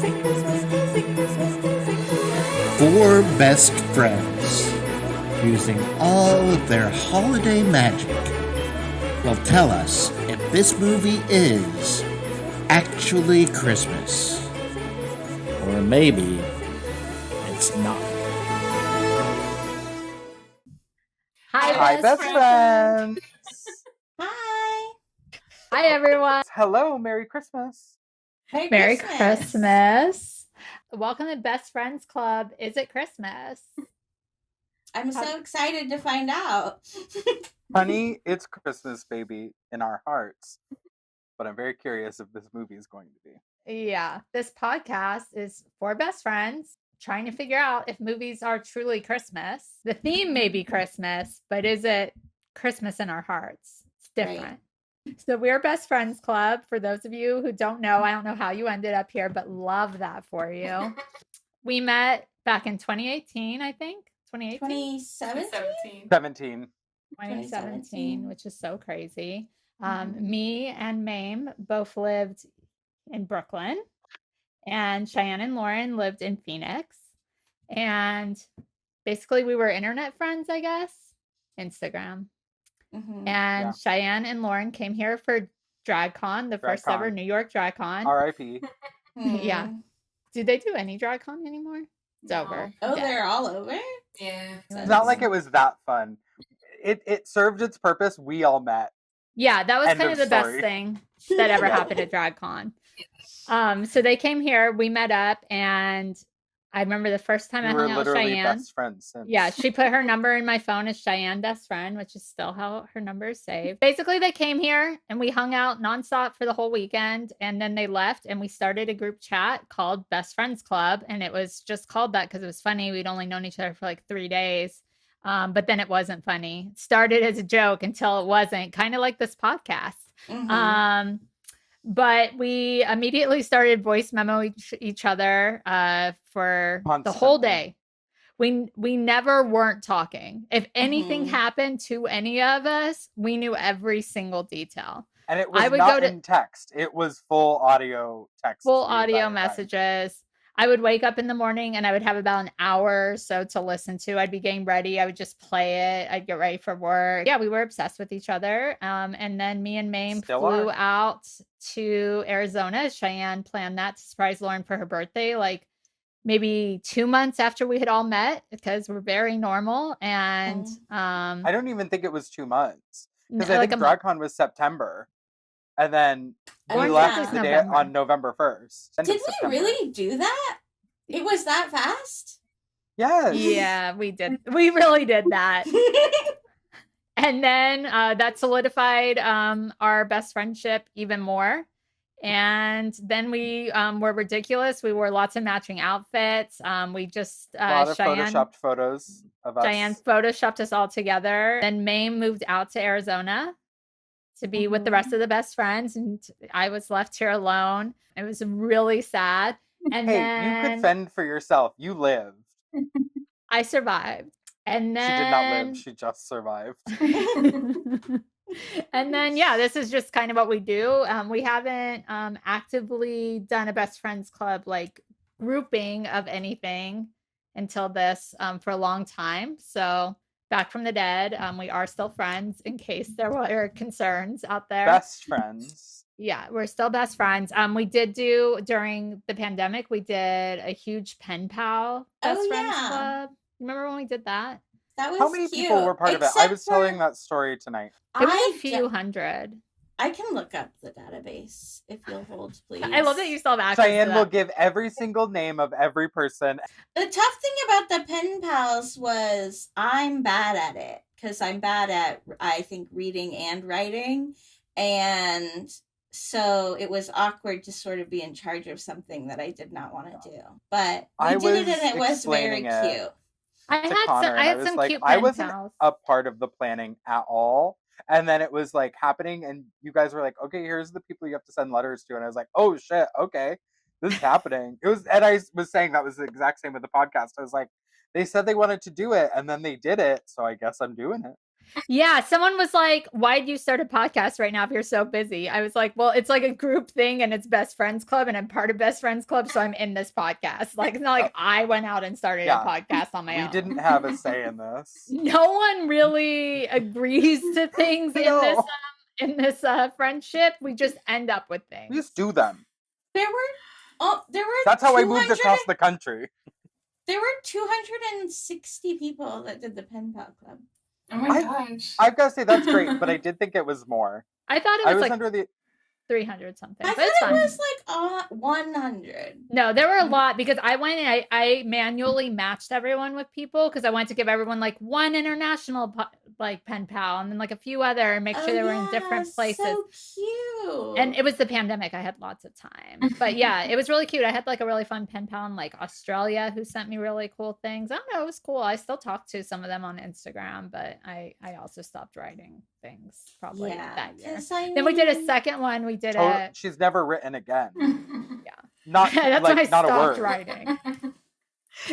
Four best friends, using all of their holiday magic, will tell us if this movie is actually Christmas. Or maybe it's not. Hi, best friends. Hi. Hi, everyone. Hello, Merry Christmas. Merry Christmas. Welcome to Best Friends Club. Is it Christmas? I'm so excited to find out. Honey, it's Christmas, baby, in our hearts. But I'm very curious if this movie is going to be. Yeah. This podcast is for best friends trying to figure out if movies are truly Christmas. The theme may be Christmas, but is it Christmas in our hearts? It's different. Right. So we're Best Friends Club. For those of you who don't know, I don't know how you ended up here, but love that for you. We met back in 2018, I think. 2018? 2017, which is so crazy. Me and Mame both lived in Brooklyn, and Cheyenne and Lauren lived in Phoenix. And basically we were internet friends, I guess. Instagram. Mm-hmm. And Cheyenne and Lauren came here for DragCon, the first ever New York DragCon. R.I.P. Yeah. Do they do any DragCon anymore? It's over. Oh, they're all over? Yeah. It's not like it was that fun. It served its purpose. We all met. Yeah, that was kind of the best thing that ever happened at DragCon. So they came here, we met up, and I remember the first time I hung out with Cheyenne. Best friends since. Yeah, she put her number in my phone as Cheyenne Best Friend, which is still how her number is saved. Basically, they came here and we hung out nonstop for the whole weekend, and then they left and we started a group chat called Best Friends Club, and it was just called that because it was funny. We'd only known each other for like 3 days, but then it wasn't funny. It started as a joke until it wasn't, kind of like this podcast. Mm-hmm. But we immediately started voice memo each other for the whole day. We never weren't talking. If anything happened to any of us, we knew every single detail. And it was not in text. It was full audio text. Full audio messages. I would wake up in the morning and I would have about an hour or so to listen to. I'd be getting ready. I would just play it. I'd get ready for work. Yeah, we were obsessed with each other. And then me and Mame flew out to Arizona. Cheyenne planned that to surprise Lauren for her birthday, like maybe 2 months after we had all met, because we're very normal. And I don't even think it was 2 months. Because I think DragCon was September. And then we left the day on November 1st. Did we really do that? It was that fast? Yes. Yeah, we did. We really did that. And then that solidified our best friendship even more. And then we were ridiculous. We wore lots of matching outfits. We just a lot of photoshopped photos of us. Cheyenne photoshopped us all together. Then Mame moved out to Arizona to be with the rest of the best friends, and I was left here alone. It was really sad. And then you could fend for yourself. You lived. I survived. And then she did not live. She just survived. And then, yeah, this is just kind of what we do. We haven't actively done a best friends club like grouping of anything until this for a long time. So back from the dead, we are still friends in case there were concerns out there. Best friends. Yeah, we're still best friends. We did do, during the pandemic, we did a huge pen pal best friends club. Remember when we did that? That was How many people were part of it? I was telling that story tonight. It was a few hundred. I can look up the database if you'll hold, please. I love that you still have access Cheyenne to that. will give every single name of every person. The tough thing about the pen pals was I'm bad at it because I'm bad at, I think, reading and writing. And so it was awkward to sort of be in charge of something that I did not want to do. But we did it and it was very cute. I had some cute pen I wasn't pals. a part of the planning at all. And then it was like happening and you guys were like, okay, here's the people you have to send letters to. And I was like, oh shit, okay, this is happening. And I was saying that was the exact same with the podcast. I was like, they said they wanted to do it and then they did it. So I guess I'm doing it. Yeah, someone was like, "Why'd you start a podcast right now if you're so busy?" I was like, "Well, it's like a group thing and it's Best Friends Club and I'm part of Best Friends Club, so I'm in this podcast." Like, it's not like I went out and started a podcast on my We own. didn't have a say in this. No one really agrees to things No. in this friendship. We just end up with things. We just do them. There were That's how I moved 200 across the country. There were 260 people that did the Pen Pal Club. Oh my gosh. I've got to say that's great, but I did think it was more. I thought it I was was like under the 300 something. I But thought it's it fine. was like 100. No, there were a lot because I went and I manually matched everyone with people because I wanted to give everyone like one international like pen pal and then like a few other and make sure they were in different places. So cute. And it was the pandemic. I had lots of time. But yeah, it was really cute. I had like a really fun pen pal in like Australia who sent me really cool things. I don't know, it was cool. I still talk to some of them on Instagram, but I also stopped writing things probably that year. Then we did a second one. We did She's never written again. Yeah. Not That's like when I not a stopped word. writing.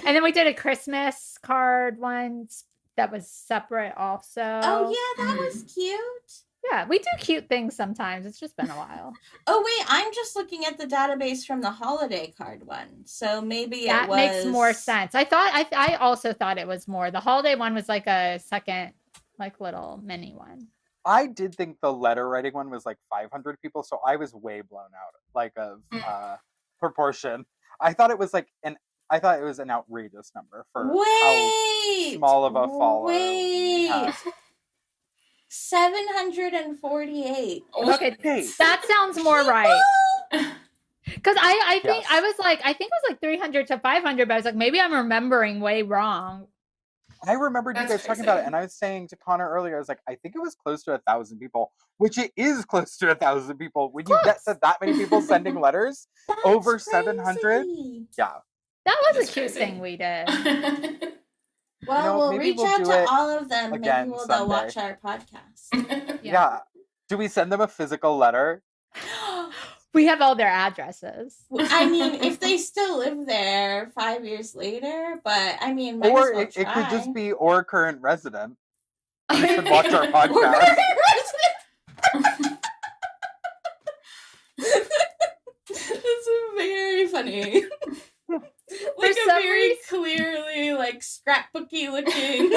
And then we did a Christmas card once that was separate also. Oh yeah, that was cute. Yeah, we do cute things sometimes. It's just been a while. Oh wait, I'm just looking at the database from the holiday card one. So maybe That it was... makes more sense. I also thought it was more. The holiday one was like a second, like little mini one. I did think the letter writing one was like 500 people, so I was way blown out, like of proportion. I thought it was an outrageous number for how small of a follower we had. 748. Okay, that sounds more right. Because I think I was like, I think it was like 300 to 500, but I was like, maybe I'm remembering way wrong. I remembered you guys talking about it, and I was saying to Connor earlier, I was like, I think it was close to 1,000 people, which it is close to 1,000 people. When you get to that many people sending letters, over 700, yeah. That was a cute thing we did. Well, we'll reach out to all of them. Maybe they'll someday. watch our podcast. Yeah. Do we send them a physical letter? We have all their addresses. I mean, if they still live there 5 years later, but I mean, might or as well it could try. just be or current resident. You should watch our podcast. That's very funny. Like a very clearly like scrapbooky looking.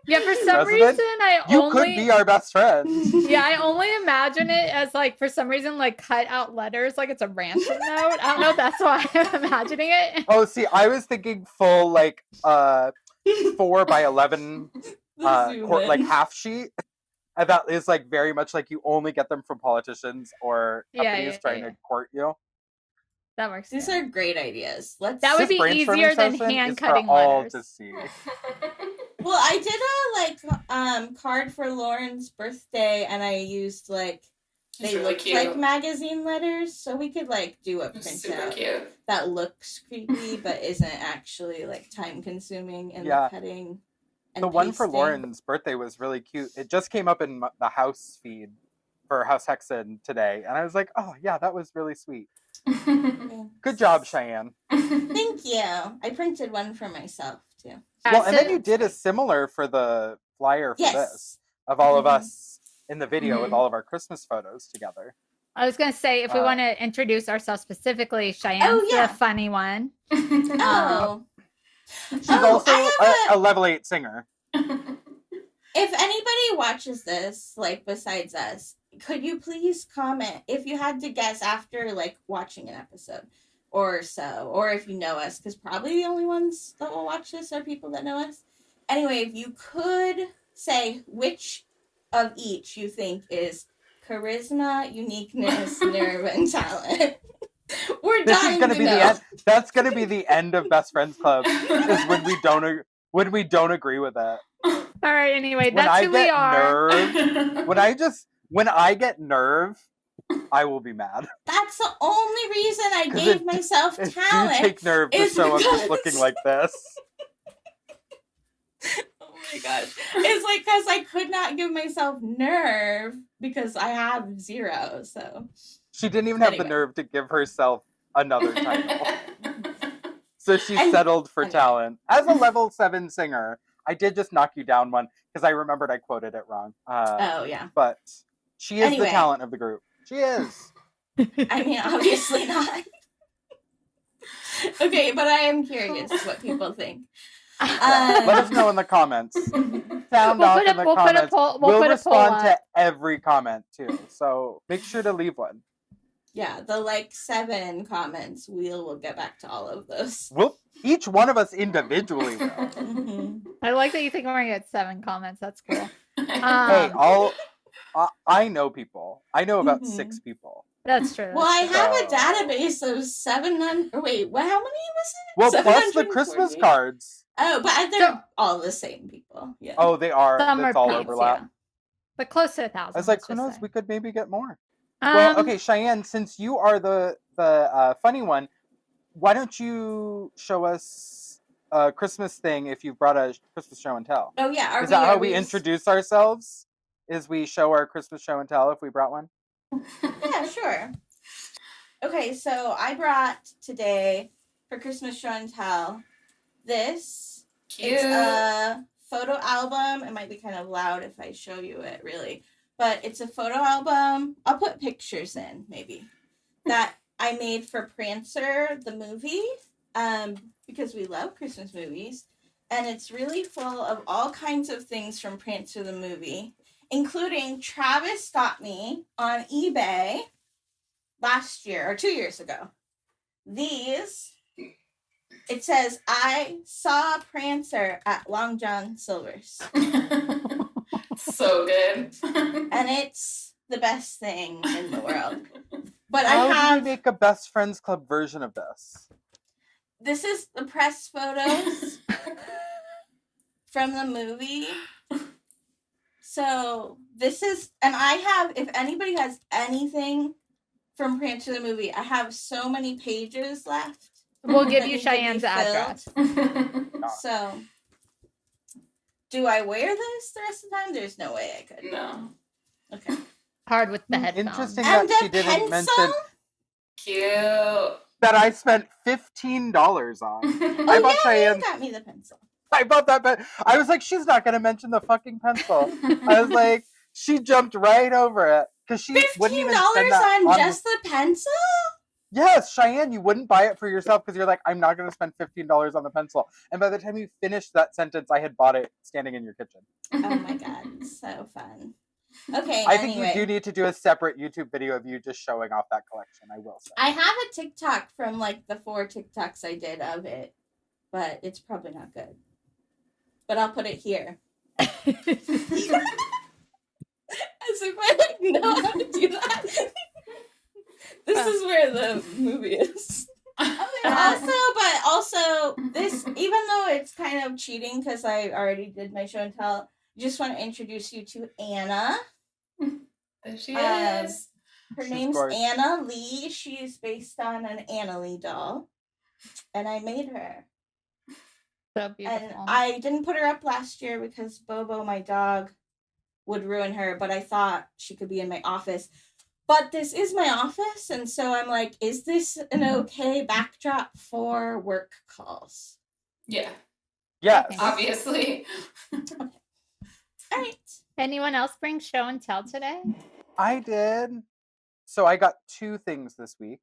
Yeah, for some reason you could be our best friend. Yeah, I only imagine it as like for some reason like cut out letters, like it's a ransom note. I don't know if that's why I'm imagining it. Oh, see, I was thinking full like 4x11 like half sheet. And that is like very much like you only get them from politicians or companies trying to court you. That works. These are great ideas. That would be easier than hand cutting letters. To see. Well, I did a card for Lauren's birthday, and I used they look like magazine letters, so we could do a printout that looks creepy but isn't actually time consuming in the cutting. And the one for Lauren's birthday was really cute. It just came up in the house feed for House Hexen today, and I was like, oh yeah, that was really sweet. Good job, Cheyenne. Thank you. I printed one for myself too. Well, and then you did a similar for the flyer for this of all of us in the video with all of our Christmas photos together. I was going to say, if we want to introduce ourselves specifically, Cheyenne's the funny one. She's also a level 8 singer. If anybody watches this, besides us, could you please comment if you had to guess after watching an episode or so, or if you know us, because probably the only ones that will watch this are people that know us. Anyway, if you could say which of each you think is charisma, uniqueness, nerve, and talent. We're dying to know. That's gonna be the end of Best Friends Club. Is when we don't agree with it. All right. Anyway, that's who we are. When I get nerve, I will be mad. That's the only reason I gave myself talent. You take nerve to show up just looking like this. Oh my gosh. It's because I could not give myself nerve because I have 0, so. She didn't even have the nerve to give herself another title. So she settled for talent. As a level 7 singer, I did just knock you down one because I remembered I quoted it wrong. Oh, yeah. But she is Anyway. the talent of the group. She is. I mean, obviously not. Okay, but I am curious what people think. Let us know in the comments. Sound off in the comments. We'll respond to every comment too. So make sure to leave one. Yeah, the 7 comments. We'll get back to all of those. Each one of us individually will. Mm-hmm. I like that you think we're gonna get 7 comments. That's cool. Hey, I know people. I know about 6 people. That's true. Well, I have a database of 700. Wait, how many was it? Well, plus the Christmas cards. Oh, but they're all the same people. Yeah. Oh, they are. That's all overlap. Yeah. But close to 1,000. I was like, who knows? We could maybe get more. Well, okay, Cheyenne, since you are the funny one, why don't you show us a Christmas thing if you've brought a Christmas show and tell? Oh, yeah. Is that how we introduce ourselves? Is we show our Christmas show and tell if we brought one? Yeah, sure. Okay, so I brought today for Christmas show and tell this. Cute. It's a photo album. It might be kind of loud if I show you it, really. But it's a photo album. I'll put pictures in, maybe, that I made for Prancer, the movie, because we love Christmas movies. And it's really full of all kinds of things from Prancer, the movie, including Travis got me on eBay last year or 2 years ago. These, it says, I saw Prancer at Long John Silver's. So good. And it's the best thing in the world. But How do we make a best friends club version of this? This is the press photos from the movie. So this is, and I have, if anybody has anything from Prancer the movie, I have so many pages left. We'll give you Cheyenne's address. So, do I wear this the rest of the time? There's no way I could. No. Okay. Hard with the headphones. Interesting And that she a didn't mention pencil? Cute. that I spent $15 on. I bought Cheyenne. You got me the pencil. I bought that, but I was like, she's not going to mention the fucking pencil. I was like, she jumped right over it because she wouldn't even spend that on just the pencil? Yes, Cheyenne, you wouldn't buy it for yourself because you're like, I'm not going to spend $15 on the pencil. And by the time you finished that sentence, I had bought it standing in your kitchen. Oh my god, so fun. Okay, I think you do need to do a separate YouTube video of you just showing off that collection, I will say. I have a TikTok from the 4 TikToks I did of it, but it's probably not good. But I'll put it here. As if I know how to do that. This is where the movie is. Also, this, even though it's kind of cheating because I already did my show and tell, I just want to introduce you to Anna. There she is. She's name's gorgeous. Anna Lee. She's based on an Anna Lee doll. And I made her. So beautiful. And I didn't put her up last year because Bobo, my dog, would ruin her, but I thought she could be in my office. But this is my office, and so I'm like, is this an okay backdrop for work calls? Yeah. Yes. Okay. Obviously. Okay. All right. Anyone else bring show and tell today? I did. So I got 2 things this week.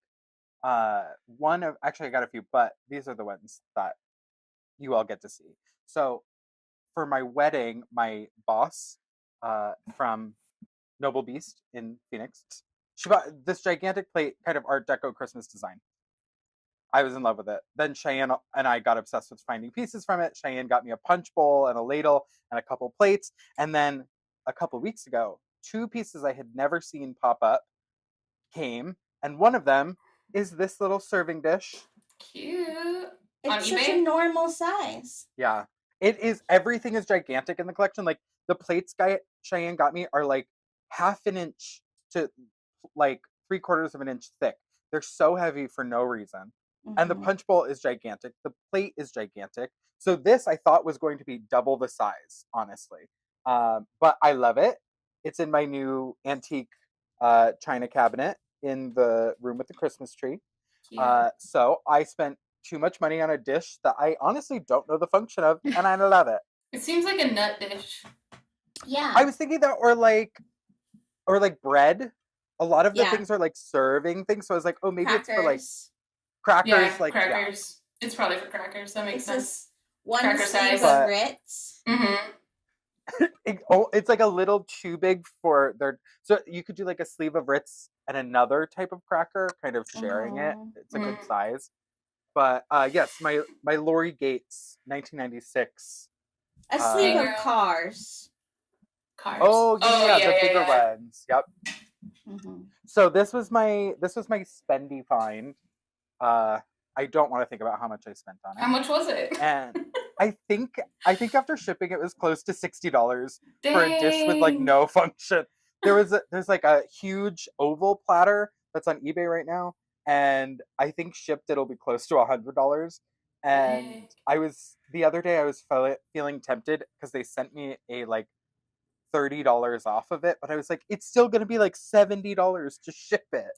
Actually I got a few, but these are the ones that you all get to see. So for my wedding, my boss from Noble Beast in Phoenix, she bought this gigantic plate, kind of Art Deco Christmas design. I was in love with it. Then Cheyenne and I got obsessed with finding pieces from it. Cheyenne got me a punch bowl and a ladle and a couple plates. And then a couple weeks ago, 2 pieces I had never seen pop up came. And one of them is this little serving dish. Cute. It's such a normal size. Yeah. It is. Everything is gigantic in the collection. Like, the plates Cheyenne got me are like 1/2 an inch to like 3/4 of an inch thick. They're so heavy for no reason. Mm-hmm. And the punch bowl is gigantic. The plate is gigantic. So this I thought was going to be double the size, honestly. But I love it. It's in my new antique china cabinet in the room with the Christmas tree. So I spent too much money on a dish that I honestly don't know the function of, and I love it. It seems like a nut dish. Yeah. I was thinking that, or like bread. A lot of the Yeah. things are like serving things, so I was like, oh, maybe it's for like Crackers. crackers. Yeah, Like crackers. It's probably for crackers. That makes It's sense. just one Cracker sleeve size. of Ritz. Mm-hmm. It's like a little too big for their. So you could do like a sleeve of Ritz and another type of cracker, kind of sharing it. Oh. It's a good size. But yes, my Lori Gates 1996. A sleeve Bigger. of Cars. Cars. Oh yeah, the bigger yeah. ones. Yep. Mm-hmm. So this was my spendy find. I don't want to think about how much I spent on it. How much was it? And I think after shipping it was close to $60 for a dish with like no function. There's like a huge oval platter that's on eBay right now, and I think shipped it'll be close to $100. And Dang. the other day I was feeling tempted because they sent me a like $30 off of it, but I was like, it's still gonna be like $70 to ship it.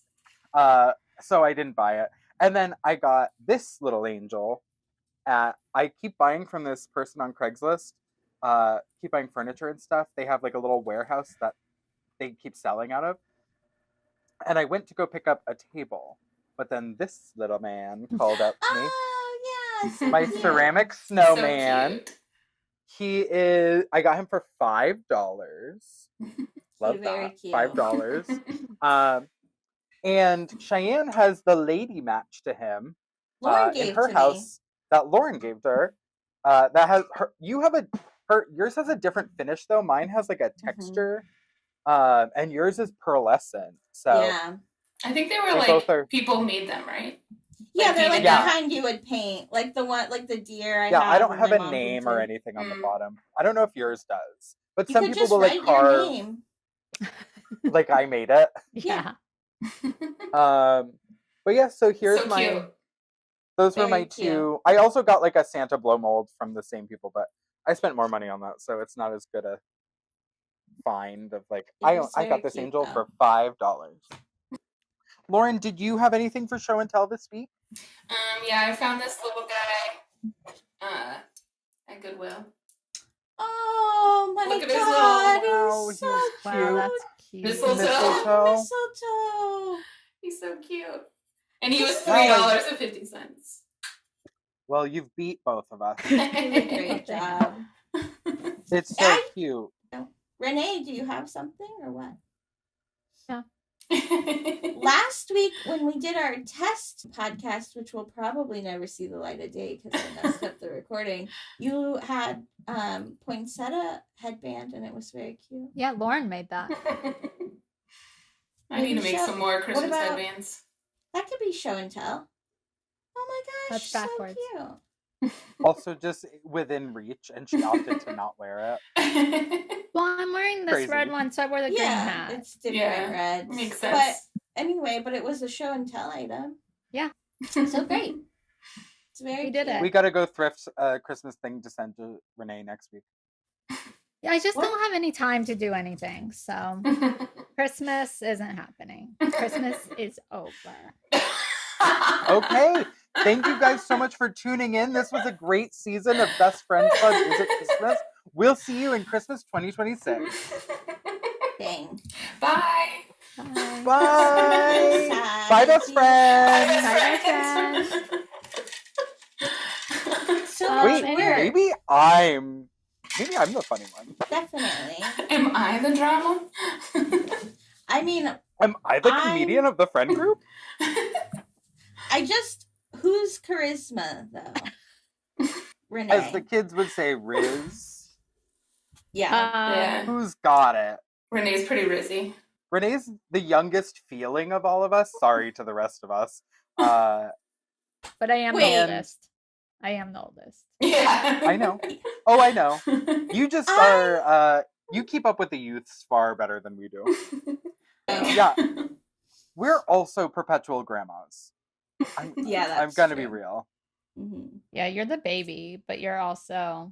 So I didn't buy it. And then I got this little angel. I keep buying from this person on Craigslist. Keep buying furniture and stuff. They have like a little warehouse that they keep selling out of. And I went to go pick up a table, but then this little man called up to me. Oh yeah, so My cute. ceramic snowman. So I got him for $5. Love Very that. cute. $5. And Cheyenne has the lady match to him Lauren in gave her to house that Lauren gave to her. That has her. Yours has a different finish though. Mine has like a texture, and yours is pearlescent. So me. Yeah. I think they were They like both are- people made them, right? Yeah, they're like Yeah. the kind you would paint, like the one, like the deer. I yeah, have I don't and have my a mom name or painted. anything on the Mm. bottom. I don't know if yours does, but You some could people just will like write your carve name. like I made it. Yeah. But yeah, so here's So my. cute. Those were Very my cute. two. I also got like a Santa blow mold from the same people, but I spent more money on that, so it's not as good a find of like It is I very got this cute, angel though. for $5. Lauren, did you have anything for show and tell this week? Yeah, I found this little guy at Goodwill. Oh my Look at his god, little- he's Wow, so he's cute. Wow, that's cute. Mistletoe. Mistletoe. Mistletoe. He's so cute. And he was Wow. $3.50. Well, you've beat both of us. You did a great job. It's so cute. Renee, do you have something or what? Yeah. Last week when we did our test podcast, which will probably never see the light of day because I messed up the recording, you had poinsettia headband and it was very cute. Yeah, Lauren made that. I need to make some more Christmas about- headbands. That could be show and tell. Oh my gosh, That's backwards. so cute. Also, just within reach, and she opted to not wear it. Well, I'm wearing this Crazy. red one, so I wore the green Yeah, hat. it's different Yeah, reds. Makes But sense. anyway, but it was a show and tell item. Yeah. So great. It's very We did cute. it. We got to go thrift a Christmas thing to send to Renee next week. Yeah, I just What? don't have any time to do anything. So Christmas isn't happening. Christmas is over. Okay. Thank you guys so much for tuning in. This was a great season of Best Friends Club Is It Christmas? We'll see you in Christmas 2026. Dang. Bye. Bye. Bye. Sad. Bye, best friends. Bye, So Oh, Wait, much anyway. work. maybe I'm the funny one. Definitely. Am I the drama? I mean, Am I the comedian of the friend group? who's charisma though? Renee. As the kids would say, Riz. yeah. Yeah. Who's got it? Renee's pretty rizzy. Renee's the youngest feeling of all of us. Sorry to the rest of us. Uh, But I am Wait. the oldest. I am the oldest. Yeah. I know. Oh, I know. You just are. You keep up with the youths far better than we do. Yeah. We're also perpetual grandmas. Yeah, I'm that's gonna be true. real. Mhm. Yeah, you're the baby, but you're also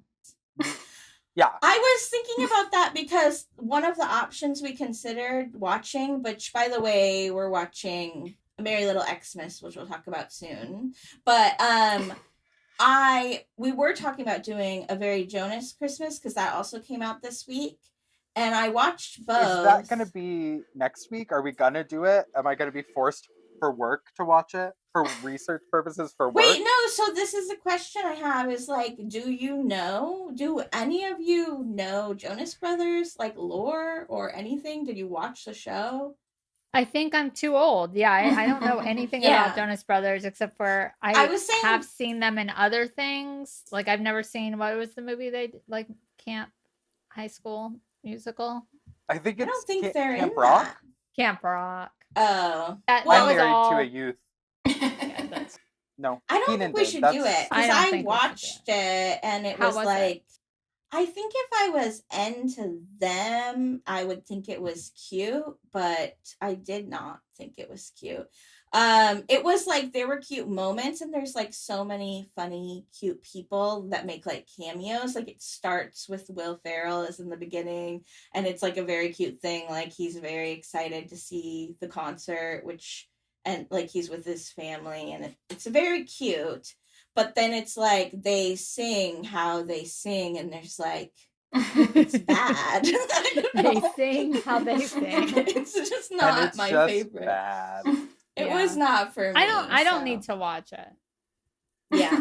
Yeah. I was thinking about that because one of the options we considered watching, which by the way, we're watching Merry Little Xmas, which we'll talk about soon. But We were talking about doing a very Jonas Christmas because that also came out this week, and I watched both. Is that going to be next week? Are we going to do it? Am I going to be forced for work to watch it for research purposes for work? Wait, no. So this is the question I have: is like, do any of you know Jonas Brothers, like lore or anything? Did you watch the show? I think I'm too old. Yeah, I don't know anything Yeah. about Jonas Brothers except for I was saying- have seen them in other things. Like I've never seen, what was the movie they like, Camp High School Musical? I think I it's don't think Ca- they're Camp in Rock. that. Camp Rock. Oh, That Well, I'm was married all. to a youth. Yeah, that's No, I don't Keenan think we did. should That's- do it I because don't I think we should do watched it and it How was was it? like, I think if I was into them, I would think it was cute, but I did not think it was cute. It was like there were cute moments, and there's like so many funny, cute people that make like cameos. Like it starts with Will Ferrell as in the beginning, and it's like a very cute thing. Like he's very excited to see the concert, and like he's with his family, and it's very cute. But then it's like they sing how they sing, and there's like it's bad. I don't They know. sing how they sing. It's just and not it's my just favorite. bad. It Yeah. was not for me. I don't so- need to watch it. Yeah.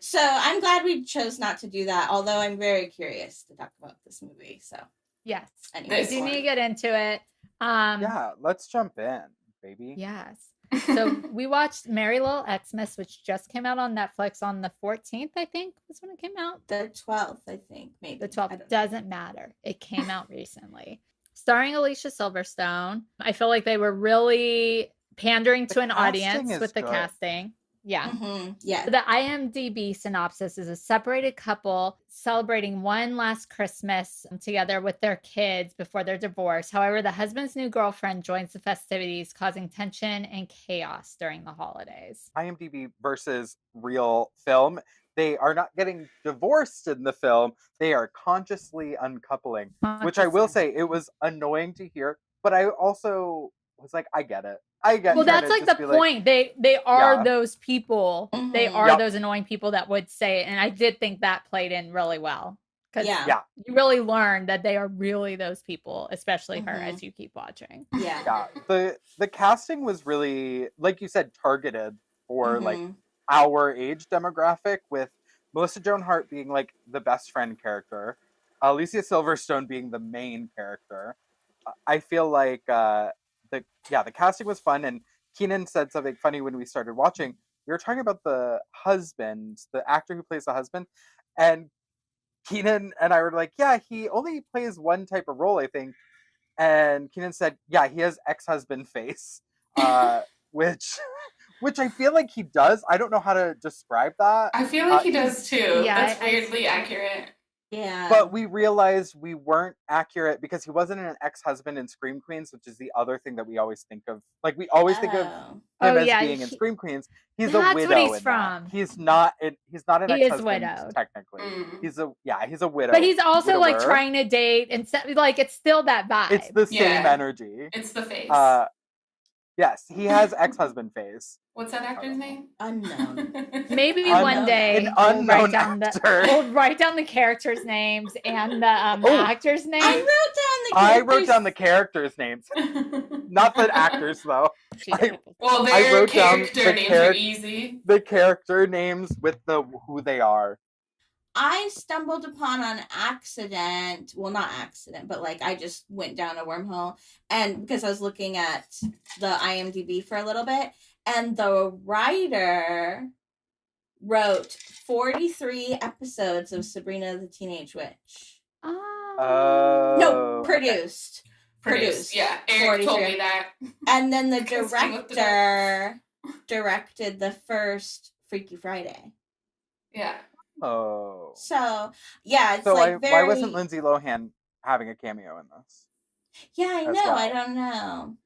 So I'm glad we chose not to do that. Although I'm very curious to talk about this movie. So Yes. anyway, We This do one. need to get into it. Yeah, let's jump in, baby. Yes. So we watched Merry Little Xmas, which just came out on Netflix on the 14th, I think was when it came out. the 12th, I think, maybe. The I 12th don't know. doesn't matter. It came out recently. Starring Alicia Silverstone. I feel like they were really pandering The to an casting audience is with the good. casting. Yeah. Mhm, yeah. The IMDb synopsis is a separated couple celebrating one last Christmas together with their kids before their divorce. However, the husband's new girlfriend joins the festivities, causing tension and chaos during the holidays. IMDb versus real film. They are not getting divorced in the film. They are consciously uncoupling, which I will say it was annoying to hear, but I also was like, I get it. I get. Well, trying that's to like just the be point. They are Yeah. those people. They Mhm. are Yep. those annoying people that would say it. And I did think that played in really well. Because Yeah. Yeah. you really learn that they are really those people, especially her, Mhm. as you keep watching. Yeah. Yeah. The casting was really, like you said, targeted for like Mhm. our age demographic, with Melissa Joan Hart being like the best friend character, Alicia Silverstone being the main character. I feel like the casting was fun, and Keenan said something funny when we started watching. We were talking about the husband, the actor who plays the husband, and Keenan and I were like, yeah, he only plays one type of role, I think. And Keenan said, yeah, he has ex-husband face, which I feel like he does. I don't know how to describe that. I feel like he does too. Yeah, That's weirdly accurate. Yeah. But we realized we weren't accurate because he wasn't an ex-husband in Scream Queens, which is the other thing that we always think of. Like, we always think of Oh. him Oh, as yeah, being in he- Scream Queens. He's a That's widow what he's in from. that. He's not an He is ex-husband widowed. technically. Mm. He's a widow. But he's also like widower. trying to date and like it's still that vibe. It's the same Yeah. energy. It's the face. Yes, he has ex-husband face. What's that actor's name? Unknown. Maybe Unknown. one day An we'll unknown write down actor. we'll write down the characters' names and the actors' names. I I wrote down the characters' names, not the actors though. Well, I their wrote down character the names charac- are easy. The character names with the who they are. I stumbled upon on accident. Well, not accident, but like I just went down a wormhole, and because I was looking at the IMDb for a little bit, and the writer wrote 43 episodes of Sabrina the Teenage Witch. Oh. No, Okay. produced. Produced. Yeah, Eric told 43. me that. And then the 'Cause he looked it up. director directed the first Freaky Friday. Yeah. Oh. So yeah, it's So like very. why wasn't Lindsay Lohan having a cameo in this? Yeah, I as know. well? I don't know.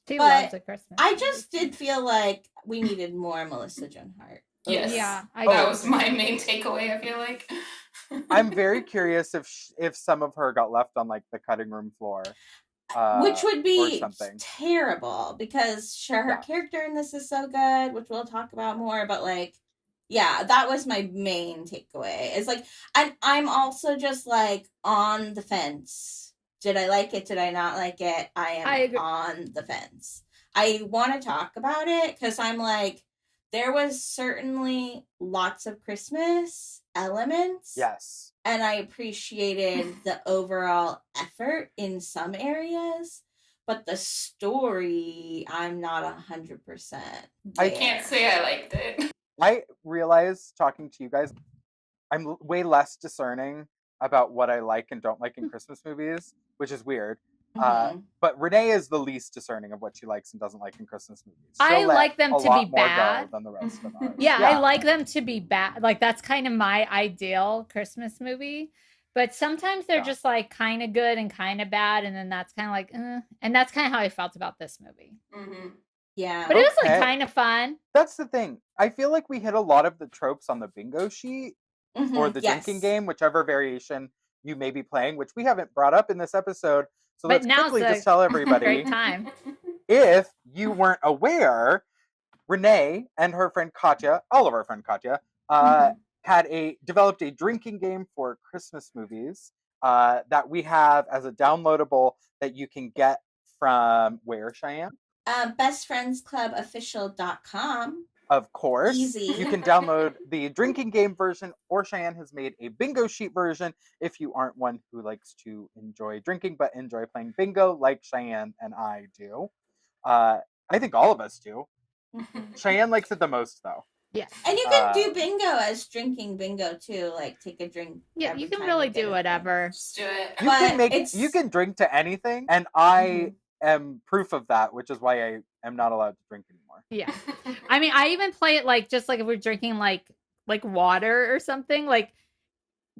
She But loves a Christmas. I just did feel like we needed more Melissa Joan Hart. Yes. Yeah, I That do. was my main takeaway, I feel like. I'm very curious if some of her got left on like the cutting room floor, Which would or be something. terrible because sure, her Yeah. character in this is so good, which we'll talk about more. But like, Yeah, that was my main takeaway. It's like, I'm also just like on the fence. Did I like it? Did I not like it? I am on the fence. I want to talk about it because I'm like, there was certainly lots of Christmas elements. Yes. And I appreciated the overall effort in some areas. But the story, I'm not 100%. I can't say I liked it. I realize talking to you guys, I'm way less discerning about what I like and don't like in Christmas movies, which is weird. But Renee is the least discerning of what she likes and doesn't like in Christmas movies. I like them to be more bad than the rest of us. Yeah, I like them to be bad. Like that's kind of my ideal Christmas movie. But sometimes they're just like kind of good and kind of bad, and then that's kind of like, and that's kind of how I felt about this movie. Yeah, but it was like kind of fun. That's the thing. I feel like we hit a lot of the tropes on the bingo sheet or the drinking game, whichever variation you may be playing, which we haven't brought up in this episode. So let's quickly just tell everybody. Great time. If you weren't aware, Renee and her friend Katya, all of our friend Katya, had developed a drinking game for Christmas movies that we have as a downloadable that you can get from where, Cheyenne? bestfriendsclubofficial.com. Of course. Easy. You can download the drinking game version, or Cheyenne has made a bingo sheet version if you aren't one who likes to enjoy drinking but enjoy playing bingo like Cheyenne and I do. I think all of us do. Cheyenne likes it the most, though. Yes. And you can do bingo as drinking bingo too, like take a drink. Yeah, you can really do whatever. Just do it. You can drink to anything, and I am proof of that, which is why I am not allowed to drink anymore. Yeah. I mean, I even play it like just like if we're drinking like water or something, like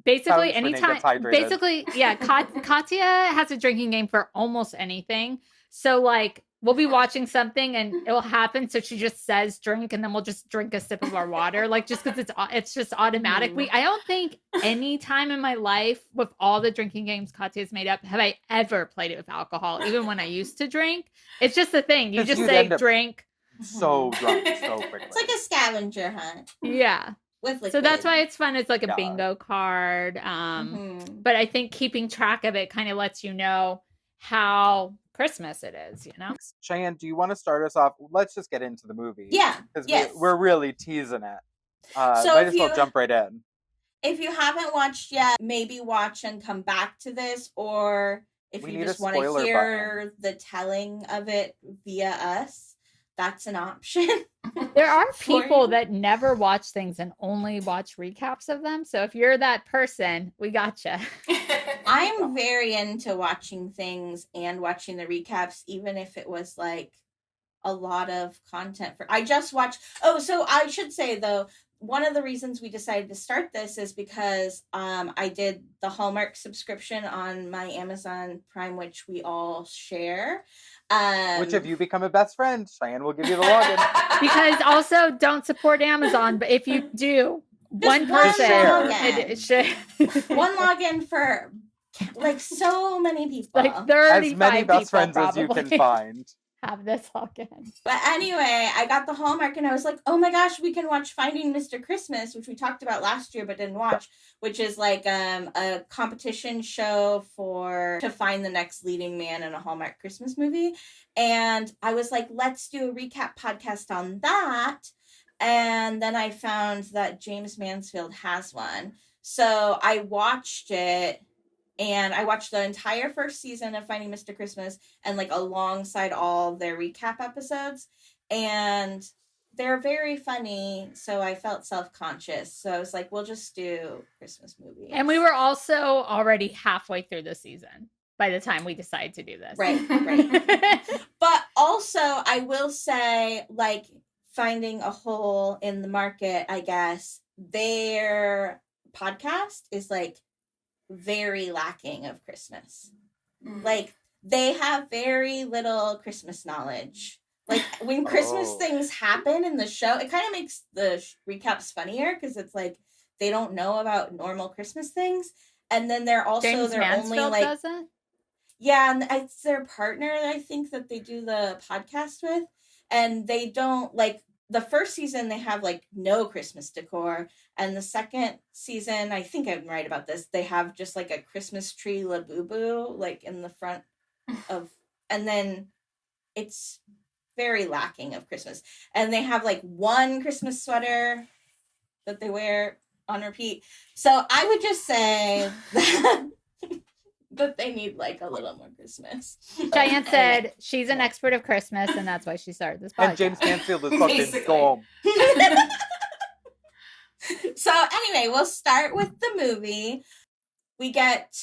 basically anytime. Basically, yeah, Katya has a drinking game for almost anything. So like we'll be watching something and it will happen. So she just says drink, and then we'll just drink a sip of our water, like just because it's just automatic. I don't think any time in my life with all the drinking games Katya's made up have I ever played it with alcohol, even when I used to drink. It's just the thing. You just say drink. So drunk, so quickly. It's like a scavenger hunt. Yeah. With liquid. So that's why it's fun. It's like a bingo card. But I think keeping track of it kind of lets you know how Christmas it is, you know? Cheyenne, do you want to start us off? Let's just get into the movie. Yeah. Because we're really teasing it. So might as well jump right in. If you haven't watched yet, maybe watch and come back to this, or if you just want to hear the telling of it via us, that's an option. There are people that never watch things and only watch recaps of them. So if you're that person, we gotcha. I'm very into watching things and watching the recaps, even if it was like a lot of content I just watched. Oh, so I should say though, one of the reasons we decided to start this is because I did the Hallmark subscription on my Amazon Prime, which we all share. Which if you become a best friend, Cheyenne will give you the login. Because also don't support Amazon, but if you do, one person one login for like so many people, like 35 as many best friends probably as you can find. Have this login. But anyway, I got the Hallmark and I was like, oh my gosh, we can watch Finding Mr. Christmas, which we talked about last year but didn't watch, which is like a competition show to find the next leading man in a Hallmark Christmas movie. And I was like, let's do a recap podcast on that. And then I found that James Mansfield has one. So I watched it. And I watched the entire first season of Finding Mr. Christmas and like alongside all their recap episodes. And they're very funny. So I felt self-conscious. So I was like, we'll just do Christmas movies. And we were also already halfway through the season by the time we decided to do this. Right. But also I will say, like, finding a hole in the market, I guess, their podcast is like very lacking of Christmas. Like they have very little Christmas knowledge. Like when Christmas things happen in the show, it kind of makes the recaps funnier because it's like they don't know about normal Christmas things, and then they're also James Mansfield only like doesn't? Yeah, and it's their partner I think that they do the podcast with, and they don't like the first season they have like no Christmas decor, and the second season, I think I'm right about this, they have just like a Christmas tree Labubu like in the front of, and then it's very lacking of Christmas. And they have like one Christmas sweater that they wear on repeat. So I would just say that they need like a little more Christmas. Cheyenne said she's an expert of Christmas, and that's why she started this podcast. And James Mansfield is fucking Basically. dumb. So anyway, we'll start with the movie. We get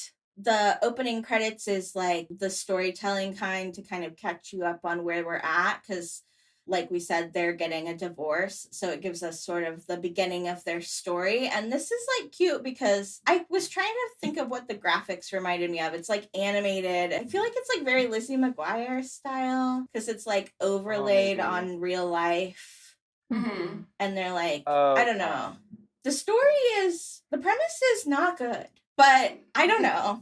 the opening credits is like the storytelling kind to kind of catch you up on where we're at, because like we said, they're getting a divorce, so it gives us sort of the beginning of their story. And this is like cute because I was trying to think of what the graphics reminded me of. It's like animated. I feel like it's like very Lizzie McGuire style because it's like overlaid on real life. Mhm. And they're like, I don't know. The premise is not good, but I don't know.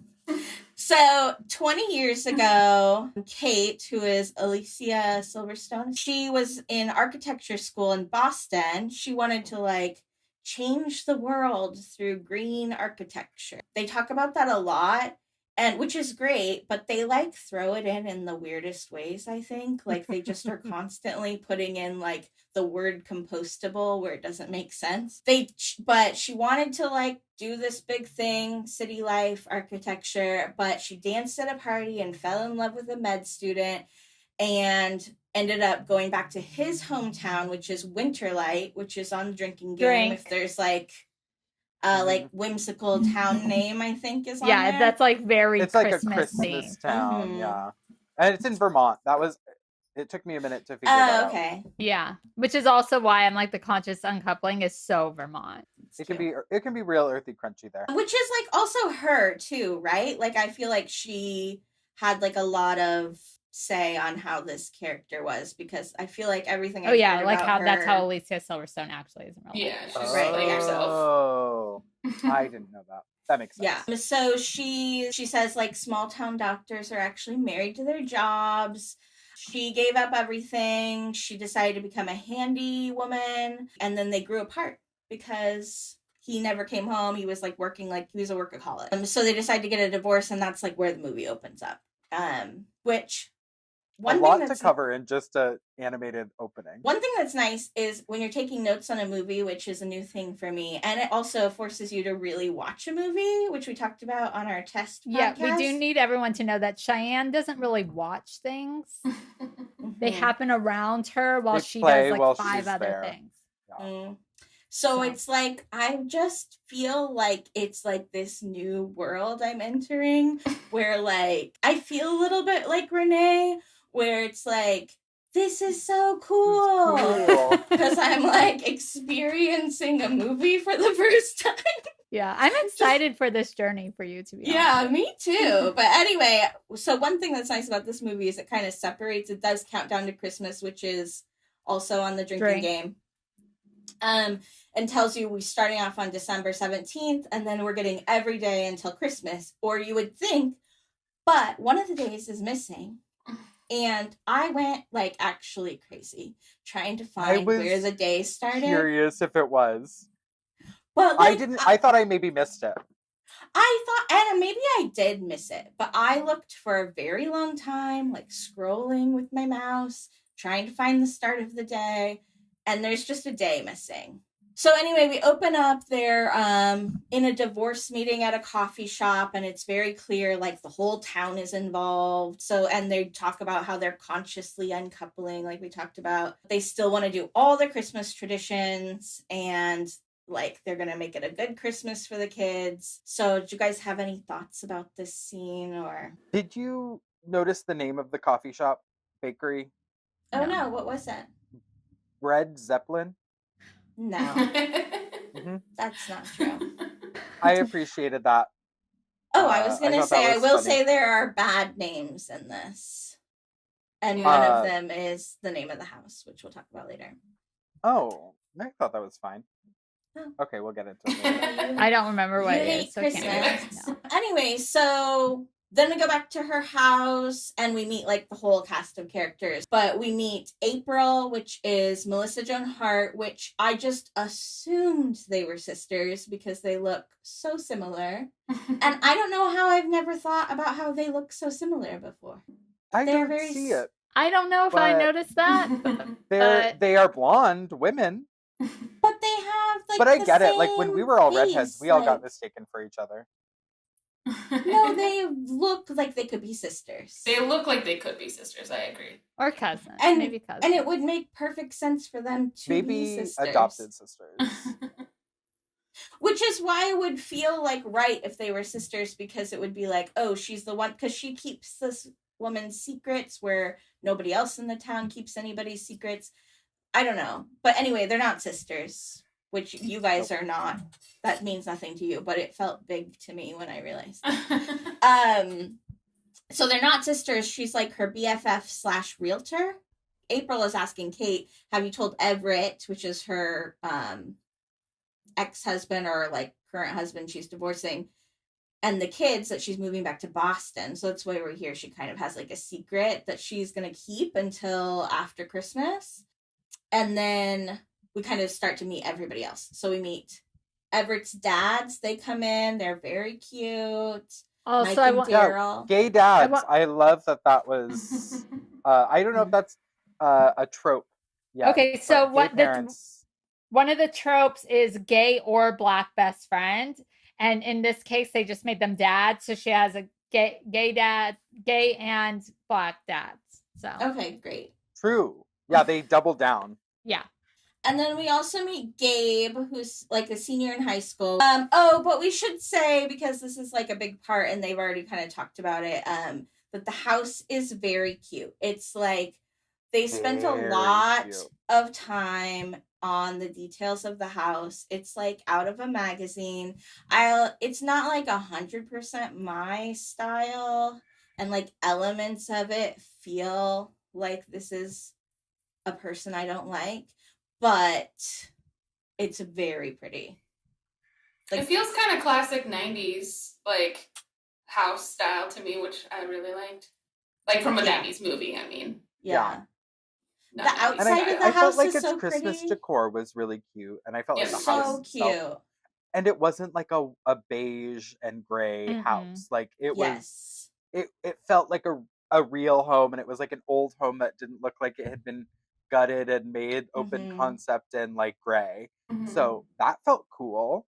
So 20 years ago, Kate, who is Alicia Silverstone, she was in architecture school in Boston. She wanted to like change the world through green architecture. They talk about that a lot, and which is great, but they like throw it in the weirdest ways, I think. Like they just are constantly putting in like the word compostable where it doesn't make sense. But she wanted to like do this big thing, city life, architecture, but she danced at a party and fell in love with a med student and ended up going back to his hometown, which is Winterlight, which is on the drinking game. If there's like whimsical town name, I think is on there. That's like very It's Christmas like a Christmas themed. town, yeah. And it's in Vermont. It took me a minute to figure that out. Okay. Yeah, which is also why I'm like the conscious uncoupling is so Vermont. It can be real earthy crunchy there. Which is like also her too, right? Like I feel like she had like a lot of say on how this character was, because I feel like everything Oh yeah, like how that's how Alicia Silverstone actually is in real life. Yeah, she's Right, playing yeah. herself. Oh, I didn't know that. That makes sense. Yeah. So she says like small town doctors are actually married to their jobs. She gave up everything. She decided to become a handy woman, and then they grew apart because he never came home. He was like working, like he was a workaholic. So they decided to get a divorce, and that's like where the movie opens up. Which a lot to cover in just an animated opening. One thing that's nice is when you're taking notes on a movie, which is a new thing for me, and it also forces you to really watch a movie, which we talked about on our test podcast. Yeah, we do need everyone to know that Cheyenne doesn't really watch things. They happen around her while she does like 5 other things. Yeah. So it's like, I just feel like it's like this new world I'm entering where like, I feel a little bit like Renee, where it's like, this is so cool. Because I'm like experiencing a movie for the first time. Yeah, I'm excited for this journey for you to be honest. Yeah, me too. But anyway, so one thing that's nice about this movie is it kind of separates. It does count down to Christmas, which is also on the drinking game. And tells you we're starting off on December 17th, and then we're getting every day until Christmas. Or you would think, but one of the days is missing. And I went like actually crazy trying to find where the day started. Curious if it was. But like, I thought I maybe missed it. I thought, and maybe I did miss it, but I looked for a very long time, like scrolling with my mouse, trying to find the start of the day, and there's just a day missing. So anyway, we open up there in a divorce meeting at a coffee shop, and it's very clear like the whole town is involved. So, and they talk about how they're consciously uncoupling, like we talked about. They still want to do all the Christmas traditions, and like they're gonna make it a good Christmas for the kids. So, do you guys have any thoughts about this scene? Or did you notice the name of the coffee shop bakery? Oh no, what was that? Red Zeppelin. No, that's not true. I appreciated that. Oh, I was gonna say, I will say there are bad names in this, and one of them is the name of the house, which we'll talk about later. Oh, I thought that was fine. Okay, we'll get into it later. I don't remember what it is. So Christmas. No. Anyway, so Then we go back to her house and we meet like the whole cast of characters. But we meet April, which is Melissa Joan Hart, which I just assumed they were sisters because they look so similar. And I don't know how I've never thought about how they look so similar before. I They're don't see it. I don't know if I But- noticed that. They are blonde women. But they have like But I the get it. Like when we were all same redheads, face, we all got like- mistaken for each other. No, they look like they could be sisters. They look like they could be sisters. I agree. Or cousins. And- Maybe cousins. And it would make perfect sense for them to be Maybe sisters. adopted sisters. Which is why it would feel like right if they were sisters, because it would be like, oh, she's the one, because she keeps this woman's secrets where nobody else in the town keeps anybody's secrets. I don't know. But anyway, they're not sisters, which you guys are not. That means nothing to you, but it felt big to me when I realized. So they're not sisters. She's like her BFF / realtor. April is asking Kate, have you told Everett, which is her ex-husband or like current husband she's divorcing, and the kids that she's moving back to Boston. So that's why we're here. She kind of has like a secret that she's going to keep until after Christmas. And then we kind of start to meet everybody else. So we meet Everett's dads. They come in. They're very cute. Also, Mike I and want. Daryl. Gay dads. I I love that was. I don't know if that's a trope. Yeah. Okay, so but what gay the- parents. One of the tropes is gay or black best friend, and in this case, they just made them dads. So she has a gay dad, gay and black dads. So Okay, great. True. Yeah, they double down. yeah. And then we also meet Gabe, who's like a senior in high school. But we should say, because this is like a big part and they've already kind of talked about it, that the house is very cute. It's like they spent a Very lot cute. of time on the details of the house. It's like out of a magazine. It's not like 100% my style, and like elements of it feel like this is a person I don't like, but it's very pretty. Like, It feels kind of classic 90s, like, house style to me, which I really liked. Like, from a Yeah. 90s movie, I mean. yeah. Not The 90s. And outside of the I house felt like is its so Christmas pretty. decor was really cute, and I felt like Yeah, the So house cute. itself, and it wasn't like a beige and gray Mhm. house. Like it was, Yes. it felt like a real home, and it was like an old home that didn't look like it had been gutted and made open Mhm. concept and like gray. Mhm. So that felt cool.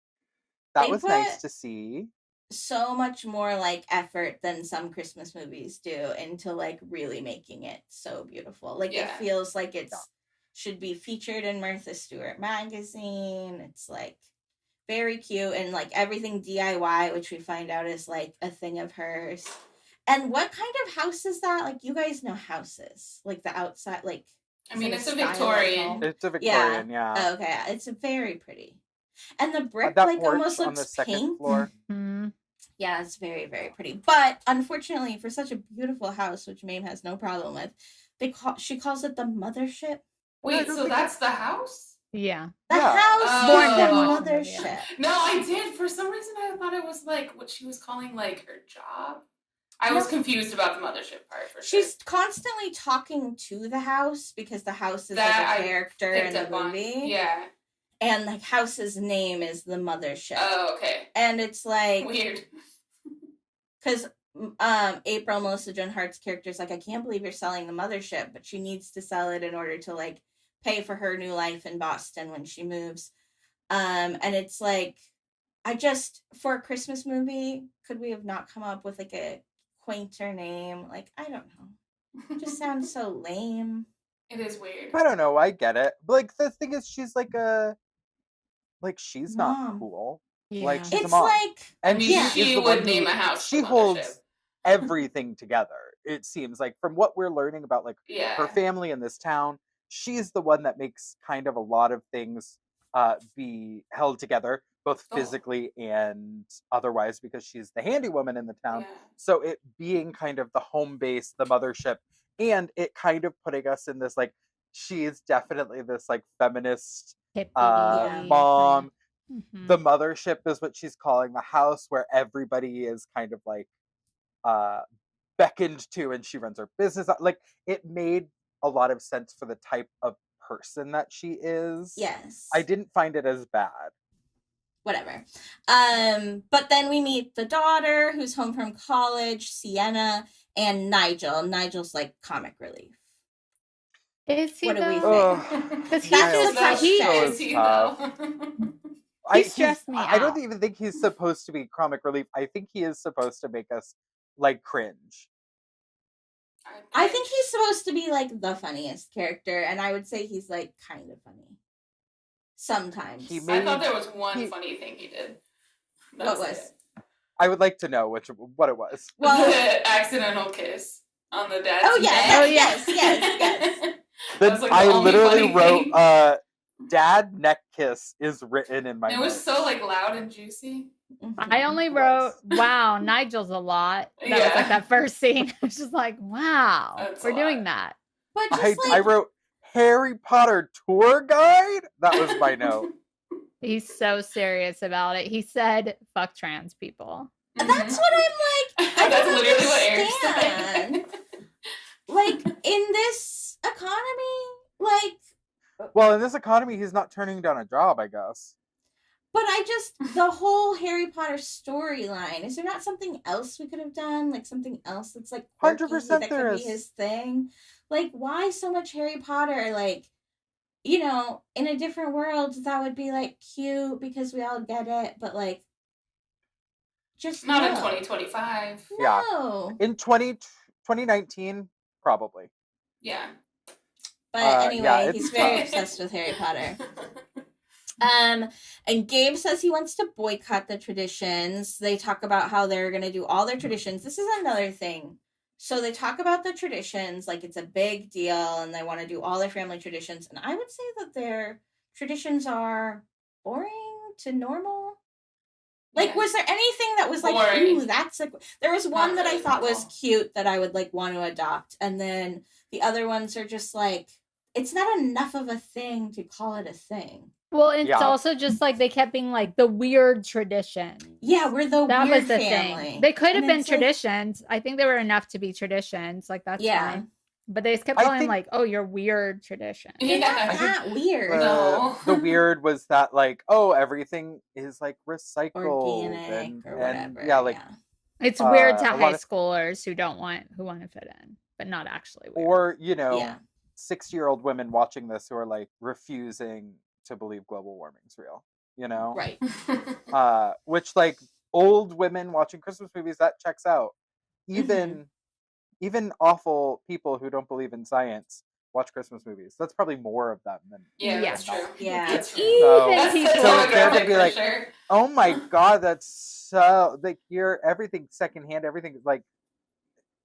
That They was nice put- to see. So much more like effort than some Christmas movies do into like really making it so beautiful. Like it Yeah. feels like it's should be featured in Martha Stewart magazine. It's like very cute, and like everything DIY, which we find out is like a thing of hers. And what kind of house is that? Like you guys know houses, like the outside, like I mean, is it's it a style of Victorian. home? It's a Victorian, yeah. Okay, it's very pretty. And the brick That like porch almost on the looks second pink. floor. Mhm. Yeah, it's very, very pretty. But unfortunately, for such a beautiful house, which Mame has no problem with, she calls it the mothership. Wait, don't so think that's the house? Yeah. The Yeah. house Born is that the much in the movie, mothership. No, I did. For some reason, I thought it was like what she was calling like her job. I was No. confused about the mothership part for She's sure. constantly talking to the house because the house is That like I a character Picked in the up on. movie. Yeah. And the house's name is the mothership. Oh, okay. And it's like, Weird. because April, Melissa Joan Hart's character is like, I can't believe you're selling the mothership, but she needs to sell it in order to like pay for her new life in Boston when she moves. And it's like, for a Christmas movie, could we have not come up with like a quainter name? Like, I don't know. It just sounds so lame. It is weird. I don't know. I get it. But, like the thing is, she's like she's not Mom. cool. Yeah. Like she's a It's mom, like, and I mean, Yeah. she is the would one name who- a house. She the holds mothership. everything together. It seems like from what we're learning about like Yeah. her family in this town, she's the one that makes kind of a lot of things be held together, both Oh. physically and otherwise, because she's the handy woman in the town. Yeah. So it being kind of the home base, the mothership, and it kind of putting us in this like she is definitely this like feminist Hippie Yeah. mom. Mhm. The mothership is what she's calling the house, where everybody is kind of like beckoned to and she runs her business. Like, it made a lot of sense for the type of person that she is. Yes. I didn't find it as bad. Whatever. But then we meet the daughter who's home from college, Sienna, and Nigel. Nigel's like comic relief. Is he What do we though? think? Because he's That's just the like he question. Is he though? He stressed me I don't out. even think he's supposed to be comic relief. I think he is supposed to make us like cringe. I think he's supposed to be like the funniest character, and I would say he's like kind of funny. Sometimes. I thought there was one funny thing he did. What was? It. I would like to know what it was. Well, the accidental kiss on the dad's oh yeah, neck. yes. That was, like, I the only literally funny wrote thing. dad neck kiss is written in my It was notes. so like loud and juicy. I only wrote, wow, Nigel's a lot. That was like that first scene. It's just like, wow, That's we're a doing lot. that. But just I wrote Harry Potter tour guide. That was my note. He's so serious about it. He said, fuck trans people. That's what I'm like. I That's don't literally what Eric understand. said. Like, in this economy, like... Well, in this economy, he's not turning down a job, I guess. But the whole Harry Potter storyline, is there not something else we could have done? Like, something else that's, like, quirky 100% that there could is. be his thing? Like, why so much Harry Potter? Like, you know, in a different world, that would be, like, cute because we all get it, but, like, just Not no. in 2025. No. In 2019, probably. Yeah. But anyway, yeah, he's it's very tough. obsessed with Harry Potter. And Gabe says he wants to boycott the traditions. They talk about how they're going to do all their traditions. This is another thing. So they talk about the traditions like it's a big deal and they want to do all their family traditions. And I would say that their traditions are boring to normal. Like, was there anything that was like, boring. ooh, that's like... There was one that I thought was cute that I would like want to adopt. And then the other ones are just like, it's not enough of a thing to call it a thing. Well, it's also just like they kept being like the weird tradition. Yeah, we're the that weird was the family. thing. They could have And been it's like- traditions. I think they were enough to be traditions. Like that's fine. But they just kept calling like, "Oh, you're weird tradition." They're not that weird. The weird was that like, oh, everything is like recycled, organic or whatever. Yeah, like it's weird to a high lot of- schoolers who want to fit in, but not actually weird. Or you know, 60-year-old women watching this who are like refusing to believe global warming's real. You know, right? Which like old women watching Christmas movies, that checks out. Even awful people who don't believe in science watch Christmas movies. That's probably more of them than that's true. Yeah, that's true. So, People so they're gonna be for like, sure. "Oh my god, that's so like you're everything secondhand. Everything is like,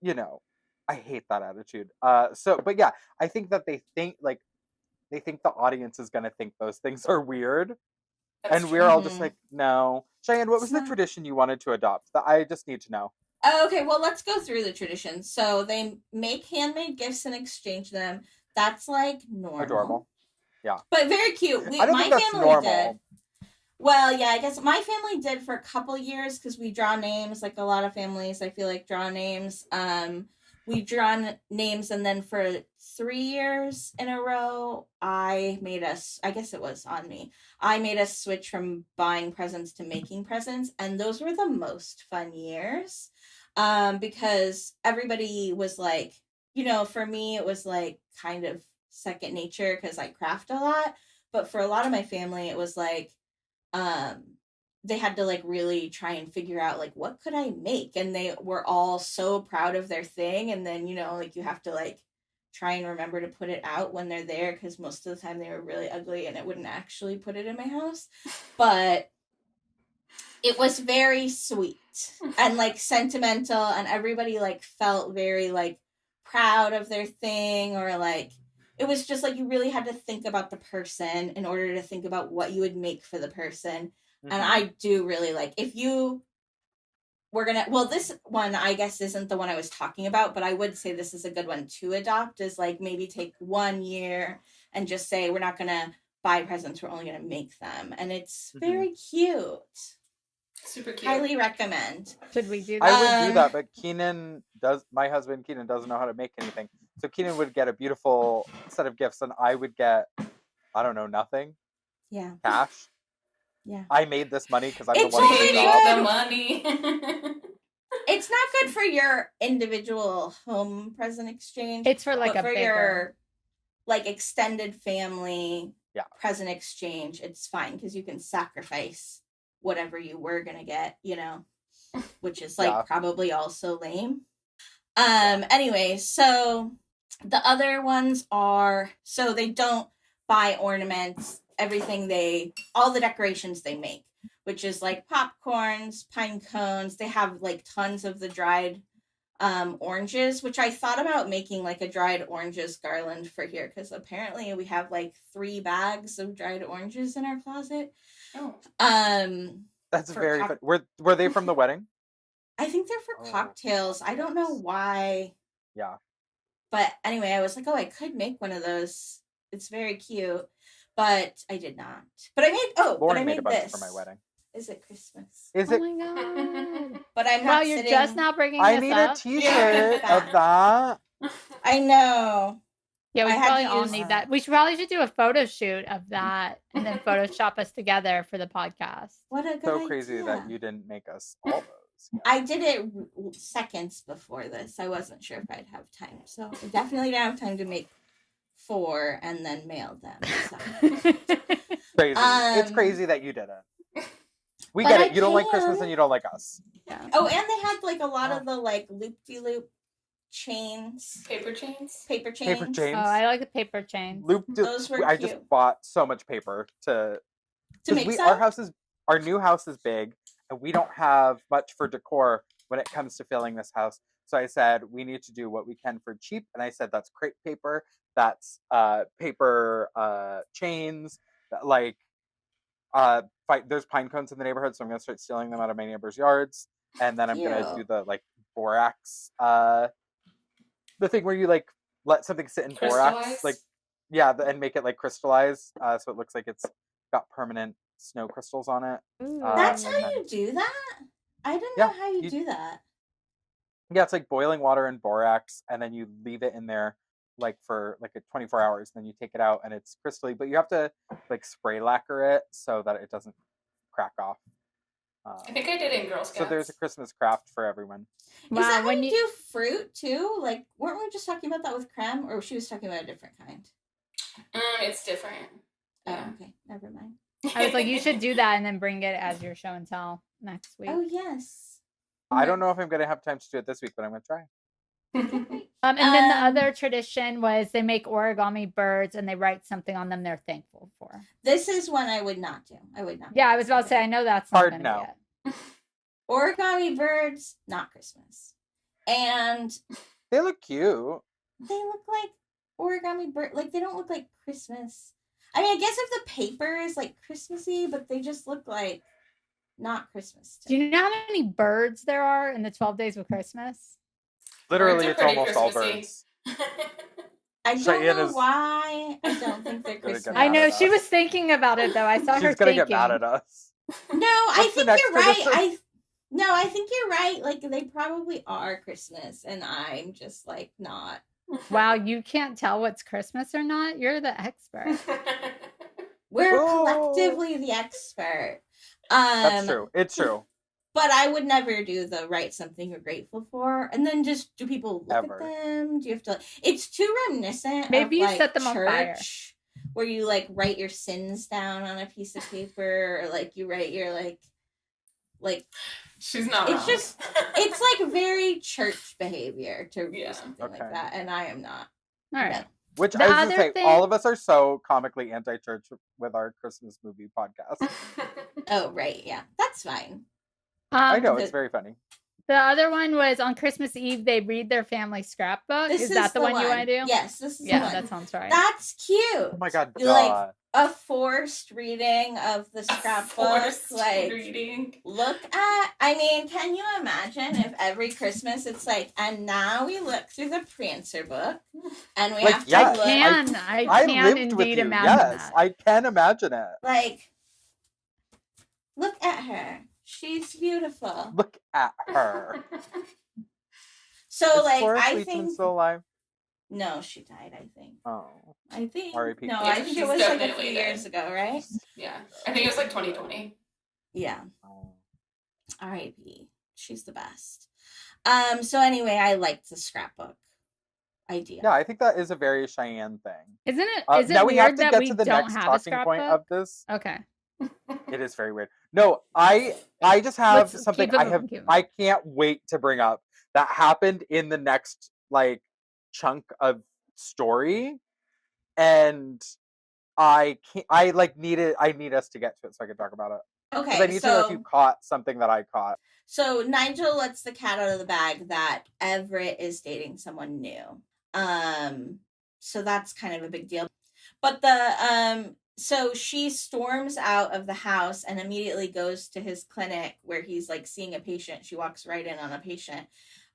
you know." I hate that attitude. But yeah, I think that they think the audience is gonna think those things are weird, and we're all just like, no. Cheyenne, what was the tradition you wanted to adopt? I just need to know. Okay, well, let's go through the traditions. So they make handmade gifts and exchange them. That's like normal. Adorable. Yeah. But very cute. I don't think that's normal. Well, yeah, I guess my family did for a couple years because we draw names. Like a lot of families, I feel like draw names. We draw names, and then for 3 years in a row, I guess it was on me. I made us switch from buying presents to making presents, and those were the most fun years. Because everybody was like, you know, for me, it was like kind of second nature because I craft a lot. But for a lot of my family, it was like, they had to like really try and figure out like, what could I make? And they were all so proud of their thing. And then, you know, like you have to like try and remember to put it out when they're there. Cause most of the time they were really ugly and it wouldn't actually put it in my house. But it was very sweet and like sentimental, and everybody like felt very like proud of their thing, or like it was just like you really had to think about the person in order to think about what you would make for the person. And I do really like, if you were gonna, well, this one I guess isn't the one I was talking about, but I would say this is a good one to adopt, is like maybe take 1 year and just say we're not gonna buy presents, we're only gonna make them, and it's very cute. Super cute. Highly recommend. Should we do I that? would do that, but my husband Keenan doesn't know how to make anything. So Keenan would get a beautiful set of gifts, and I would get, I don't know, nothing, Yeah. cash. Yeah. I made this money because I'm It's the one with really the Take job. the money. It's not good for your individual home present exchange. It's for like but a for bigger. your like extended family Yeah. present exchange, it's fine because you can sacrifice whatever you were gonna get, which is like Yeah. probably also lame. Anyway, so the other ones are so they don't buy ornaments, all the decorations they make, which is like popcorns, pine cones. They have like tons of the dried oranges, which I thought about making like a dried oranges garland for here because apparently we have like 3 bags of dried oranges in our closet. Oh. That's For very fun. Were they from the wedding? I think they're for Oh, cocktails. I don't know why. Yeah. But anyway, I was like, oh, I could make one of those. It's very cute. But I did not. But I made Lauren made a made bunch this. for my wedding. Is it Christmas? Is Oh it? my god! But I'm Wow, not you're sitting. just now bringing I this need up. a T-shirt of that. I know. Yeah, we I had probably to all use- need that. We should do a photo shoot of that and then Photoshop us together for the podcast. What a good So idea. crazy that you didn't make us all those. Yeah. I did it seconds before this. I wasn't sure if I'd have time. So I definitely don't have time to make 4 and then mail them. So. Crazy. It's Um, crazy that you did it. We but get I it. You don't like can. Christmas and you don't like us. Yeah. Oh, and they had like a lot of the like loop-de-loop chains, Paper chains. paper chains. Paper Oh, chains. I like the paper chains. Those were I cute. just bought so much paper To make some? our new house is big, and we don't have much for decor when it comes to filling this house. So I said we need to do what we can for cheap, and I said that's crepe paper, that's paper chains, like there's pine cones in the neighborhood, so I'm gonna start stealing them out of my neighbors' yards, and then I'm gonna do Cute. the like borax, the thing where you like let something sit in borax, Crystallize? like and make it like crystallize, so it looks like it's got permanent snow crystals on it. Ooh. That's and how then- you do that? I didn't Yeah, know how you you- do that. Yeah, it's like boiling water and borax, and then you leave it in there like for like 24 hours, and then you take it out and it's crystally, but you have to like spray lacquer it so that it doesn't crack off. I think I did in Girl Scouts. So there's a Christmas craft for everyone. Is that how when you do fruit too? Like, weren't we just talking about that with creme, or she was talking about a different kind? It's different. Oh, Yeah. okay, never mind. I was like, you should do that and then bring it as your show and tell next week. Oh yes. I don't know if I'm gonna have time to do it this week, but I'm gonna try. And then the Um, other tradition was they make origami birds and they write something on them they're thankful for. This is one I would not do. I would not. Yeah, do I was about to say, I know that's not Hard going no. to be it. origami birds, not Christmas, and They look cute. they look like origami bird. Like they don't look like Christmas. I mean, I guess if the paper is like Christmassy, but they just look like not Christmas. to Do me. you know how many birds there are in the 12 days of Christmas? Literally, are it's pretty almost all Christmassy. birds. I don't Cheyenne know is- why. I don't think they're Gonna get Christmas. mad I know at she us. was thinking about it though. I saw her She's gonna thinking. get mad at us. No, I What's the think next you're right. tradition? I think you're right. Like they probably are Christmas, and I'm just like not. Wow, you can't tell what's Christmas or not? You're the expert. We're Oh. collectively the expert. That's true. It's true. But I would never do the write something you're grateful for, and then just do people look Ever. at them? Do you have to? It's too reminiscent. Maybe of, you like, set them on fire. church, where you like write your sins down on a piece of paper, or like you write your like She's not It's wrong. just- it's like very church behavior to do Yeah. something like Okay. that, and I am not. All right. Which The I was other gonna say, thing- all of us are so comically anti-church with our Christmas movie podcast. Oh right, yeah, that's fine. I know the- it's very funny. The other one was on Christmas Eve, they read their family scrapbook. This Is that the one you want to do? Yes, this is Yeah, the one. that sounds right. That's cute. Oh my god, Like, duh. a forced reading of the scrapbook. Forced Like, reading. look at. I mean, can you imagine if every Christmas it's like, and now we look through the Prancer book, and we Like, have to yes, look. I can lived with indeed you. imagine Yes, that. I can imagine it. Like, look at her. She's beautiful. Look at her. So, Is like, Cloris I Leachman think... still alive? No, she died, I think. Oh. I think. R.I.P. No, Yeah, I think it she's was like a definitely few dead. years ago, right? Yeah. I think it was like 2020. Yeah. Oh. R.I.P. She's the best. So anyway, I liked the scrapbook idea. Yeah, I think that is a very Cheyenne thing. Isn't it? Is Now it we have weird to that get we to the don't next have a talking point scrapbook? of this. Okay. It is very weird. No, I just have Let's something keep it moving, keep it I can't wait to bring up that happened in the next like chunk of story, and I can't. I need us to get to it so I can talk about it. Because I Okay, need to know if you caught something that I caught. so Nigel lets the cat out of the bag that Everett is dating someone new. So that's kind of a big deal. But so she storms out of the house and immediately goes to his clinic where he's like seeing a patient. She walks right in on a patient.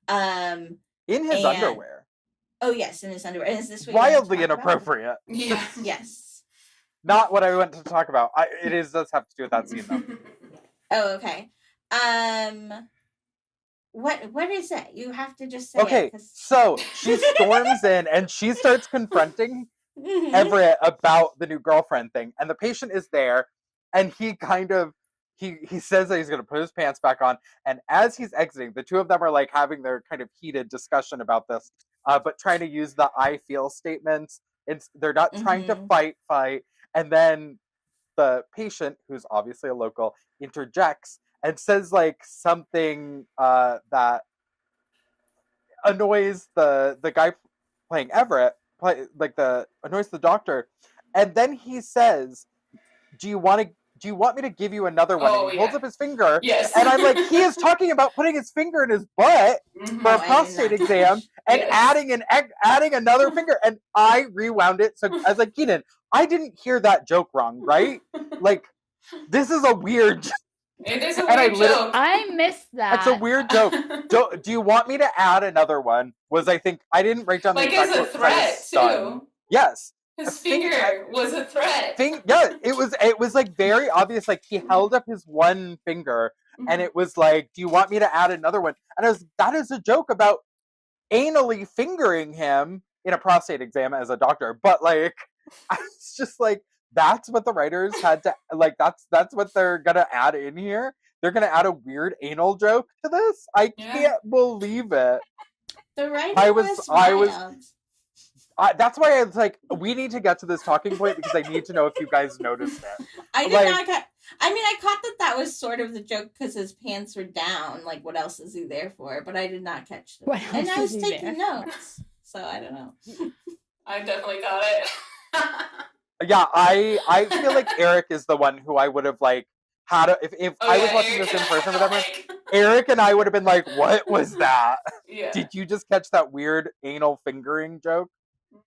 In his underwear. Oh yes, in his underwear. And is this what you wanted to Wildly talk about? inappropriate. Yeah. Yes. Not what I went to talk about. Does have to do with that scene though. Oh, okay. What is it? You have to just say Okay, it. 'Cause... so she storms in and she starts confronting Mhm. Everett about the new girlfriend thing, and the patient is there, and he kind of he says that he's going to put his pants back on, and as he's exiting, the two of them are like having their kind of heated discussion about this, but trying to use the "I feel" statements. They're not trying to fight, and then the patient, who's obviously a local, interjects and says like something that annoys the guy playing Everett, annoys the doctor, and then he says, "Do you want me to give you another one?" Oh, and he holds yeah. up his finger, Yes. and I'm like, he is talking about putting his finger in his butt Mhm. for Oh, a I did prostate not. exam and Yes. adding another finger, and I rewound it. So I was like, Keenan, I didn't hear that joke wrong, right? Like, this is a weird joke. It is a And I weird literally- joke. I missed that. It's a weird joke. Do you want me to add another one? I think I didn't write down the Like exact as a quote 'cause I was threat stunned. too. Yes. His finger was a threat. Yeah, it was like very obvious. Like he held up his one finger and it was like, "Do you want me to add another one?" And that is a joke about anally fingering him in a prostate exam as a doctor. But like, I was just like, that's what the writers had to like. That's what they're gonna add in here. They're gonna add a weird anal joke to this. I can't believe it. The writing was wild. that's why I was like, we need to get to this talking point because I need to know if you guys noticed it. I did not get. I mean, I caught that was sort of the joke because his pants were down. Like, what else is he there for? But I did not catch it. What And else I is was he taking there? notes, so I don't know. I definitely got it. Yeah, I feel like Eric is the one who I would have like had if I was watching this in person with everyone. Eric and I would have been like, "What was that? Yeah. Did you just catch that weird anal fingering joke?"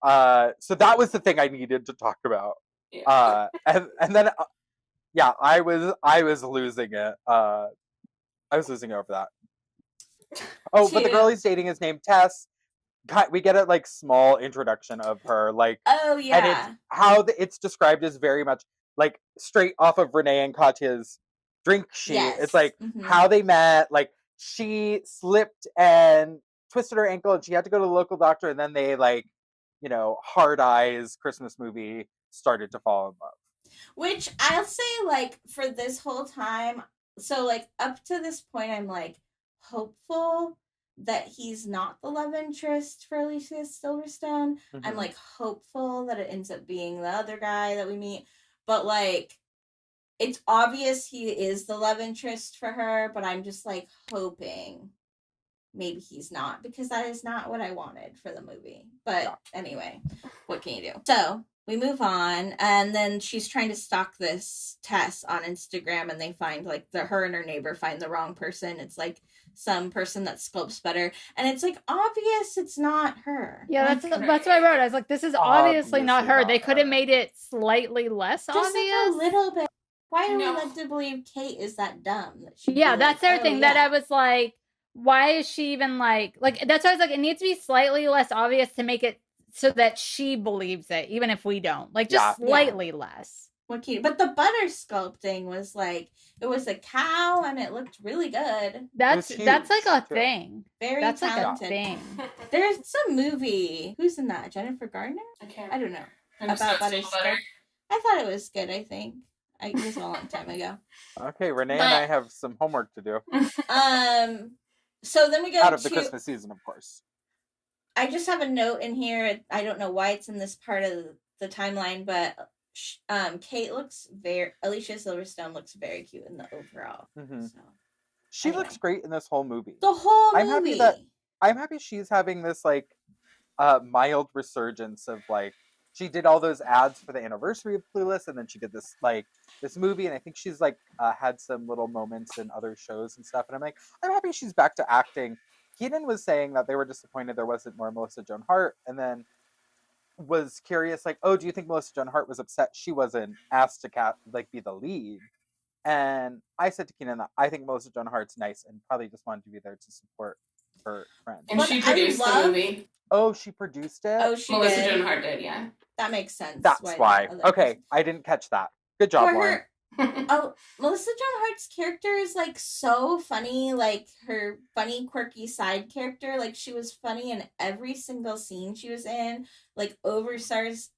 So that was the thing I needed to talk about. Yeah. And then yeah, I was losing it. I was losing over that. Oh, but the girl he's dating is named Tess. We get a like small introduction of her, like, Oh yeah, and it's how it's described as very much like straight off of Renee and Katya's drink sheet. Yes. It's like Mhm. how they met. Like she slipped and twisted her ankle, and she had to go to the local doctor. And then they like, hard eyes Christmas movie started to fall in love. Which I'll say, like, for this whole time, so like up to this point, I'm like hopeful that he's not the love interest for Alicia Silverstone. Mm-hmm. I'm like hopeful that it ends up being the other guy that we meet. But like, it's obvious he is the love interest for her, but I'm just like hoping maybe he's not, because that is not what I wanted for the movie. But anyway, what can you do? So we move on, and then she's trying to stalk this Tess on Instagram, and they find like her and her neighbor find the wrong person. It's like some person that sculpts better, and it's like obvious it's not her. Yeah, that's what I wrote. I was like, this is obviously not her. They could have made it slightly less just obvious. like a little bit. Why are we No. led to believe Kate is that dumb? That she'd Yeah, be that's like, everything that I was like, why is she even like that's why I was like, it needs to be slightly less obvious to make it so that she believes it, even if we don't. Like just slightly less. What cute. But the butter sculpting was like, it was a cow and it looked really good. That's huge, like a too. thing. Very That's like a talented. thing. There's some movie. Who's in that? Jennifer Garner? I I don't know. I'm About so butter butter. I thought it was good, I think. It was a long time ago. Okay, Renee and I have some homework to do. So then we go Out of the to Christmas season, of course. I just have a note in here. I don't know why it's in this part of the timeline, but Alicia Silverstone looks very cute in the overall. Mhm. So, She anyway. looks great in this whole movie. The whole I'm movie. happy she's having this like mild resurgence of like she did all those ads for the anniversary of Clueless, and then she did this movie, and I think she's like had some little moments in other shows and stuff. And I'm happy she's back to acting. Keenan was saying that they were disappointed there wasn't more Melissa Joan Hart, and then was curious like, oh, do you think Melissa Joan Hart was upset she wasn't asked to be the lead? And I said to Keenan that I think Melissa Joan Hart's nice and probably just wanted to be there to support her friend. And she produced the movie. Oh, she produced it? Oh, she Melissa did. Joan Hart did, yeah. That makes sense. That's why. Okay, I didn't catch that. Good job, Lauren. Melissa Joan Hart's character is like so funny, like her funny, quirky side character. Like she was funny in every single scene she was in. Like oversized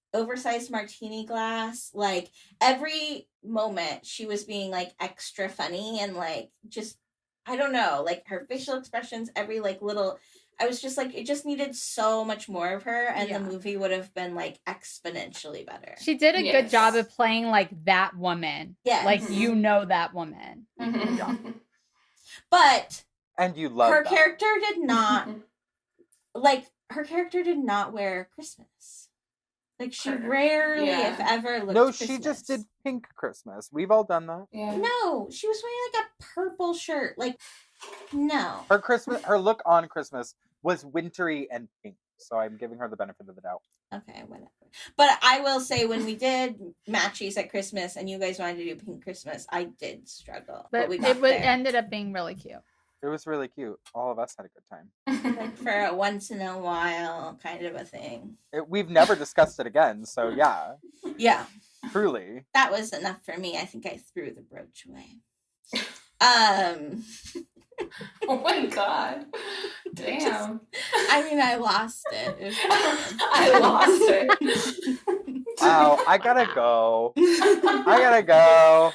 martini glass. Like every moment she was being like extra funny and like just I don't know, like her facial expressions, every like little. I was just like, it just needed so much more of her, and the movie would have been like exponentially better. She did a good job of playing like that woman. Yeah, like you know that woman. Yeah. But and you love her that. character did not like her character did not wear Christmas. Like she rarely, if ever, looked. No, Christmas. she just did pink Christmas. We've all done that. Yeah. No, she was wearing like a purple shirt. Like no, her look on Christmas was wintry and pink. So I'm giving her the benefit of the doubt. Okay, whatever. But I will say, when we did matchies at Christmas and you guys wanted to do pink Christmas, I did struggle. But we got there. Ended up being really cute. It was really cute. All of us had a good time. Like for a once in a while kind of a thing. We've never discussed it again. So yeah. Yeah. Truly. That was enough for me. I think I threw the brooch away. Oh my god. Damn. I lost it. I lost it. Wow, I gotta go.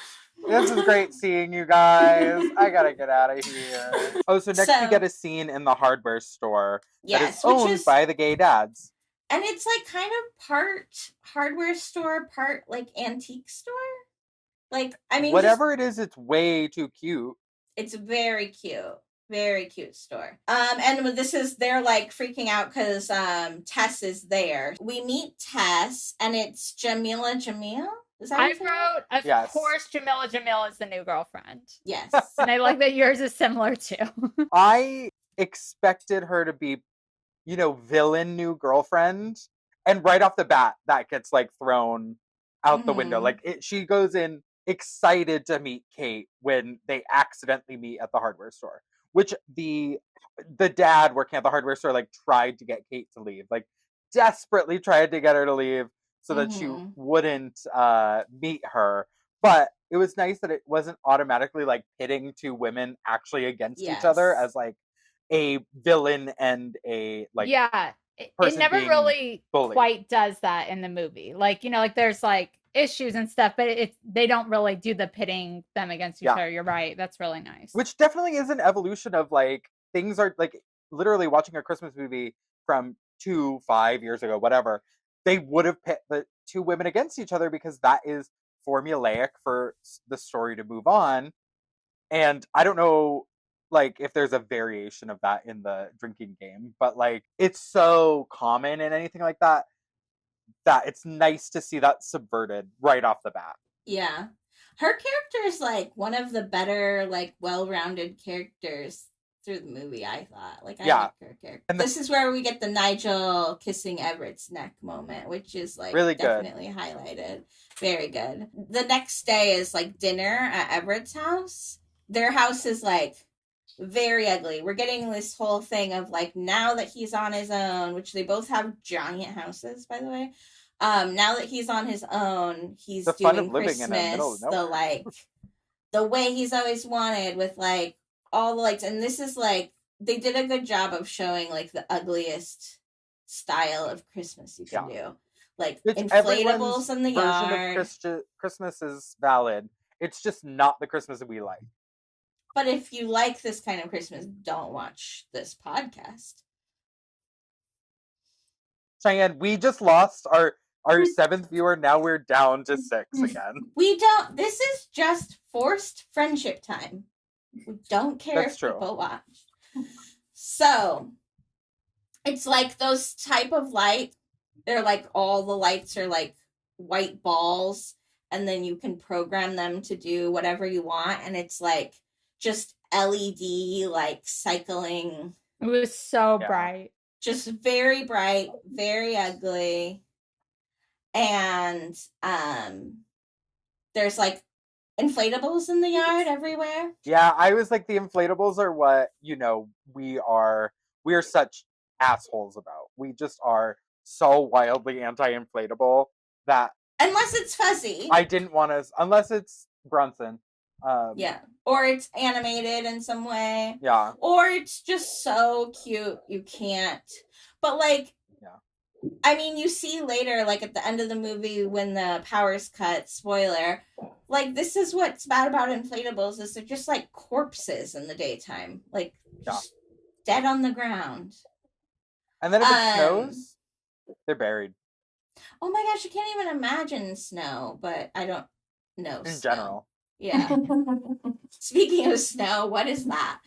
This is great seeing you guys. I gotta get out of here. Oh, so next we get a scene in the hardware store that is owned by the gay dads. And it's like kind of part hardware store, part like antique store. Like, I mean, whatever it is, it's way too cute. It's very cute. Very cute store. And they're like freaking out because Tess is there. We meet Tess and it's Jamila Jamil. Is that I wrote, of course, Jamila Jamil is the new girlfriend. Yes. And I like that yours is similar too. I expected her to be, villain new girlfriend. And right off the bat, that gets like thrown out the window. Like she goes in excited to meet Kate when they accidentally meet at the hardware store, which the dad working at the hardware store like tried to get Kate to leave, like desperately tried to get her to leave so that she wouldn't meet her. But it was nice that it wasn't automatically like pitting two women actually against each other as like a villain and a like it never really quite does that in the movie. Like, like there's like issues and stuff, but they don't really do the pitting them against each other. You're right. That's really nice. Which definitely is an evolution of like things are like literally watching a Christmas movie from 5 years ago, whatever. They would have pit the two women against each other because that is formulaic for the story to move on. And I don't know like if there's a variation of that in the drinking game, but like it's so common in anything like that it's nice to see that subverted right off the bat. Yeah. Her character is like one of the better, like well-rounded characters through the movie, I thought. Like I like her character. And this is where we get the Nigel kissing Everett's neck moment, which is like really definitely highlighted. Very good. The next day is like dinner at Everett's house. Their house is like very ugly. We're getting this whole thing of like now that he's on his own, which they both have giant houses, by the way. Now that he's on his own, he's The fun doing of living in the middle Christmas of nowhere. the like the way he's always wanted, with like all the lights. And this is like they did a good job of showing like the ugliest style of Christmas you can do. Like Which inflatables everyone's in the version yard. of Christmas is valid. It's just not the Christmas that we like. But if you like this kind of Christmas, don't watch this podcast. Cheyenne, we just lost our 7th viewer. Now we're down to 6 again. We don't. This is just forced friendship time. We don't care That's if true. people watch. So it's like those type of light. They're like all the lights are like white balls, and then you can program them to do whatever you want, and it's like just LED like cycling. It was so bright. Just very bright, very ugly. And there's like inflatables in the yard everywhere. Yeah, I was like, the inflatables are what, we are such assholes about. We just are so wildly anti-inflatable that unless it's fuzzy. I didn't want to, unless it's Brunson. Yeah. Or it's animated in some way. Yeah. Or it's just so cute you can't. But like, I mean, you see later, like at the end of the movie when the power's cut, spoiler, like this is what's bad about inflatables is they're just like corpses in the daytime. Like just dead on the ground. And then if it snows, they're buried. Oh my gosh, I can't even imagine snow, but I don't know. In general. Yeah. Speaking of snow, what is that?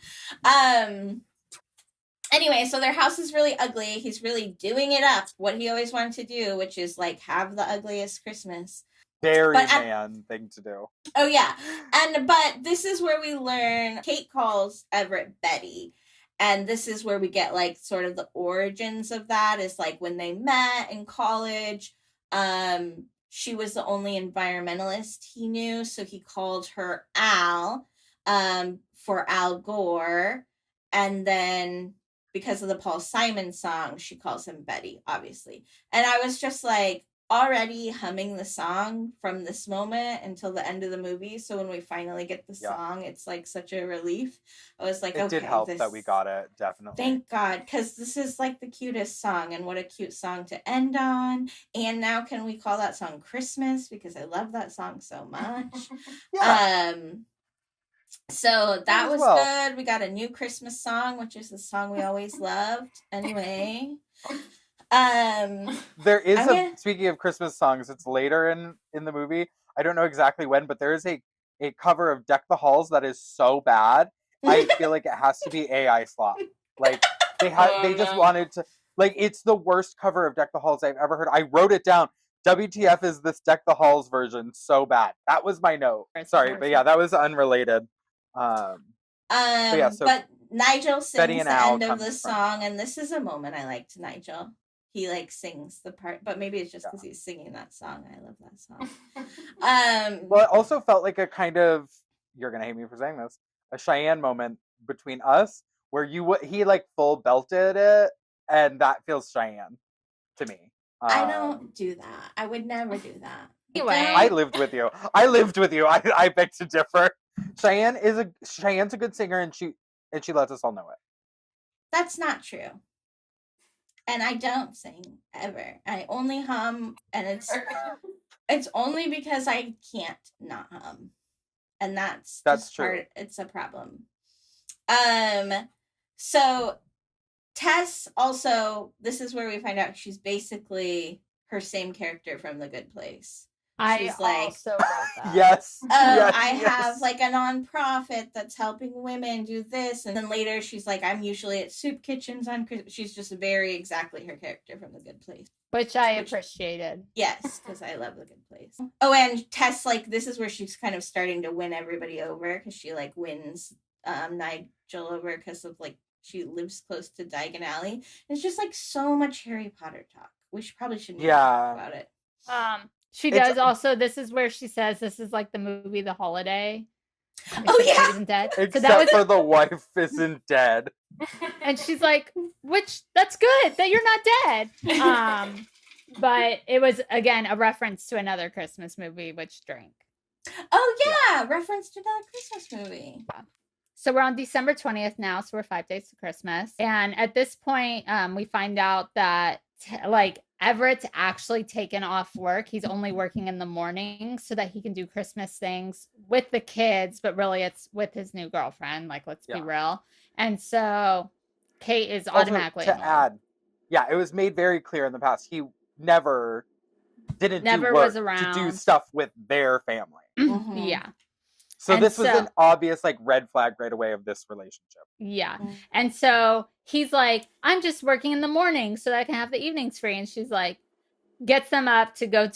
Anyway, so their house is really ugly. He's really doing it up, what he always wanted to do, which is like have the ugliest Christmas. Very man thing to do. Oh yeah. But this is where we learn Kate calls Everett Betty. And this is where we get like sort of the origins of that, is like when they met in college. She was the only environmentalist he knew, so he called her Al, for Al Gore. And then because of the Paul Simon song, she calls him Betty, obviously. And I was just like already humming the song from this moment until the end of the movie. So when we finally get the song, it's like such a relief. I was like, it did help that we got it, definitely. Thank God, because this is like the cutest song, and what a cute song to end on. And now can we call that song Christmas, because I love that song so much. So that was good. We got a new Christmas song, which is the song we always loved. Anyway. There is speaking of Christmas songs, it's later in the movie. I don't know exactly when, but there is a cover of Deck the Halls that is so bad. I feel like it has to be AI slop. Like they just wanted to, like, it's the worst cover of Deck the Halls I've ever heard. I wrote it down. WTF is this Deck the Halls version so bad? That was my note. Sorry, but yeah, that was unrelated. So but Nigel sings Betty and the Al end of the song, and this is a moment I liked Nigel. He like sings the part, but maybe it's just because he's singing that song. I love that song. Well, it also felt like a kind of, you're gonna hate me for saying this, a Cheyenne moment between us, where he like full belted it, and that feels Cheyenne to me. I don't do that. I would never do that. Anyway, I lived with you. I beg to differ. Cheyenne's a good singer, and she lets us all know it. That's not true. And I don't sing ever. I only hum, and it's only because I can't not hum, and that's true. It's a problem. So Tess also, this is where we find out she's basically her same character from The Good Place. She's like, also wrote that. Yes. I have like a nonprofit that's helping women do this, and then later she's like, I'm usually at soup kitchens on Christmas. She's just very exactly her character from The Good Place, which I appreciated. Yes, because I love The Good Place. Oh, and Tess, like, this is where she's kind of starting to win everybody over, because she like wins Nigel over because of like she lives close to Diagon Alley. It's just like so much Harry Potter talk. We probably shouldn't talk about it. She does also. This is where she says this is like the movie The Holiday. Oh yeah, isn't dead. Except so that was, for the wife isn't dead. And she's like, "Which that's good that you're not dead." But it was, again, a reference to another Christmas movie, which Drink. Oh, yeah. Reference to another Christmas movie. So we're on December 20th now, so we're 5 days to Christmas. And at this point, we find out that Everett's actually taken off work. He's only working in the morning so that he can do Christmas things with the kids, but really it's with his new girlfriend. Like, let's be real. And so Kate is automatically also, to add, it was made very clear in the past he never didn't do work was around to do stuff with their family. Mm-hmm. Yeah. So this was an obvious red flag right away of this relationship. Yeah. And so he's like, I'm just working in the morning so that I can have the evenings free. And she's like, gets them up to go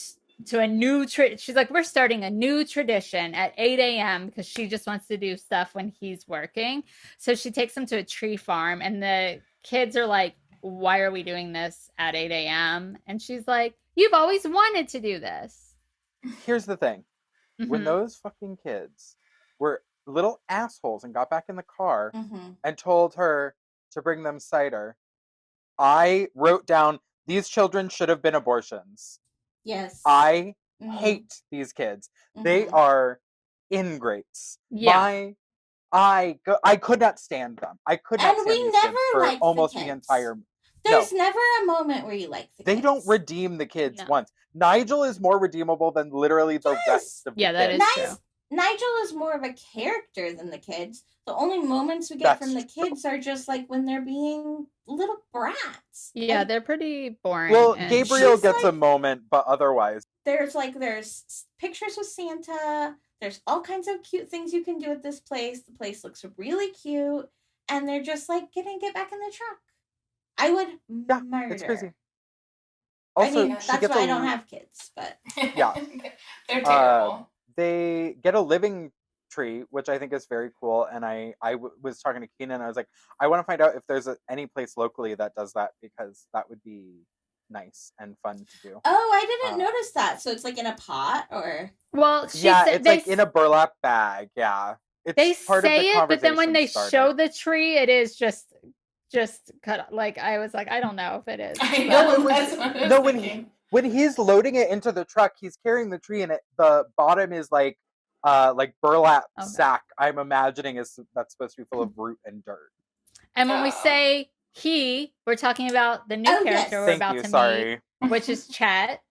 to a new she's like, we're starting a new tradition at 8 a.m. because she just wants to do stuff when he's working. So she takes them to a tree farm and the kids are like, why are we doing this at 8 a.m.? And she's like, you've always wanted to do this. Here's the thing. When those fucking kids were little assholes and got back in the car and told her to bring them cider, I wrote down, these children should have been abortions. Yes. I hate these kids. They are ingrates. Yeah. I could not stand them. I could not stand these kids for almost the entire... There's never a moment where you like the kids. They don't redeem the kids once. Nigel is more redeemable than literally the rest of the kids. That is true. Nigel is more of a character than the kids. The only moments we get from the kids are just when they're being little brats. Yeah, they're pretty boring. Well, Gabriel gets a moment, but otherwise. There's pictures with Santa. There's all kinds of cute things you can do at this place. The place looks really cute. And they're just get back in the truck. I would murder. It's crazy. Also, that's why I don't have kids, but... Yeah. They're terrible. They get a living tree, which I think is very cool. And I was talking to Keenan, and I was like, I want to find out if there's any place locally that does that, because that would be nice and fun to do. Oh, I didn't notice that. So it's in a pot, or... Well, it's in a burlap bag. Yeah. It's part of the but then when they show the tree, it is just cut. I was like, I don't know if it is. I know. When he's loading it into the truck, he's carrying the tree, and the bottom is burlap sack. I'm imagining that's supposed to be full of root and dirt. And when we say we're talking about the new character we're about to meet, which is Chet.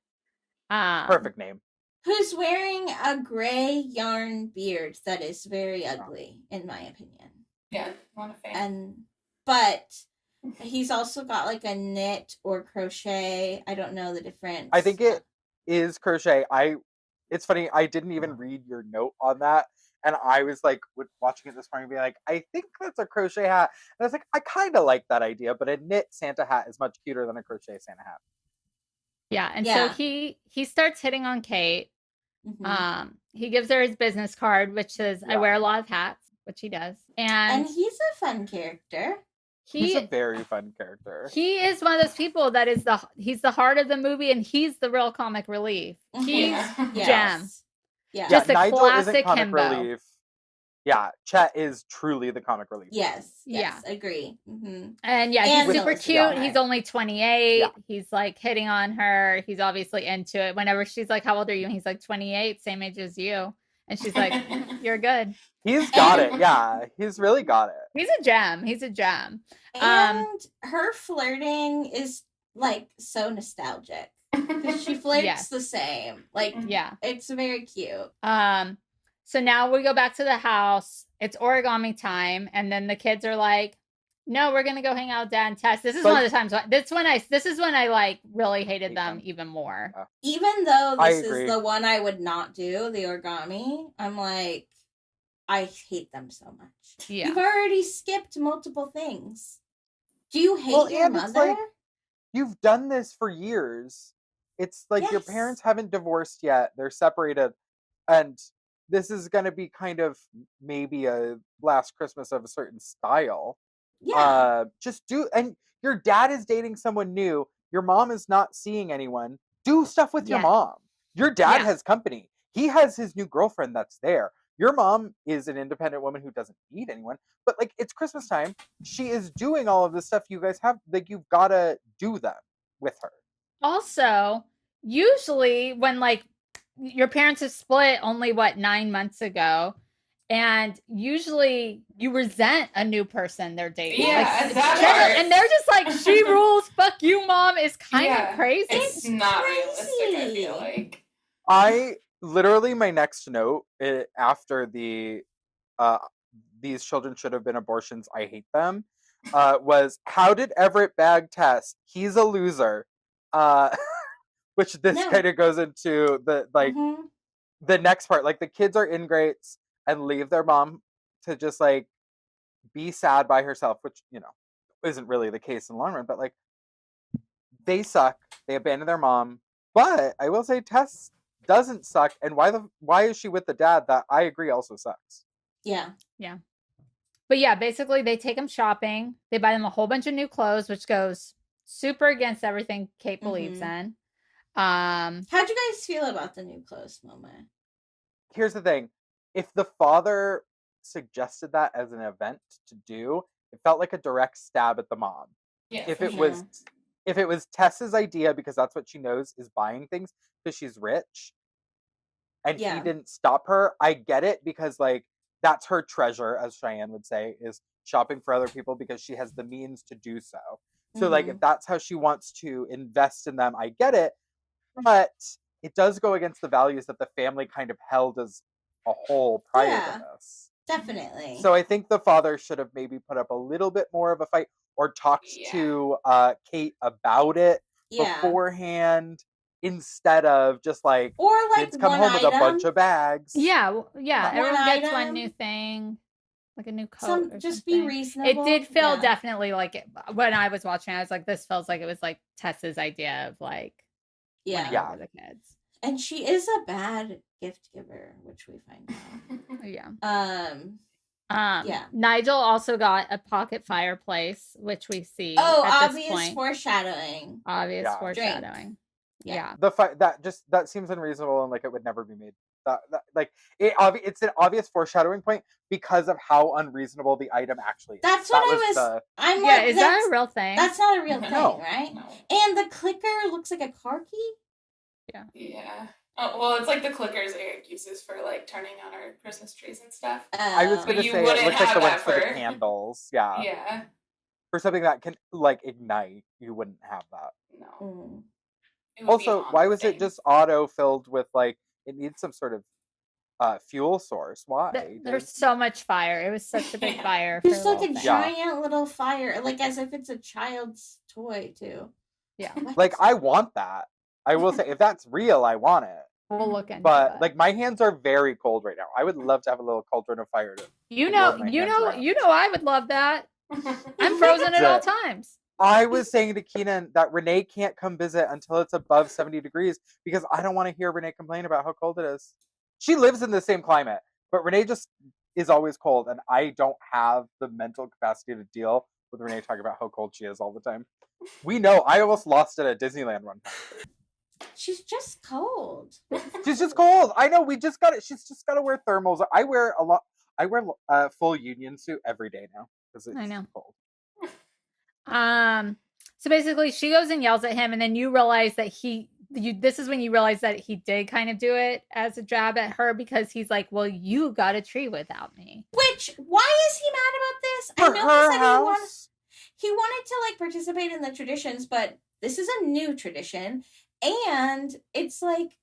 Perfect name. Who's wearing a gray yarn beard that is very ugly, in my opinion. Yeah, not a fan. But he's also got a knit or crochet. I don't know the difference. I think it is crochet. It's funny, I didn't even read your note on that. And I was watching it this morning, being I think that's a crochet hat. And I was I kind of like that idea, but a knit Santa hat is much cuter than a crochet Santa hat. Yeah, and so he starts hitting on Kate. He gives her his business card, which says, I wear a lot of hats, which he does. And he's a fun character. He's a very fun character. He is one of those people that he's the heart of the movie, and he's the real comic relief. He's Gem. Yeah. Just a Nigel classic isn't comic himbo. relief. Yeah, Chet is truly the comic relief. Yes, agree. And he's super cute. He's only 28. Yeah. He's hitting on her. He's obviously into it. Whenever she's like, how old are you? And he's 28, same age as you. And she's like, you're good. He's got it. Yeah, he's really got it. He's a gem. And her flirting is so nostalgic. Because she flirts the same. It's very cute. So now we go back to the house. It's origami time, and then the kids are like, "No, we're gonna go hang out with Dad and Tess." This is one of the times. This is when I really hated them even more. Even though this is the one I would not do, the origami. I'm I hate them so much. Yeah. You've already skipped multiple things. Do you hate your mother? You've done this for years. It's your parents haven't divorced yet. They're separated, and this is going to be kind of maybe a last Christmas of a certain style. Yeah. And your dad is dating someone new. Your mom is not seeing anyone. Do stuff with your mom. Your dad has company. He has his new girlfriend that's there. Your mom is an independent woman who doesn't need anyone. But it's Christmas time. She is doing all of this stuff you guys have. You've got to do them with her. Also, usually when like your parents have split only 9 months ago, and usually you resent a new person they're dating. Yeah, like, that and they're just like, she rules, fuck you, mom, is kind of crazy. It's not realistic, I feel like. Literally my next note after these children should have been abortions, I hate them, was, how did Everett bag Tess? He's a loser. Which this kind of goes into the next part. Like, the kids are ingrates and leave their mom to just like be sad by herself, which, isn't really the case in the long run, but like, they suck. They abandon their mom. But I will say Tess doesn't suck, and why is she with the dad that I agree also sucks? Yeah. But yeah, basically they take them shopping. They buy them a whole bunch of new clothes, which goes super against everything Kate believes in. How'd you guys feel about the new clothes moment? Here's the thing. If the father suggested that as an event to do, it felt like a direct stab at the mom. Yeah, if it was Tess's idea, because that's what she knows is buying things because she's rich, and he didn't stop her, I get it, because like, that's her treasure, as Cheyenne would say, is shopping for other people because she has the means to do so. So like, if that's how she wants to invest in them, I get it. But it does go against the values that the family kind of held as a whole prior to this. Definitely. So I think the father should have maybe put up a little bit more of a fight, or talked to Kate about it beforehand, instead of just like, or like, kids come home with a bunch of bags. Yeah. Everyone gets one new thing, like a new coat. Just something. Be reasonable. It did feel definitely like it, when I was watching, I was like, this feels like it was like Tess's idea of like, winning over the kids. And she is a bad gift giver, which we find out. Nigel also got a pocket fireplace, which we see. Obvious foreshadowing. Obvious foreshadowing. Yeah. That seems unreasonable, and like, it would never be made. It's an obvious foreshadowing point because of how unreasonable the item actually is. That's what is that a real thing? That's not a real thing, right? No. And the clicker looks like a car key. Yeah. Oh, well, it's like the clickers Eric uses for like turning on our Christmas trees and stuff. I was going to say it looks like the ones for the candles. Yeah. Yeah. For something that can like ignite, you wouldn't have that. No. Also, why was it just auto filled with like, it needs some sort of fuel source? Why? There's so much fire. It was such a big fire. There's like a giant little fire, like as if it's a child's toy too. Yeah. Like, I want that. I will say, if that's real, I want it. We'll look into But like, my hands are very cold right now. I would love to have a little cauldron of fire. I would love that. I'm frozen at all times. I was saying to Keenan that Renee can't come visit until it's above 70 degrees because I don't want to hear Renee complain about how cold it is. She lives in the same climate, but Renee just is always cold, and I don't have the mental capacity to deal with Renee talking about how cold she is all the time. We know. I almost lost it at Disneyland one time. She's just cold. She's just cold. I know. She's just got to wear thermals. I wear a full union suit every day now because it's cold. So basically she goes and yells at him, and then you realize that this is when you realize that he did kind of do it as a jab at her, because he's like, well, you got a tree without me. Which, why is he mad about this? I know he wanted to like participate in the traditions, but this is a new tradition, and it's like,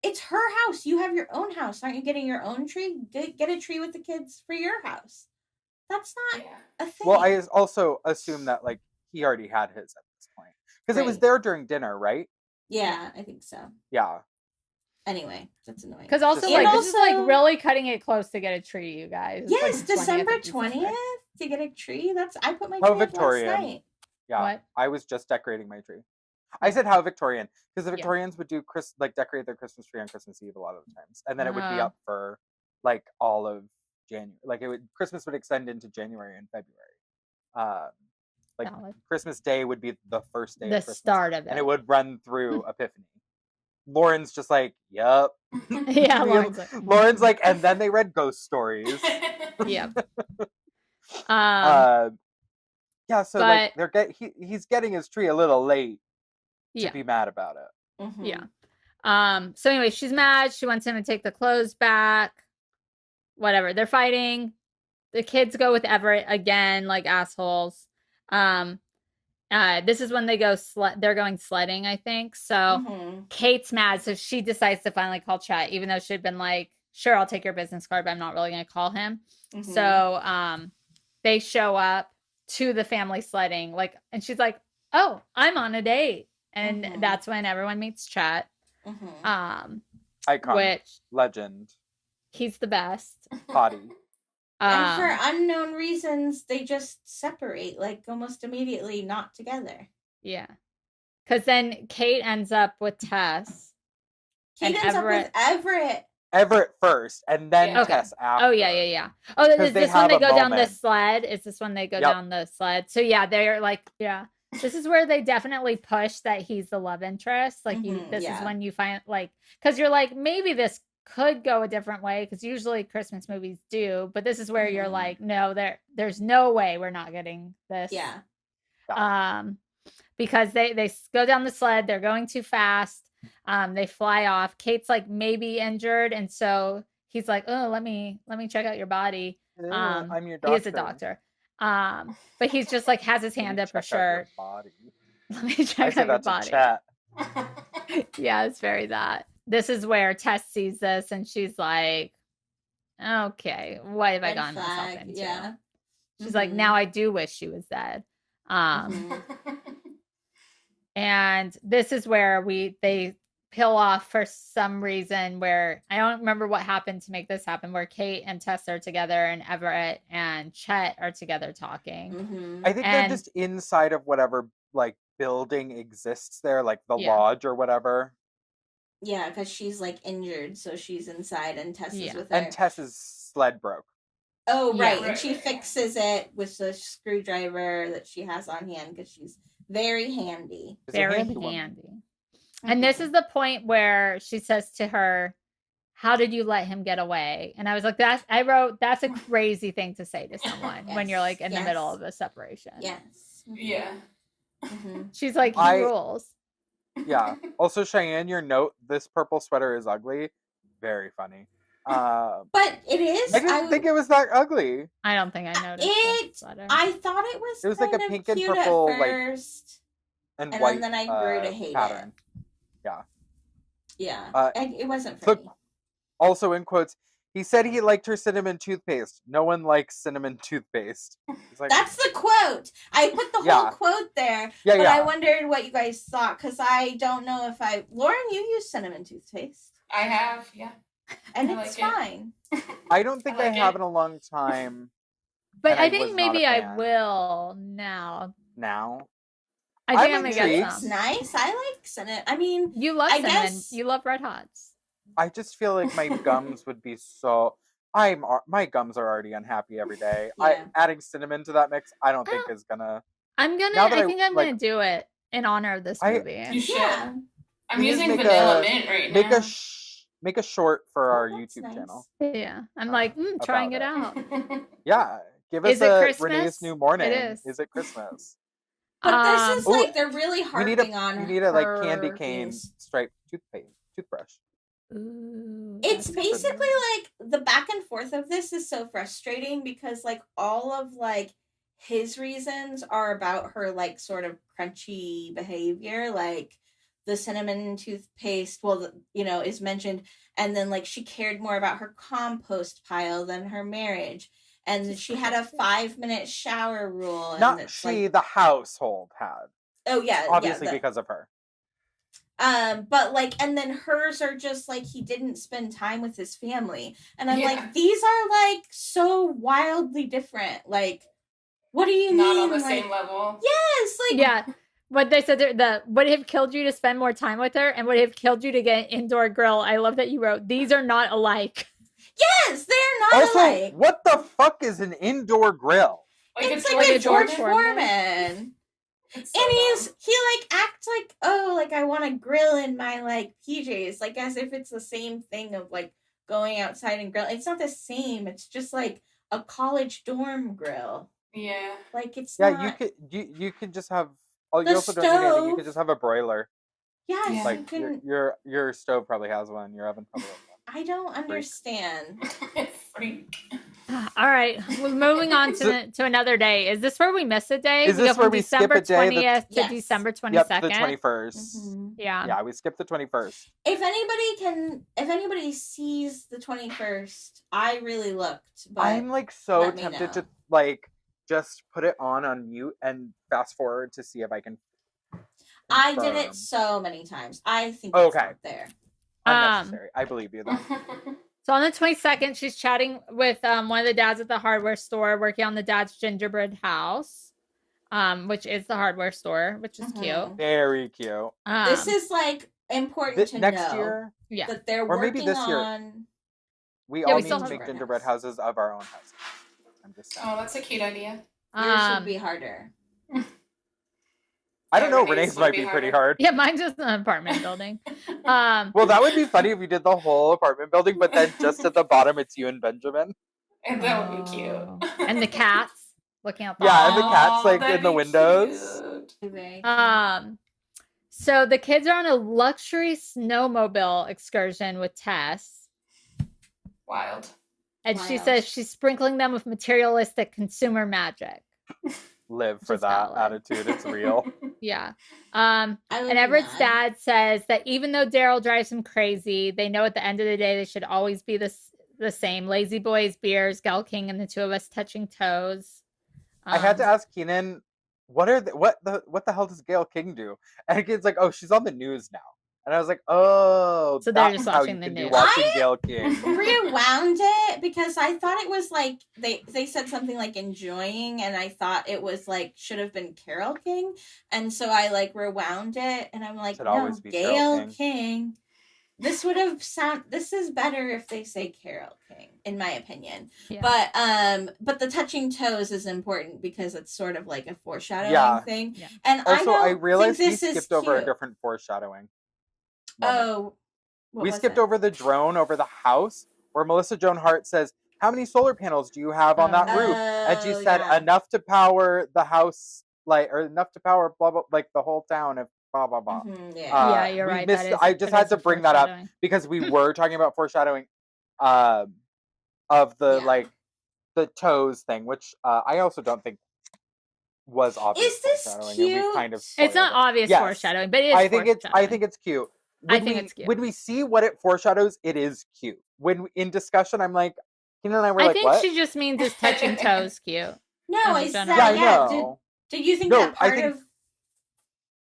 it's her house. You have your own house. Aren't you getting your own tree? Get a tree with the kids for your house. That's not a thing. Well, I also assume that like he already had his at this point because it was there during dinner, right? Yeah, I think so. Yeah. Anyway, that's annoying. Because also this is like really cutting it close to get a tree, you guys. Yes, like December 20th to get a tree. I put my tree up last night. Yeah, what? I was just decorating my tree. I said how Victorian, because the Victorians would do decorate their Christmas tree on Christmas Eve a lot of the times, and then it would be up for like all of January. Like Christmas would extend into January and February. Christmas Day would be the first day of Christmas, start of it, and it would run through Epiphany. Lauren's just like, yep. Yeah, Lauren's like, and then they read ghost stories. Yep. Yeah, so like he's getting his tree a little late. Yeah. be mad about it. Mhm. Yeah. So anyway, she's mad. She wants him to take the clothes back. Whatever. They're fighting. The kids go with Everett again, like assholes. This is when they go they're going sledding, I think. So Mhm. Kate's mad, so she decides to finally call Chet, even though she'd been like, sure, I'll take your business card, but I'm not really gonna call him. Mhm. So they show up to the family sledding, like, and she's like, oh, I'm on a date. And Mhm. that's when everyone meets Chet. Mhm. Icon. Which Legend. he's the best. Body. And for unknown reasons, they just separate, like almost immediately, not together. Yeah. Because then Kate ends up with Tess. Kate ends up with Everett. Everett first, and then Yeah. Tess after. Oh, yeah. Oh, is this when they go down the sled? Is this when they go down the sled? So, yeah, they're like, yeah. This is where they definitely push that he's the love interest. Like, this is when you find, like, because you're like, maybe this could go a different way, because usually Christmas movies do, but this is where you're like, no, there's no way we're not getting this. Yeah. Because they go down the sled, they're going too fast. They fly off. Kate's like maybe injured, and so he's like, oh, let me check out your body. I'm your doctor. He is a doctor. But he's just like has his hand up her shirt. Let me check out your body. Chat. Yeah, it's very that. This is where Tess sees this and she's like, okay, what have I gotten myself into? Yeah. She's like, now I do wish she was dead. And this is where they peel off for some reason, where I don't remember what happened to make this happen, where Kate and Tess are together and Everett and Chet are together talking. I think they're just inside of whatever like building exists there, like the lodge or whatever. Yeah, because she's like injured, so she's inside and Tess is with her. And Tess's sled broke. Oh, right. And she fixes it with the screwdriver that she has on hand because she's very handy. Very handy. And this is the point where she says to her, how did you let him get away? And I was like, that's a crazy thing to say to someone when you're like in the middle of a separation. Yes. Yeah. She's like, he rules. Yeah. Also, Cheyenne, your note, this purple sweater is ugly. Very funny. But it is. I didn't think it was that ugly. I don't think I noticed it. I thought it was. It was like a pink and purple, like, and white. Then I grew to hate pattern. it. Yeah. Yeah. It wasn't for me. Also, in quotes, he said he liked her cinnamon toothpaste. No one likes cinnamon toothpaste. Like, that's the quote. I put the whole quote there. But I wondered what you guys thought, because I don't know if Lauren, you use cinnamon toothpaste. I have, yeah. And it's fine. I don't think I have in a long time. But I think maybe I will now. Now? I think I'm gonna get some. It's nice. I like cinnamon. I mean, you love cinnamon. You love Red Hots. I just feel like my gums would be so. My gums are already unhappy every day. Adding cinnamon to that mix, I don't think is gonna. I think I'm gonna do it in honor of this movie. You should. I'm using vanilla mint right now. Make a short for our YouTube channel. Yeah, I'm like trying it out. Yeah, give us Renee's New Morning. Is it Christmas? But this is like they're really harping on. You need a like candy cane striped toothbrush. Ooh, it's basically like the back and forth of this is so frustrating, because like all of like his reasons are about her like sort of crunchy behavior, like the cinnamon toothpaste, is mentioned, and then like she cared more about her compost pile than her marriage, and she had a 5-minute shower rule. And the household had. Oh yeah, obviously because of her. But like, and then hers are just like he didn't spend time with his family, and I'm like, these are like so wildly different. Like, what do you mean? Not on the same level. Yes, like yeah. What they said, would it have killed you to spend more time with her, and would it have killed you to get an indoor grill? I love that you wrote, these are not alike. Yes, they're not alike. What the fuck is an indoor grill? It's like a George Foreman. And he like acts like, oh, like I want to grill in my like PJs, like as if it's the same thing of like going outside and grill. It's not the same. It's just like a college dorm grill. Yeah. Like it's not. You could just have. Oh, you also don't need anything. You could just have a broiler. Yes, Yeah. you Like can. your stove probably has one. Your oven probably has one. I don't understand. Freak. All right, we're moving on to another day. Is this where we miss a day? Is We go this from where we skip December a day? 20th to Yes. December Yep, 22nd. the 21st. Mhm. Yeah. Yeah, we skipped the 21st. If anybody sees the 21st, I really looked, but I'm like so let me tempted know. to like just put it on mute and fast forward to see if I can. I did confirm. it so many times. I think it's Okay. not there. Unnecessary. I believe you though. So on the 22nd, she's chatting with one of the dads at the hardware store, working on the dad's gingerbread house, which is the hardware store, which is cute. Very cute. This is like important to next know year, yeah. that they're or maybe working this year. on. We Yeah, all we need still to have make gingerbread gingerbread house. houses of our own houses. I'm just saying. Oh, that's a cute idea. Yours would be harder. I don't know. Renee's Renee's would might be be pretty harder. hard. Yeah, mine's just an apartment building. Well, that would be funny if you did the whole apartment building, but then just at the bottom, it's you and Benjamin. And that would be cute. Oh. And the cats looking out the Yeah, and the cats Aw, like that'd in the be windows. cute. Very cute. So the kids are on a luxury snowmobile excursion with Tess. Wild. And she Wild. says she's sprinkling them with materialistic consumer magic. Live for Just that valid. attitude. It's real. Yeah. I would And be Everett's mad. dad says that even though Daryl drives him crazy, they know at the end of the day they should always be the same. Lazy Boys, beers, Gal King, and the two of us touching toes. I had to ask Keenan, what the hell does Gail King do? And the kid's like, oh, she's on the news now. And I was like, oh, So they're that's just how watching you the can be news. watching Gail King. Rewound it because I thought it was like they said something like enjoying, and I thought it was like should have been Carol King, and so I like rewound it, and I'm like, Should no, always be Carol Gail King. King. This would have This is better if they say Carol King, in my opinion. Yeah. But the touching toes is important because it's sort of like a foreshadowing thing. Yeah. And Also, I don't realized think we this is skipped over a cute. different foreshadowing moment. Oh, what We was skipped it? over the drone over the house where Melissa Joan Hart says, how many solar panels do you have on that roof? And she said, yeah. enough to power the house, like, or enough to power blah, blah, like the whole town of blah, blah, blah. Yeah. Yeah, you're we right. missed- That is, I just that had is to a bring that up foreshadowing. because we were talking about foreshadowing of the, Yeah. like, the toes thing, which I also don't think was obvious Is this foreshadowing. And we kind of cute? It's not spoiled it. obvious Yes. foreshadowing, but it is I think foreshadowing. it's cute. I think it's cute. When we see what it foreshadows, it is cute. When in discussion, I'm like, Keenan and I were I like, think what? she just means it's touching toes cute. No, As a is general that Yeah, I yeah? know. Did you think No, that I part think of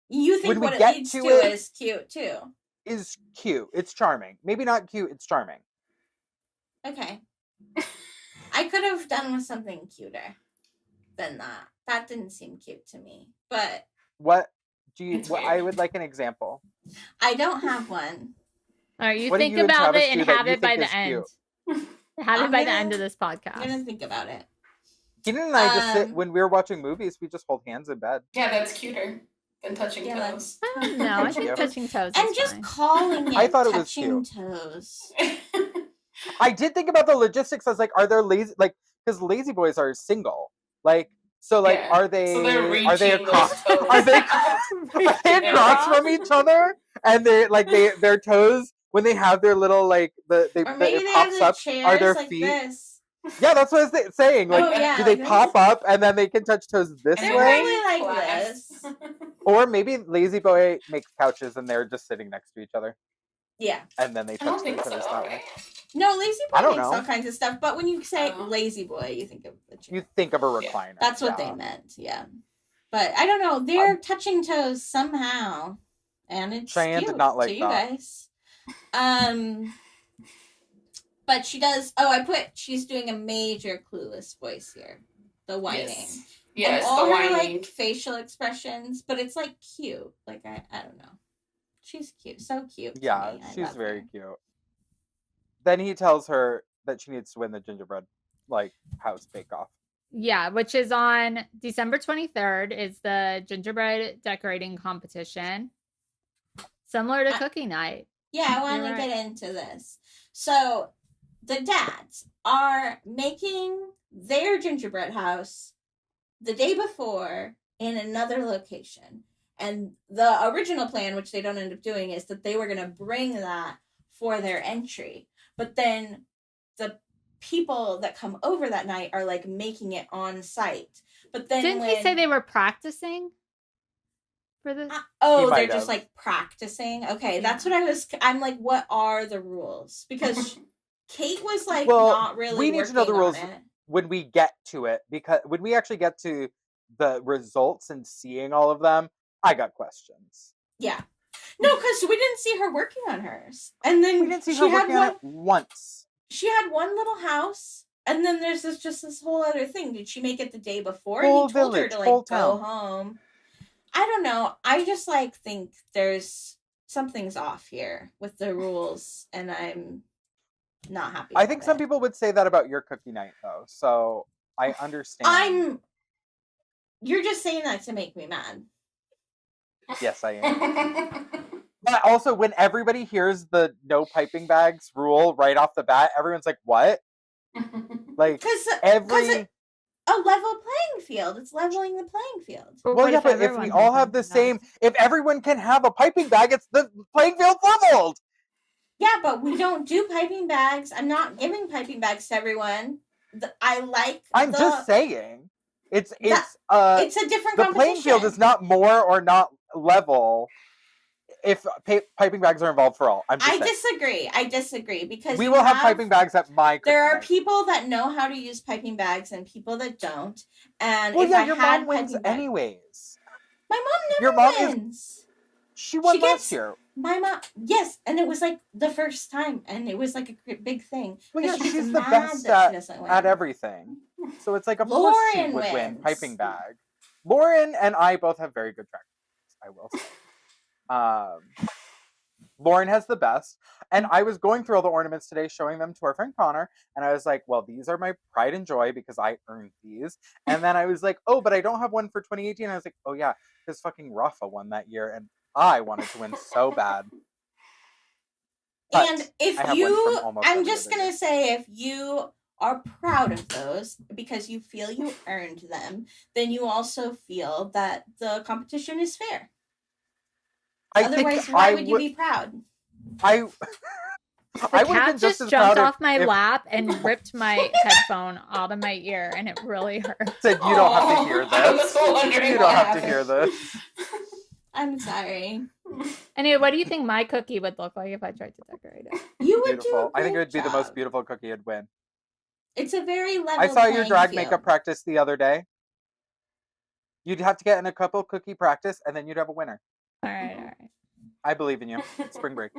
you think when we what it get leads to to it- is cute too? Is cute. It's charming. Maybe not cute. It's charming. Okay. I could have done with something cuter than that. That didn't seem cute to me. But What do you? It's What, weird. I would like an example. I don't have one. All right, you What do think you and about Travis it and do that have you it by think the is end. cute? Have it I'm by the gonna- end of this I'm podcast. gonna think about it. Keenan and I just sit Um, when we were watching movies. We just hold hands in bed. Yeah, that's cuter than touching Yeah, toes. I don't know. I Thank think you. touching toes And is just fine. calling it I thought it was touching cute. toes. I did think about the logistics. I was like, are there lazy because lazy boys are single, like so like Yeah. are they So they're are they reaching across those toes. are they across from each other and their toes when they have their little like Or maybe it they have pops the up chairs are their like feet this. yeah that's what I was saying like Oh, yeah, do they like pop this. up and then they can touch toes this And They're way probably like clasp. this. or maybe lazy boy makes couches and they're just sitting next to each other Yeah. and then they I touch don't their think so. toes that way. No, lazy I boy don't makes know. all kinds of stuff, but when you say Oh. lazy boy, you think of the chair. You think of a Yeah. recliner. That's what yeah. they meant, yeah. But I don't know, they're touching toes somehow, and it's Cheyenne did cute not like to you that. guys. But she does. Oh, I put she's doing a major Clueless voice here, the whining. Yes. Yes, and all the her whining. like facial expressions, but it's like cute. Like I don't know. She's cute, so cute. to Yeah, me. I she's love very her. cute. Then he tells her that she needs to win the gingerbread like house bake off. Yeah, which is on December 23rd is the gingerbread decorating competition. Similar to cookie night. Yeah, I want You're to right. get into this. So, the dads are making their gingerbread house the day before in another location. And the original plan, which they don't end up doing, is that they were going to bring that for their entry. But then the people that come over that night are like making it on site. But then Didn't he say they were practicing for this? They're just like practicing. Okay, that's what I'm like, what are the rules? Because Kate was like not really. We need to know the rules when we get to it, because when we actually get to the results and seeing all of them, I got questions. Yeah. No, because we didn't see her working on hers. And then we didn't see her working on it once. She had one little house, and then there's just this whole other thing. Did she make it the day before? Whole He told village, her to like go home. I don't know. I just like think there's something's off here with the rules, and I'm not happy. I think some people would say that about your cookie night, though. So I understand. You're just saying that to make me mad. Yes, I am. But also, when everybody hears the no piping bags rule right off the bat, everyone's like, "What?" Like because a level playing field. It's leveling the playing field. Well, yeah, but if we all have the same, if everyone can have a piping bag, it's the playing field leveled. Yeah, but we don't do piping bags. I'm not giving piping bags to everyone. I'm just saying, it's a different. The playing field is not more or not level if piping bags are involved for all. I disagree because we will have piping bags at my. There are people that know how to use piping bags and people that don't. And your mom wins anyways. My mom never wins. She won last year. My mom, yes, and it was like the first time, and it was like a big thing. Well, yeah, she's the best at everything. So it's like, of course she would win piping bag. Lauren and I both have very good track records, I will say. Lauren has the best. And I was going through all the ornaments today, showing them to our friend Connor. And I was like, well, these are my pride and joy because I earned these. And then I was like, oh, but I don't have one for 2018. I was like, oh, yeah, because fucking Rafa won that year. And I wanted to win so bad. But and if I'm just going to say, if you are proud of those because you feel you earned them, then you also feel that the competition is fair. Otherwise, why would you be proud? The cat just jumped off my lap and ripped my headphone out of my ear, and it really hurt. Said, you don't have to hear this. You don't have to hear this. I'm sorry. Anyway, what do you think my cookie would look like if I tried to decorate it? You would do I think it would be the most beautiful cookie it'd win. It's a very level. I saw your drag makeup practice the other day. You'd have to get in a couple cookie practice, and then you'd have a winner. All right. I believe in you. Spring break.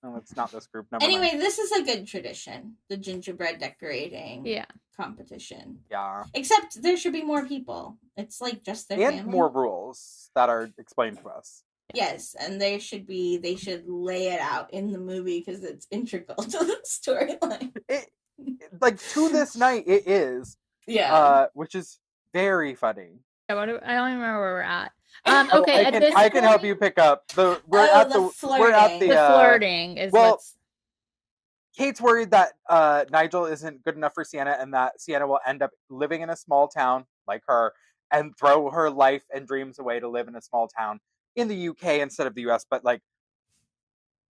No, it's not this group. Anyway, this is a good tradition. The gingerbread decorating competition. Yeah. Except there should be more people. It's like just their family. And more rules that are explained to us. Yes, and they should lay it out in the movie because it's integral to the storyline. Like, to this night, it is. Yeah. Which is very funny. I don't even remember where we're at. Okay, I can help you pick up. The flirting is what's. Kate's worried that Nigel isn't good enough for Sienna, and that Sienna will end up living in a small town like her and throw her life and dreams away to live in a small town in the UK instead of the US. But like,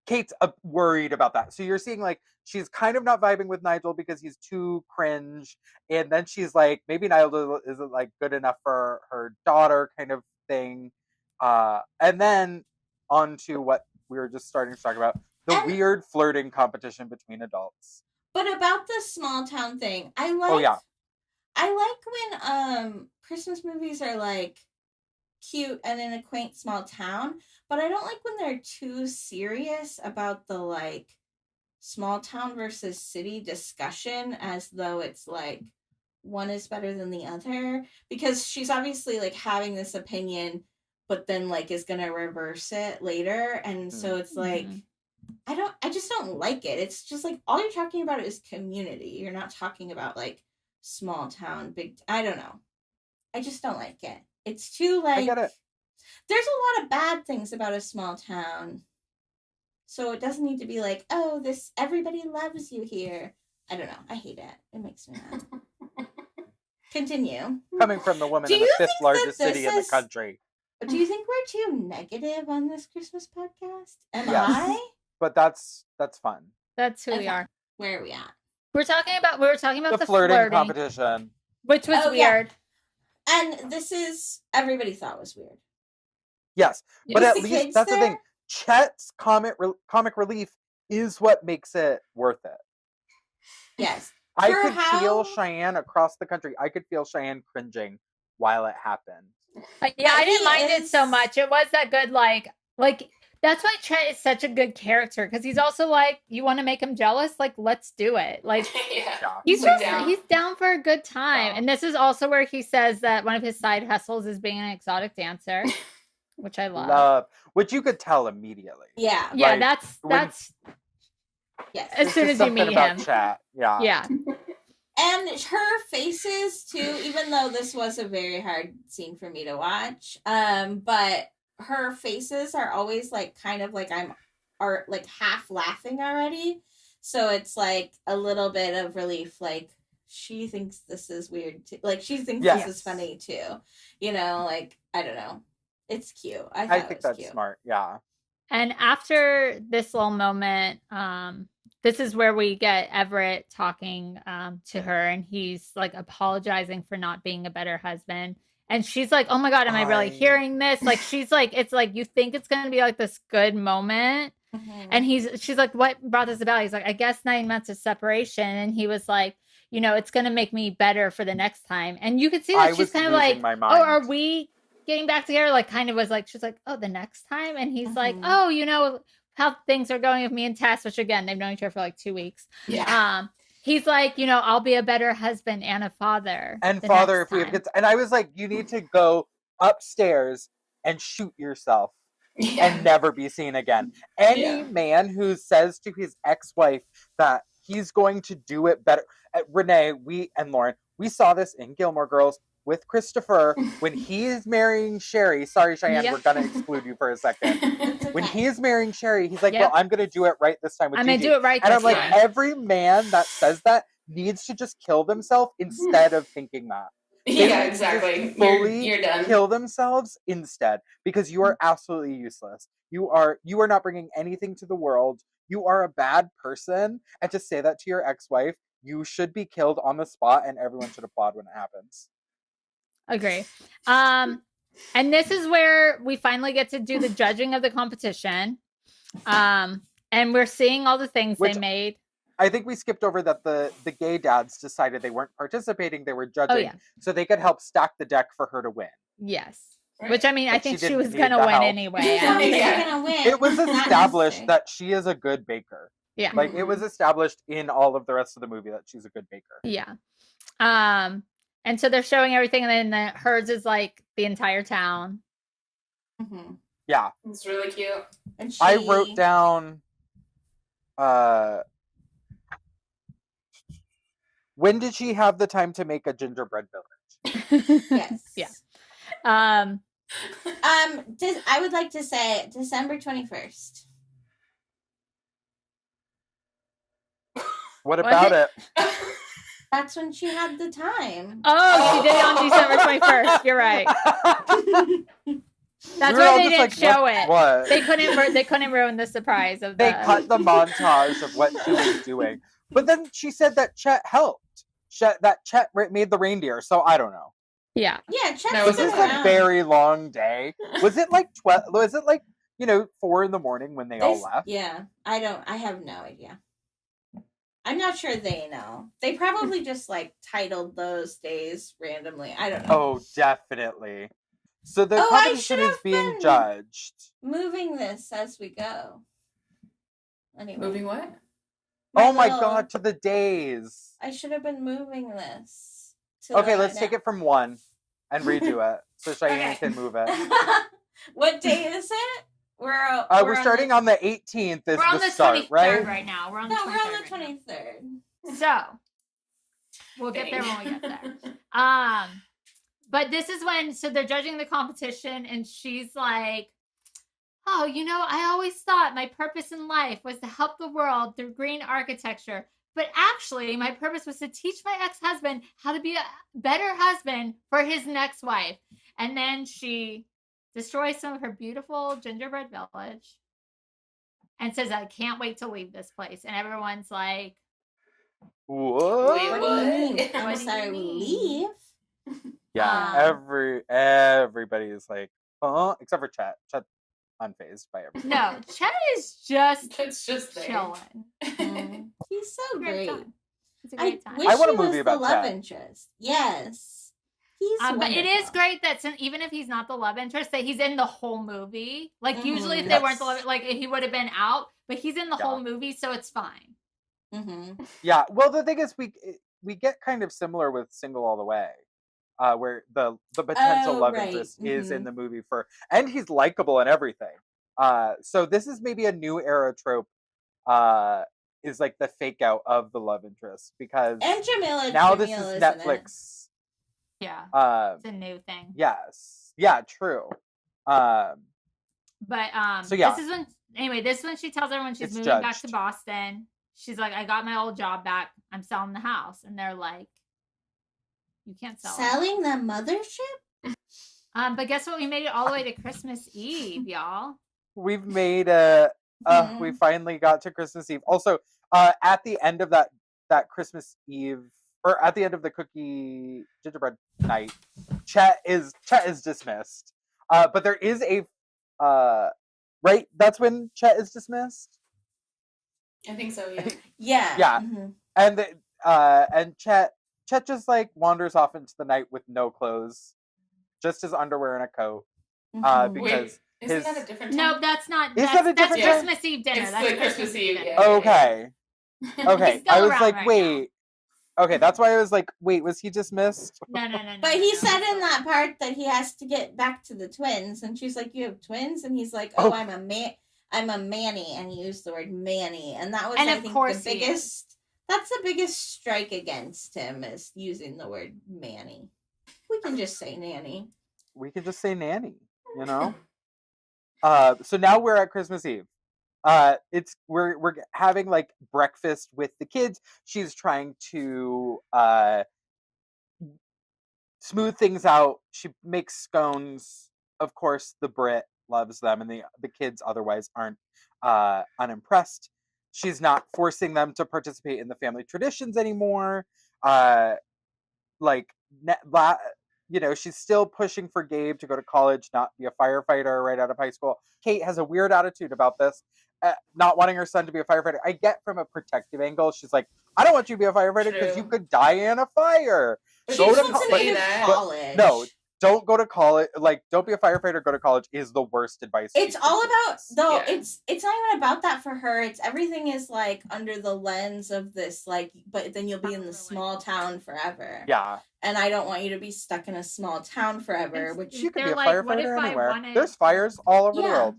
Kate's worried about that. So you're seeing like she's kind of not vibing with Nigel because he's too cringe, and then she's like, maybe Nigel isn't like good enough for her daughter, kind of thing. And then on to what we were just starting to talk about, the weird flirting competition between adults. But about the small town thing, I like when Christmas movies are like cute and in a quaint small town, but I don't like when they're too serious about the like small town versus city discussion as though it's like one is better than the other, because she's obviously like having this opinion but then like is gonna reverse it later, and so it's like I just don't like it. It's just like all you're talking about is community. You're not talking about like small town, I don't know. I just don't like it. It's too like, I get it. There's a lot of bad things about a small town. So it doesn't need to be like, oh, everybody loves you here. I don't know. I hate it. It makes me mad. Continue. Coming from the woman in the fifth largest city in the country. Do you think we're too negative on this Christmas podcast? Am Yes. I? But that's fun. That's who we Okay. are. Where are we at? We were talking about The the flirting competition. which was Oh, yeah. weird. And this is everybody thought was weird. Yes, but Was at the least kids that's the thing. there? Chet's comic relief is what makes it worth it. Yes. I For could feel how- Cheyenne across the country. I could feel Cheyenne cringing while it happened. Yeah, I He didn't mind it so is- much. It was that good, like that's why Chet is such a good character, because he's also like, you want to make him jealous? Like, let's do it. Like, Yeah. he's Like just he's down for a good time. Yeah. And this is also where he says that one of his side hustles is being an exotic dancer, which I love. Which you could tell immediately. Yeah. Yeah, Like, that's when- Yes. As It's soon just as you something meet about him. Chet. Yeah. Yeah. And her faces too, even though this was a very hard scene for me to watch, but her faces are always like kind of like are like half laughing already. So it's like a little bit of relief, like she thinks this is weird too. Like she thinks Yes. this is funny too. You know, like I don't know. It's cute. I I thought think it was that's cute. smart. Yeah. And after this little moment, this is where we get Everett talking to her, and he's like apologizing for not being a better husband. And she's like, "Oh my God, am I really hearing this?" Like, she's like, it's like you think it's gonna be like this good moment. Mhm. And she's like, "What brought this about?" He's like, "I guess 9 months of separation." And he was like, "You know, it's gonna make me better for the next time." And you could see that I she's was kind of losing like, my "Oh, mind. are we getting back together?" Like, kind of was like, she's like, "Oh, the next time." And he's like, Mhm. "Oh, you know how things are going with me and Tess," which again, they've known each other for like 2 weeks. Yeah. He's like, "You know, I'll be a better husband and a father. And the father, next if we have time." kids. And I was like, you need to go upstairs and shoot yourself Yeah. and never be seen again. Any Yeah. man who says to his ex-wife that he's going to do it better. Renee, and Lauren, we saw this in Gilmore Girls with Christopher when he is marrying Sherry. Sorry, Cheyenne, Yep. we're going to exclude you for a second. It's When okay. he is marrying Sherry, he's like, Yep. well, I'm going to do it right this time with I'm gonna Gigi. do it right And this I'm like, time. every man that says that needs to just kill themselves instead of thinking that. They Yeah, need to just exactly. fully You're done. kill themselves instead, because you are absolutely useless. You are not bringing anything to the world. You are a bad person, and to say that to your ex-wife, you should be killed on the spot, and everyone should applaud when it happens. Agree. And this is where we finally get to do the judging of the competition. And we're seeing all the things Which- they made. I think we skipped over that the gay dads decided they weren't participating; they were judging, Oh, yeah. so they could help stack the deck for her to win. Yes. Right. Which, I mean, I But she think she didn't was need going to the win help. anyway. He's I don't obviously think- Yeah. gonna win. It was Not established necessary. that she is a good baker. Yeah. Like, it was established in all of the rest of the movie that she's a good baker. Yeah. And so they're showing everything, and then the hers is like the entire town. Mhm. Yeah. It's really cute. And I wrote down, when did she have the time to make a gingerbread village? Yes. Yeah. Um, I would like to say December 21st. What Was about it? it? That's when she had the time. oh, she did it on December 21st. You're right. That's We were all why they just didn't like, show what- it. what? They couldn't ruin the surprise of They the. cut the montage of what she was doing. But then she said that Chet helped. That Chet made the reindeer, so I don't know. Yeah. Yeah, check No, Was it's this okay. a very long day? Was it like 12? Was it like 4 in the morning when they all left? Yeah, I have no idea. I'm not sure they know. They probably just like titled those days randomly. I don't know. Oh, definitely. So the Oh, I competition should is have being been judged. Moving this as we go. Anyway. Moving what? Oh my little- god, to the days. I should have been moving this. to Okay, the- let's take it from 1 and redo it so Cheyenne Okay. can move it. What day is it? We're We're starting on the 18th is We're on the the start, 23rd right? right now. We're on the No, 23rd. we're on the right 23rd. now. So we'll get there when we get there. But this is when, so they're judging the competition, and she's like, "Oh, you know, I always thought my purpose in life was to help the world through green architecture. But actually, my purpose was to teach my ex-husband how to be a better husband for his next wife." And then she destroys some of her beautiful gingerbread village, and says, "I can't wait to leave this place." And everyone's like, What? Wait, What do you mean? What? I'm What do you sorry, mean? leave? Yeah, everybody is like, except for Chet. Chet's unfazed by everything. No, Chet is just It's just there. chilling. He's so Great great. time. It's a I great time. wish I want a he was movie the about love Chet. interest. Yes. He's But it is wonderful. great that even if he's not the love interest, that he's in the whole movie. Like usually, if Mhm. they weren't the Yes. love, like he would have been out, but he's in the Yeah. whole movie, so it's fine. Mm-hmm. Yeah, well, the thing is, we get kind of similar with Single All the Way, where the potential love right. interest is in Mhm. the movie and he's likable and everything. So this is maybe a new era trope. Is like the fake out of the love interest, because And Jamila. now this Jamila is in it. Netflix. Yeah, it's a new thing. Yes, yeah, true. But So yeah, this is when she tells everyone she's it's moving back to judged. Boston. She's like, "I got my old job back. I'm selling the house," and they're like, "You can't sell it." Selling the mothership? But guess what? We made it all the way to Christmas Eve, y'all. We've made Mhm. we finally got to Christmas Eve. Also, at the end of that Christmas Eve, or at the end of the cookie gingerbread night, Chet is dismissed. But there is a right. That's when Chet is dismissed. I think so, yeah. Yeah. Yeah. Mhm. And Chet just like wanders off into the night with no clothes, just his underwear and a coat. Mhm. Because Wait, is that a different time? No, that's not. Is That's, that a that's different time? Christmas Eve dinner. It's That's the Christmas Eve, dinner. yeah. Okay. Okay. still I was around like, right wait. Okay, that's why I was like, wait, was he dismissed? No. But he no. said in that part that he has to get back to the twins, and she's like, "You have twins?" And he's like, "Oh, Oh. I'm a Manny," and he used the word Manny, and that was, And I of think, course the he biggest. That's the biggest strike against him, is using the word Manny. We can just say nanny. We could just say nanny, you know? So now we're at Christmas Eve. It's we're having like breakfast with the kids. She's trying to smooth things out. She makes scones. Of course, the Brit loves them, and the kids otherwise aren't unimpressed. She's not forcing them to participate in the family traditions anymore. Like, she's still pushing for Gabe to go to college, not be a firefighter right out of high school. Kate has a weird attitude about this, not wanting her son to be a firefighter. I get from a protective angle. She's like, I don't want you to be a firefighter because you True. could die in a fire. But She she Go to doesn't wants co- him say to that. college. No, don't go to college. Like, don't be a firefighter. Go to college is the worst advice. It's all about, though. Yeah. It's not even about that for her. It's everything is like under the lens of this, like, but then you'll be in the small town forever. Yeah, And I don't want you to be stuck in a small town forever. Which you could be They're a like, what if firefighter I anywhere. wanted- There's fires all over the Yeah. world.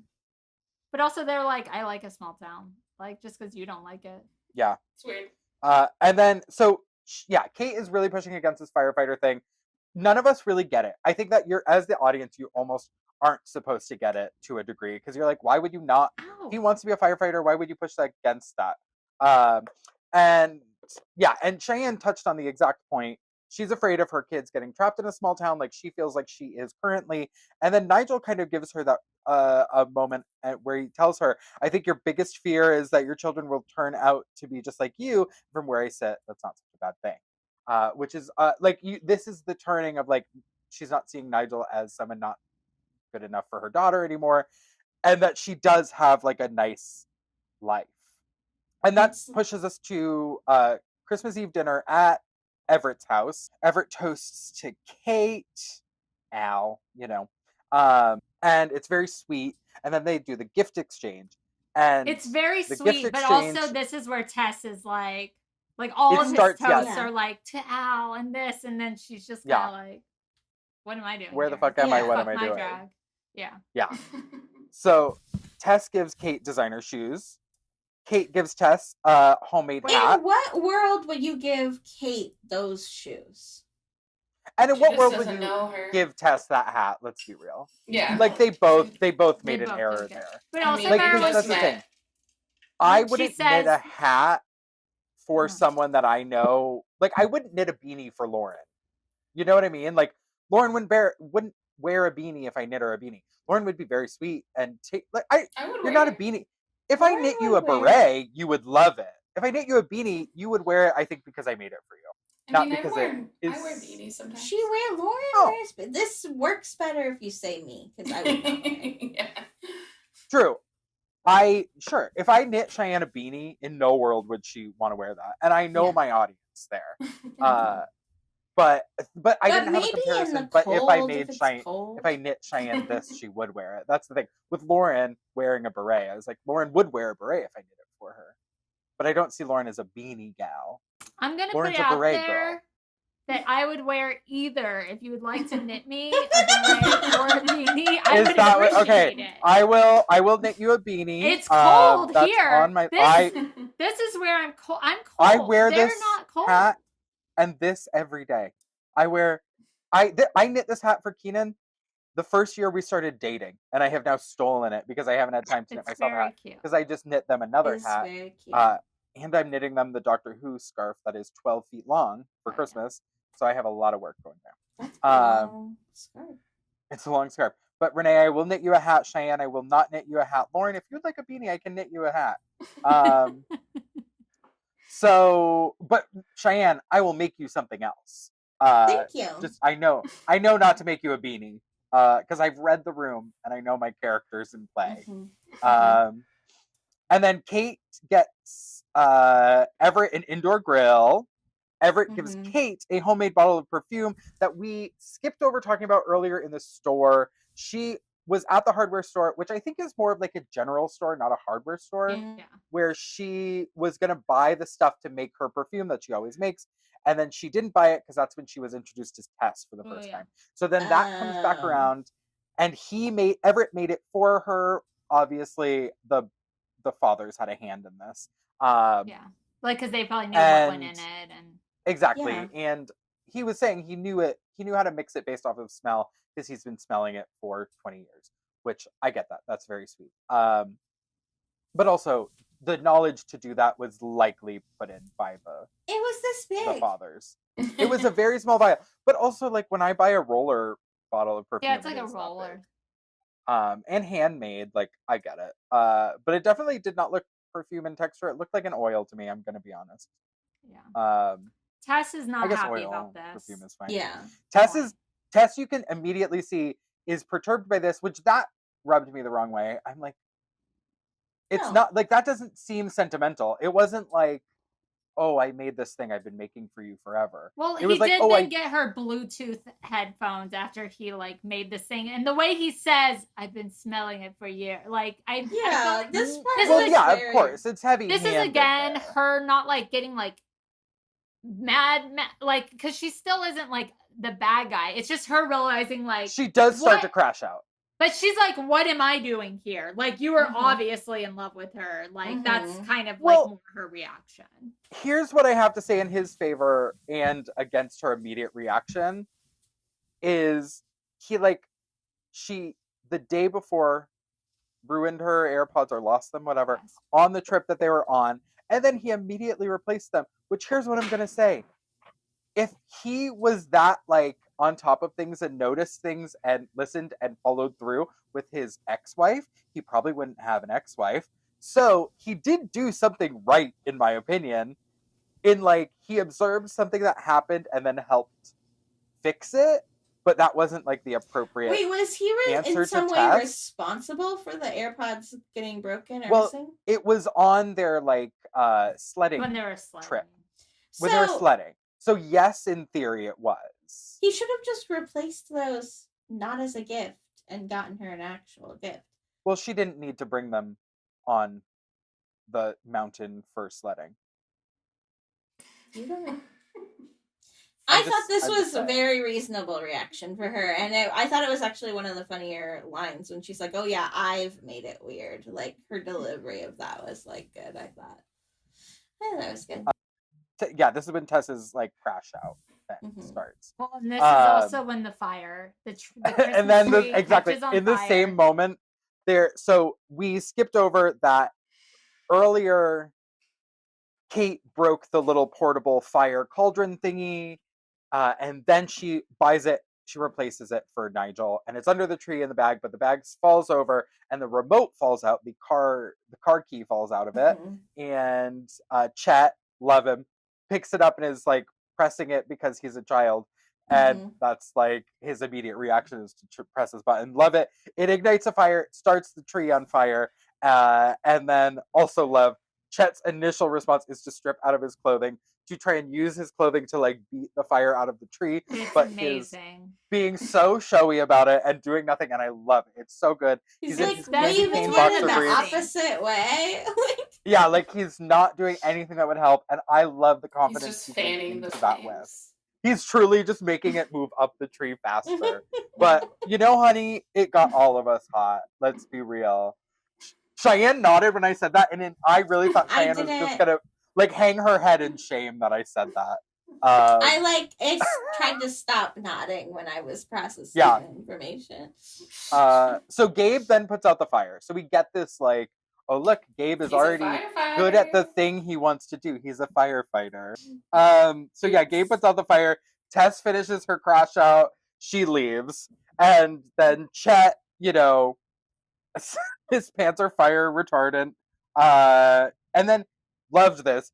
But also, they're like, I like a small town. Like, just because you don't like it. Yeah. It's weird. And then, so yeah, Kate is really pushing against this firefighter thing. None of us really get it. I think that as the audience, you almost aren't supposed to get it to a degree, because you're like, why would you not? Ow. He wants to be a firefighter. Why would you push against that? And yeah, and Cheyenne touched on the exact point. She's afraid of her kids getting trapped in a small town like she feels like she is currently. And then Nigel kind of gives her that a moment where he tells her, I think your biggest fear is that your children will turn out to be just like you. From where I sit, that's not such a bad thing. Which is this is the turning of like, she's not seeing Nigel as someone not good enough for her daughter anymore, and that she does have like a nice life. And that pushes us to Christmas Eve dinner at Everett's house. Everett toasts to Kate, Al, and it's very sweet. And then they do the gift exchange. And it's very the sweet, gift but exchange, also this is where Tess is like all It of his starts- toasts yes. are like to Al and this, and then she's just Yeah. kind of like, what am I doing? Where the here? fuck am I? Yeah. What Fuck am I my doing? drag. Yeah. Yeah. So Tess gives Kate designer shoes. Kate gives Tess a homemade hat. in what world would you give Kate those shoes? And in She what just world would doesn't you know her. give Tess that hat? Let's be real. Yeah. Like they both made both an error took it. there. But I also, mean, Like, remember because when that's the she- thing. I She wouldn't says- knit a hat for Mhm. someone that I know. Like I wouldn't knit a beanie for Lauren. You know what I mean? Like Lauren wouldn't wear a beanie if I knit her a beanie. Lauren would be very sweet and take like I would you're wear not a it. beanie. If I Lauren knit you would a wear beret, you would love it. If I knit you a beanie, you would wear it, I think, because I made it for you. I Not mean, because I it wear is beanies sometimes. She wear Lauren Oh. wears. This works better if you say me, because I would not wear it. Yeah. True. Sure. If I knit Cheyenne a beanie, in no world would she want to wear that. And I know Yeah. my audience there. But I didn't have a maybe in comparison. the But if I cold, made if it's Cheyenne, cold. if I knit Cheyenne this, she would wear it. That's the thing. With Lauren wearing a beret, I was like, Lauren would wear a beret if I knit it for her. But I don't see Lauren as a beanie gal. I'm gonna Lauren's put it a out beret there girl. that I would wear either. If you would like to knit me a beret or a beanie, I Is would that what, appreciate okay? it. I will knit you a beanie. It's cold that's here. On my, This is where I'm cold. I'm cold. I wear They're this not cold. hat and this every day. I knit this hat for Keenan the first year we started dating, and I have now stolen it because I haven't had time to knit It's myself a very hat. cute. Because I just knit them another It's hat. very cute. And I'm knitting them the Doctor Who scarf that is 12 feet long for Christmas. So I have a lot of work going there. That's a long scarf. It's a long scarf. But Renee, I will knit you a hat. Cheyenne, I will not knit you a hat. Lauren, if you'd like a beanie, I can knit you a hat. But Cheyenne, I will make you something else. Thank you. I know not to make you a beanie because I've read the room and I know my characters in play. Mm-hmm. And then Kate gets Everett an indoor grill. Everett gives Kate a homemade bottle of perfume that we skipped over talking about earlier in the store. She was at the hardware store, which I think is more of like a general store, not a hardware store, where she was going to buy the stuff to make her perfume that she always makes. And then she didn't buy it because that's when she was introduced as Tess for the first time. So then that comes back around, and Everett made it for her. Obviously, the fathers had a hand in this. Because they probably knew what went in it, and exactly. Yeah. And he was saying he knew how to mix it based off of smell because he's been smelling it for 20 years, which I get that. That's very sweet. But also, the knowledge to do that was likely put in by it was this big. The fathers. It was a very small vial. But also, like, when I buy a roller bottle of perfume, it's like a roller. And handmade, like, I get it. But it definitely did not look perfume in texture. It looked like an oil to me, I'm going to be honest. Yeah. Tess is not happy oil about this. Perfume is fine. Yeah. Tess, you can immediately see, is perturbed by this, which that rubbed me the wrong way. I'm like, it's not, like, that doesn't seem sentimental. It wasn't like, oh, I made this thing I've been making for you forever. Well, it was he did get her Bluetooth headphones after he, like, made this thing. And the way he says, I've been smelling it for years. Like, I felt like this of course. It's heavy. This is, again, her not, like, getting, like, mad, like, because she still isn't, like, the bad guy. It's just her realizing, like, she does start to crash out. But she's like, what am I doing here? Like, you were obviously in love with her. Like, that's kind of like more her reaction. Here's what I have to say in his favor and against her immediate reaction is the day before ruined her AirPods or lost them, whatever, on the trip that they were on. And then he immediately replaced them, which here's what I'm going to say. If he was that, like, on top of things and noticed things and listened and followed through with his ex-wife, he probably wouldn't have an ex-wife. So he did do something right, in my opinion, in, like, he observed something that happened and then helped fix it, but that wasn't, like, the appropriate Wait, was he in some way responsible for the AirPods getting broken or missing? It was on their, like, sledding when they were sledding. Trip. When they were sledding. So yes, in theory it was. He should have just replaced those, not as a gift, and gotten her an actual gift. Well, she didn't need to bring them on the mountain for sledding. You don't know. I thought this was a very reasonable reaction for her, and I thought it was actually one of the funnier lines when she's like, "Oh yeah, I've made it weird." Like, her delivery of that was, like, good. I thought that was good. This is when Tess's, like, crash out thing starts. Well, and this is also when the fire, the and then exactly in the same moment there. So we skipped over that earlier. Kate broke the little portable fire cauldron thingy, and then she buys it. she replaces it for Nigel, and it's under the tree in the bag, but the bag falls over and the remote falls out. The car key falls out of it, and Chet, love him, picks it up and is like pressing it because he's a child. And that's like his immediate reaction is to press his button. Love it. It ignites a fire, starts the tree on fire. And then also love Chet's initial response is to strip out of his clothing to try and use his clothing to like beat the fire out of the tree. It's but amazing. Being so showy about it and doing nothing, and I love it. It's so good. He's in like his waving cane it boxer in the briefs. opposite way. Yeah, like he's not doing anything that would help, and I love the He's confidence just he goes fanning the into that with. flames. He's truly just making it move up the tree faster. But, you know, honey, it got all of us hot. Let's be real. Cheyenne nodded when I said that, and then I really thought Cheyenne was just going to, like, hang her head in shame that I said that. I tried to stop nodding when I was processing information. So Gabe then puts out the fire. So we get this, like, oh, look, Gabe is already good at the thing he wants to do. He's a firefighter. So yeah, Gabe puts out the fire. Tess finishes her crash out. She leaves. And then Chet, you know, his pants are fire retardant. And then, loved this,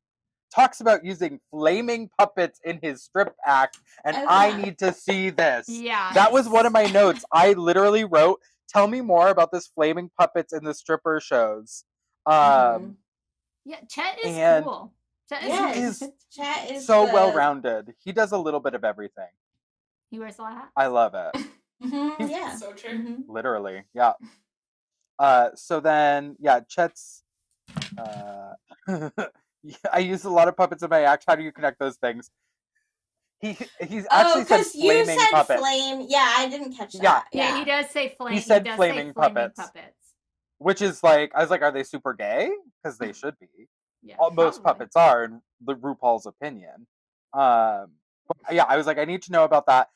talks about using flaming puppets in his strip act. And I need to see this. Yeah. That was one of my notes. I literally wrote, tell me more about this flaming puppets in the stripper shows. Yeah, Chet is cool. Chet is so well-rounded. He does a little bit of everything. He wears a lot of hats. I love it. Yeah. So true. Literally, yeah. So then, yeah, Chet's... I use a lot of puppets in my act. How do you connect those things? He's actually said flaming you said puppets. Flame. Yeah, I didn't catch that. Yeah, he does say flame. He said flaming puppets. Which is like, I was like, are they super gay? Because they should be. Yeah, most puppets are, in the RuPaul's opinion. But yeah, I was like, I need to know about that.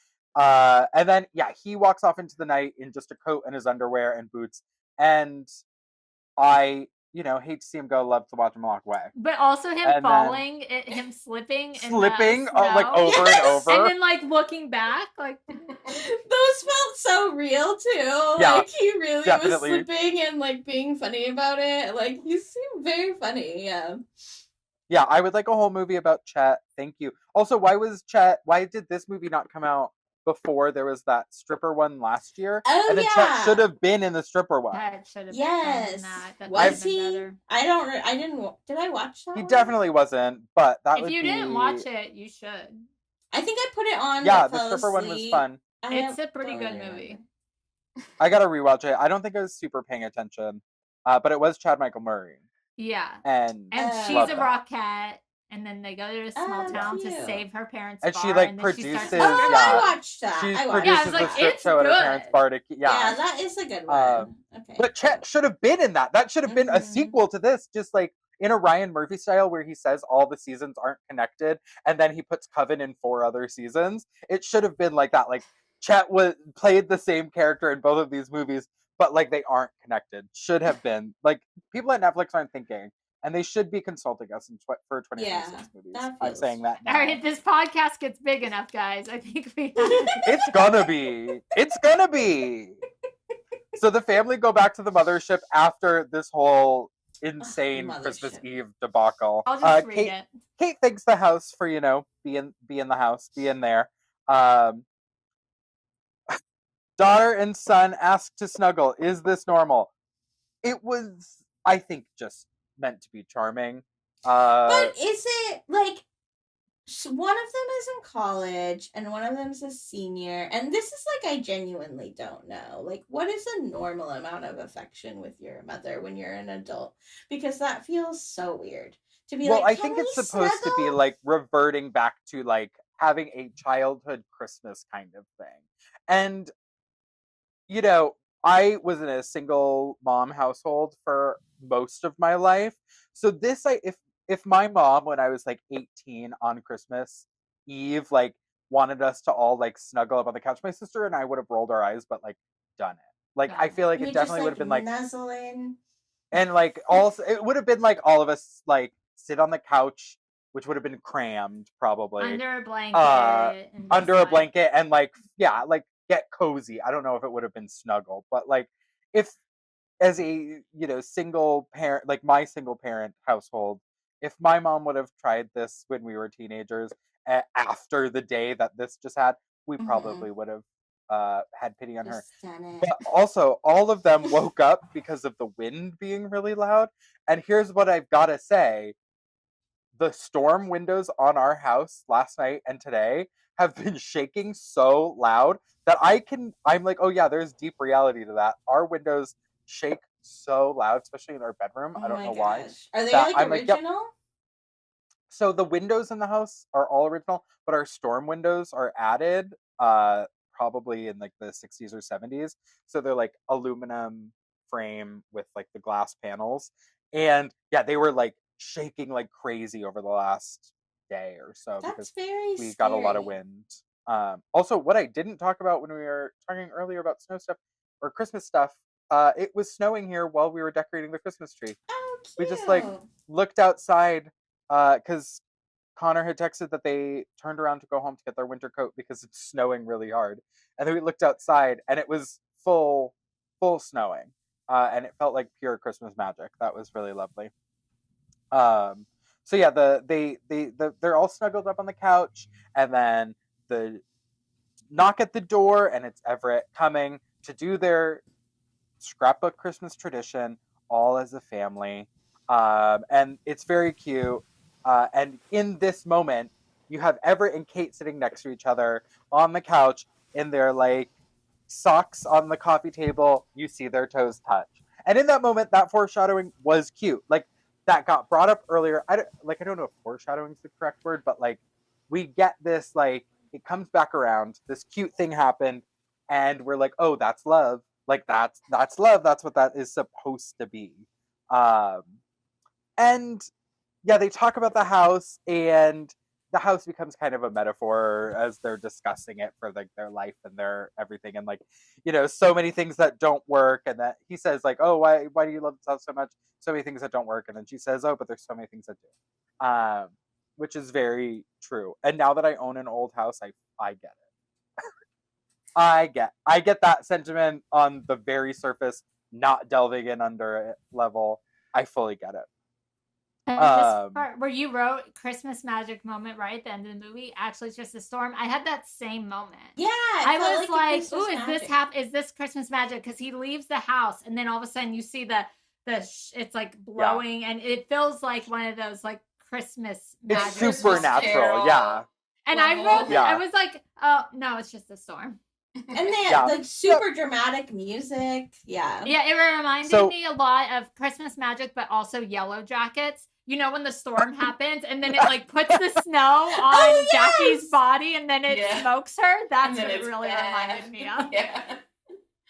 And then, yeah, he walks off into the night in just a coat and his underwear and boots. And I, you know, hate to see him go, love to watch him walk away. But also him falling, him slipping like over and over. And then like looking back, like those felt so real too. Yeah, like he really definitely was slipping and like being funny about it. Like he seemed very funny, Yeah, I would like a whole movie about Chet. Thank you. Also, why did this movie not come out before there was that stripper one last year? Oh, and then Chet should have been in the stripper one. Yes. That was he? Did I watch that? He definitely wasn't, but if you didn't watch it, you should. I think I put it on. Yeah, the stripper one was fun. It's a pretty good movie. I gotta rewatch it. I don't think I was super paying attention, but it was Chad Michael Murray. Yeah, and she's a Rockette. And then they go to a small town to save her parents' and bar. She like and produces. I watched that. She produces the strip show at her parents' bar. Yeah, that is a good one. Okay. But Chet should have been in that. That should have been a sequel to this, just like in a Ryan Murphy style, where he says all the seasons aren't connected, and then he puts Coven in 4 other seasons. It should have been like that. Like Chet played the same character in both of these movies, but like they aren't connected. Should have been. Like people at Netflix aren't thinking. And they should be consulting us for 2026 movies. I'm saying that now. All right, this podcast gets big enough, guys. I think we have It's gonna be. It's gonna be. So the family go back to the mothership after this whole insane Christmas Eve debacle. I'll just read it. Kate thanks the house for, you know, be in the house, be in there. Daughter and son ask to snuggle. Is this normal? It was, I think, just meant to be charming. But is it like one of them is in college and one of them is a senior, and this is like I genuinely don't know. Like, what is a normal amount of affection with your mother when you're an adult? Because that feels so weird to be like. Well, I think it's supposed to be like reverting back to like having a childhood Christmas kind of thing, and you know, I was in a single mom household for most of my life. So this, if my mom, when I was like 18 on Christmas Eve, like wanted us to all like snuggle up on the couch, my sister and I would have rolled our eyes, but like done it. Like I feel like it definitely would have been like nuzzling. And like also it would have been like all of us like sit on the couch, which would have been crammed probably under a blanket. Under a blanket and like yeah, like get cozy. I don't know if it would have been snuggle, but like if as a single parent, like my single parent household, if my mom would have tried this when we were teenagers after the day that this just had, we Mm-hmm. probably would have had pity on her. Just done it. But also, all of them woke up because of the wind being really loud. And here's what I've got to say: the storm windows on our house last night and today have been shaking so loud that I'm like, oh yeah, there's deep reality to that. Our windows shake so loud, especially in our bedroom. Oh I don't my know why. gosh. Are they That like I'm like, yep. original? So the windows in the house are all original, but our storm windows are added probably in like the 60s or 70s. So they're like aluminum frame with like the glass panels. And yeah, they were like shaking like crazy over the last day or so That's because very we scary. got a lot of wind. Also, what I didn't talk about when we were talking earlier about snow stuff or Christmas stuff, it was snowing here while we were decorating the Christmas tree. Oh, cute. We just like looked outside because Connor had texted that they turned around to go home to get their winter coat because it's snowing really hard. And then we looked outside and it was full snowing. And it felt like pure Christmas magic. That was really lovely. So yeah, they're all snuggled up on the couch, and then the knock at the door, and it's Everett coming to do their scrapbook Christmas tradition, all as a family. And it's very cute. And in this moment, you have Everett and Kate sitting next to each other on the couch in their like socks on the coffee table. You see their toes touch. And in that moment, that foreshadowing was cute. Like that got brought up earlier. I don't know if foreshadowing is the correct word, but like we get this, like it comes back around. This cute thing happened, and we're like, oh, that's love. Like that's love. That's what that is supposed to be. And yeah, they talk about the house, and the house becomes kind of a metaphor as they're discussing it for like their life and their everything, and like so many things that don't work, and that he says like, oh, why do you love this house so much? So many things that don't work, and then she says, oh, but there's so many things that do, which is very true. And now that I own an old house, I get it. I get that sentiment on the very surface, not delving in under it level. I fully get it. And this part where you wrote Christmas magic moment right at the end of the movie, actually it's just a storm. I had that same moment. Yeah, I was like, ooh, is this Christmas magic? Because he leaves the house and then all of a sudden you see it's like blowing, and it feels like one of those like Christmas magic. It's supernatural, yeah. And I wrote, I was like, oh no, it's just a storm. And they had like super dramatic music. Yeah. Yeah, it reminded me a lot of Christmas magic, but also Yellow Jackets. You know, when the storm happens and then it like puts the snow on Jackie's body and then it smokes her. That's what it really reminded me of. Yeah.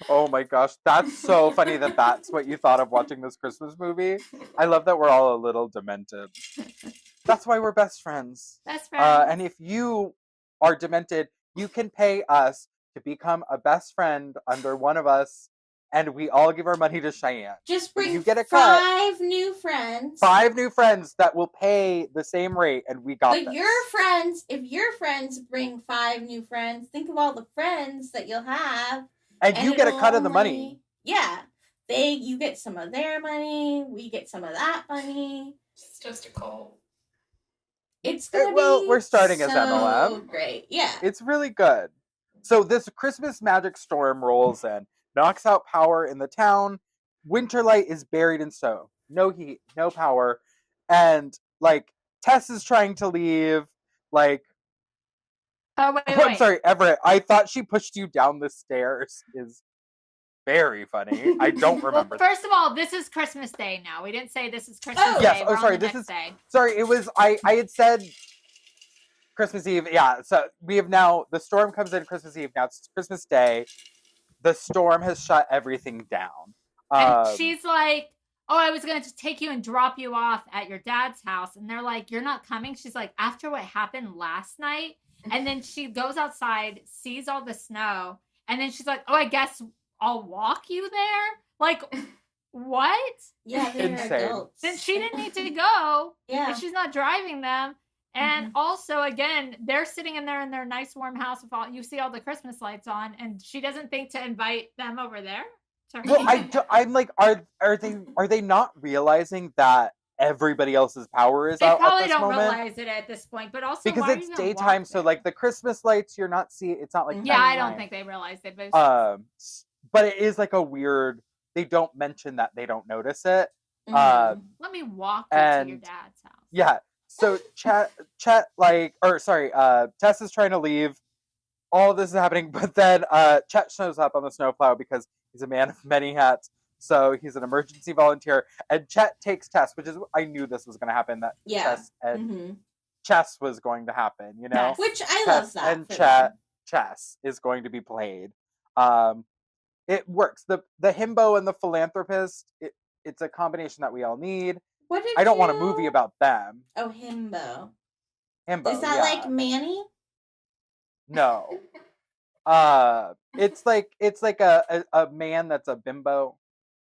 Oh my gosh, that's so funny that's what you thought of watching this Christmas movie. I love that we're all a little demented. That's why we're best friends. Best friends. And if you are demented, you can pay us to become a best friend under one of us, and we all give our money to Cheyenne. Just bring you get a five new friends. 5 new friends that will pay the same rate, and we got this. If your friends bring 5 new friends, think of all the friends that you'll have. And you get a cut of the money. Yeah. You get some of their money, we get some of that money. It's just a cult. It's gonna be we're starting as so MLM. Great. Yeah. It's really good. So this Christmas magic storm rolls in, knocks out power in the town. Winterlight is buried in snow. No heat, no power. And like Tess is trying to leave. Like, oh wait. I'm sorry, Everett. I thought she pushed you down the stairs. Is very funny. I don't remember. Well, first of all, this is Christmas Day now. We didn't say this is Christmas Day. Yes. Oh, sorry. This is day. Sorry. It was. I had said Christmas Eve. Yeah. So we have now. The storm comes in Christmas Eve. Now it's Christmas Day. The storm has shut everything down. And she's like, "Oh, I was going to take you and drop you off at your dad's house," and they're like, "You're not coming." She's like, "After what happened last night," and then she goes outside, sees all the snow, and then she's like, "Oh, I guess I'll walk you there." Like, what? Yeah, they're adults. Then she didn't need to go. Yeah. And she's not driving them. And also, again, they're sitting in there in their nice warm house with you see all the Christmas lights on, and she doesn't think to invite them over there. Well, I'm like, are they not realizing that everybody else's power is they out at probably this don't moment? realize it at this point, but also Because why it's daytime, so like the Christmas lights, you're not seeing. It's not like yeah, I nighttime. don't think they realize it. But it is like a weird. They don't mention that they don't notice it. Mhm. Let me walk you to your dad's house. Yeah. So Tess is trying to leave. All of this is happening, but then Chet shows up on the snowplow because he's a man of many hats. So he's an emergency volunteer, and Chet takes Tess, which is I knew this was going to happen. That Tess and Chess was going to happen, you know. Which I Tess love that. And Chess is going to be played. It works. The himbo and the philanthropist. It's a combination that we all need. I don't want a movie about them. Oh, himbo. Himbo. Is that like Manny? No. It's like a man that's a bimbo.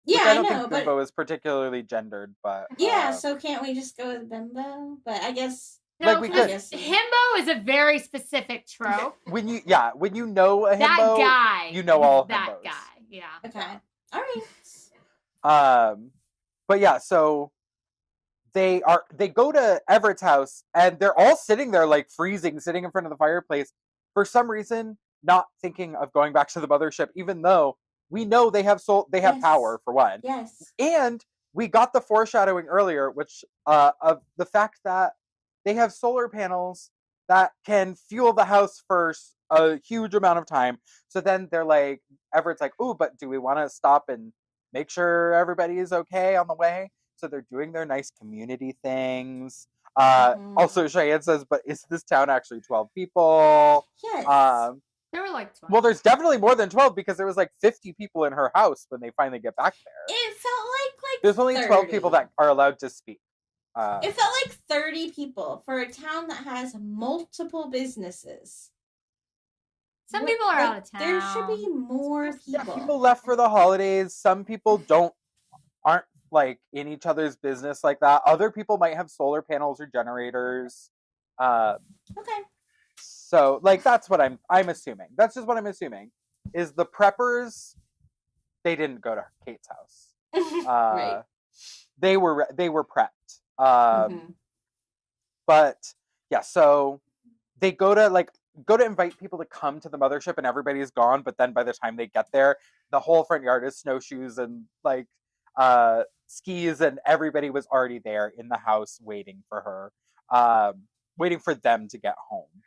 Yeah, I don't know, think bimbo is particularly gendered, but yeah. So can't we just go with bimbo? But I guess no, like himbo is a very specific trope. When you know a himbo, that guy, you know all that himbos. guy. Yeah. Okay. All right. But yeah, so they go to Everett's house and they're all sitting there like freezing, sitting in front of the fireplace for some reason, not thinking of going back to the mothership, even though we know they have power for one. Yes. And we got the foreshadowing earlier, which of the fact that they have solar panels that can fuel the house for a huge amount of time. So then they're like, Everett's like, "Ooh, but do we want to stop and make sure everybody is okay on the way?" So they're doing their nice community things. Also, Cheyenne says, "But is this town actually 12 people?" Yes. There were like 12. Well, there's definitely more than 12 because there was like 50 people in her house when they finally get back there. It felt like there's only 30. 12 people that are allowed to speak. It felt like 30 people for a town that has multiple businesses. Some people are out of town. There should be more people. Yeah, people left for the holidays. Some people aren't like in each other's business like that. Other people might have solar panels or generators. Okay. So like that's what I'm assuming. That's just what I'm assuming. Is the preppers they didn't go to Kate's house. Right. They were prepped. But yeah, so they go to invite people to come to the mothership and everybody's gone, but then by the time they get there, the whole front yard is snowshoes and like skis, and everybody was already there in the house waiting for her, waiting for them to get home.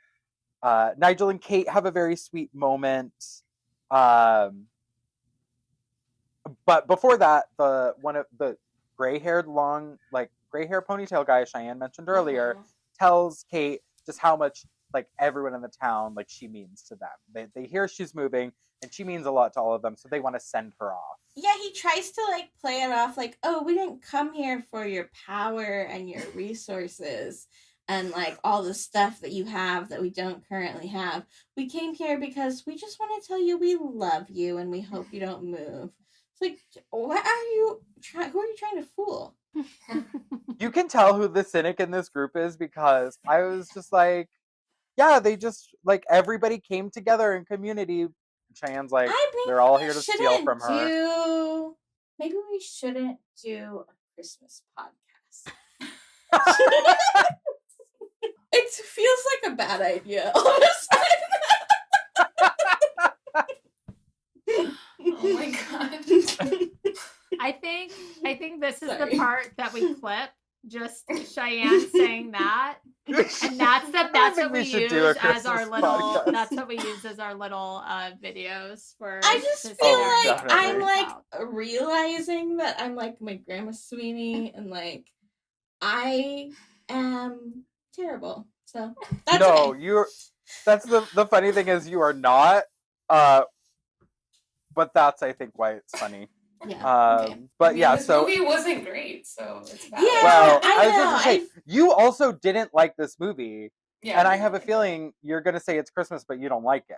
Nigel and Kate have a very sweet moment. But before that, one of the gray-haired gray-hair ponytail guy Cheyenne mentioned earlier tells Kate just how much like everyone in the town like she means to them. They hear she's moving and she means a lot to all of them, so they want to send her off. Yeah, he tries to like play it off like, "Oh, we didn't come here for your power and your resources and like all the stuff that you have that we don't currently have. We came here because we just want to tell you we love you and we hope you don't move." It's like, what are you who are you trying to fool? You can tell who the cynic in this group is because I was just like, yeah, they just like everybody came together in community. Cheyenne's like, they're all here to steal from her. Maybe we shouldn't do a Christmas podcast. It feels like a bad idea all of a sudden. Oh my god. I think this is the part that we clip. Just Cheyenne saying that, and that's what we use as our little. Podcast. That's what we use as our little videos for. I just feel like I'm like realizing that I'm like my grandma Sweeney, and like I am terrible. So that's okay. That's the funny thing is you are not. But that's I think why it's funny. Yeah. Okay. But this movie wasn't great, so it's bad. Yeah, well, I was going to say you also didn't like this movie, yeah, and I have a feeling you're going to say it's Christmas, but you don't like it.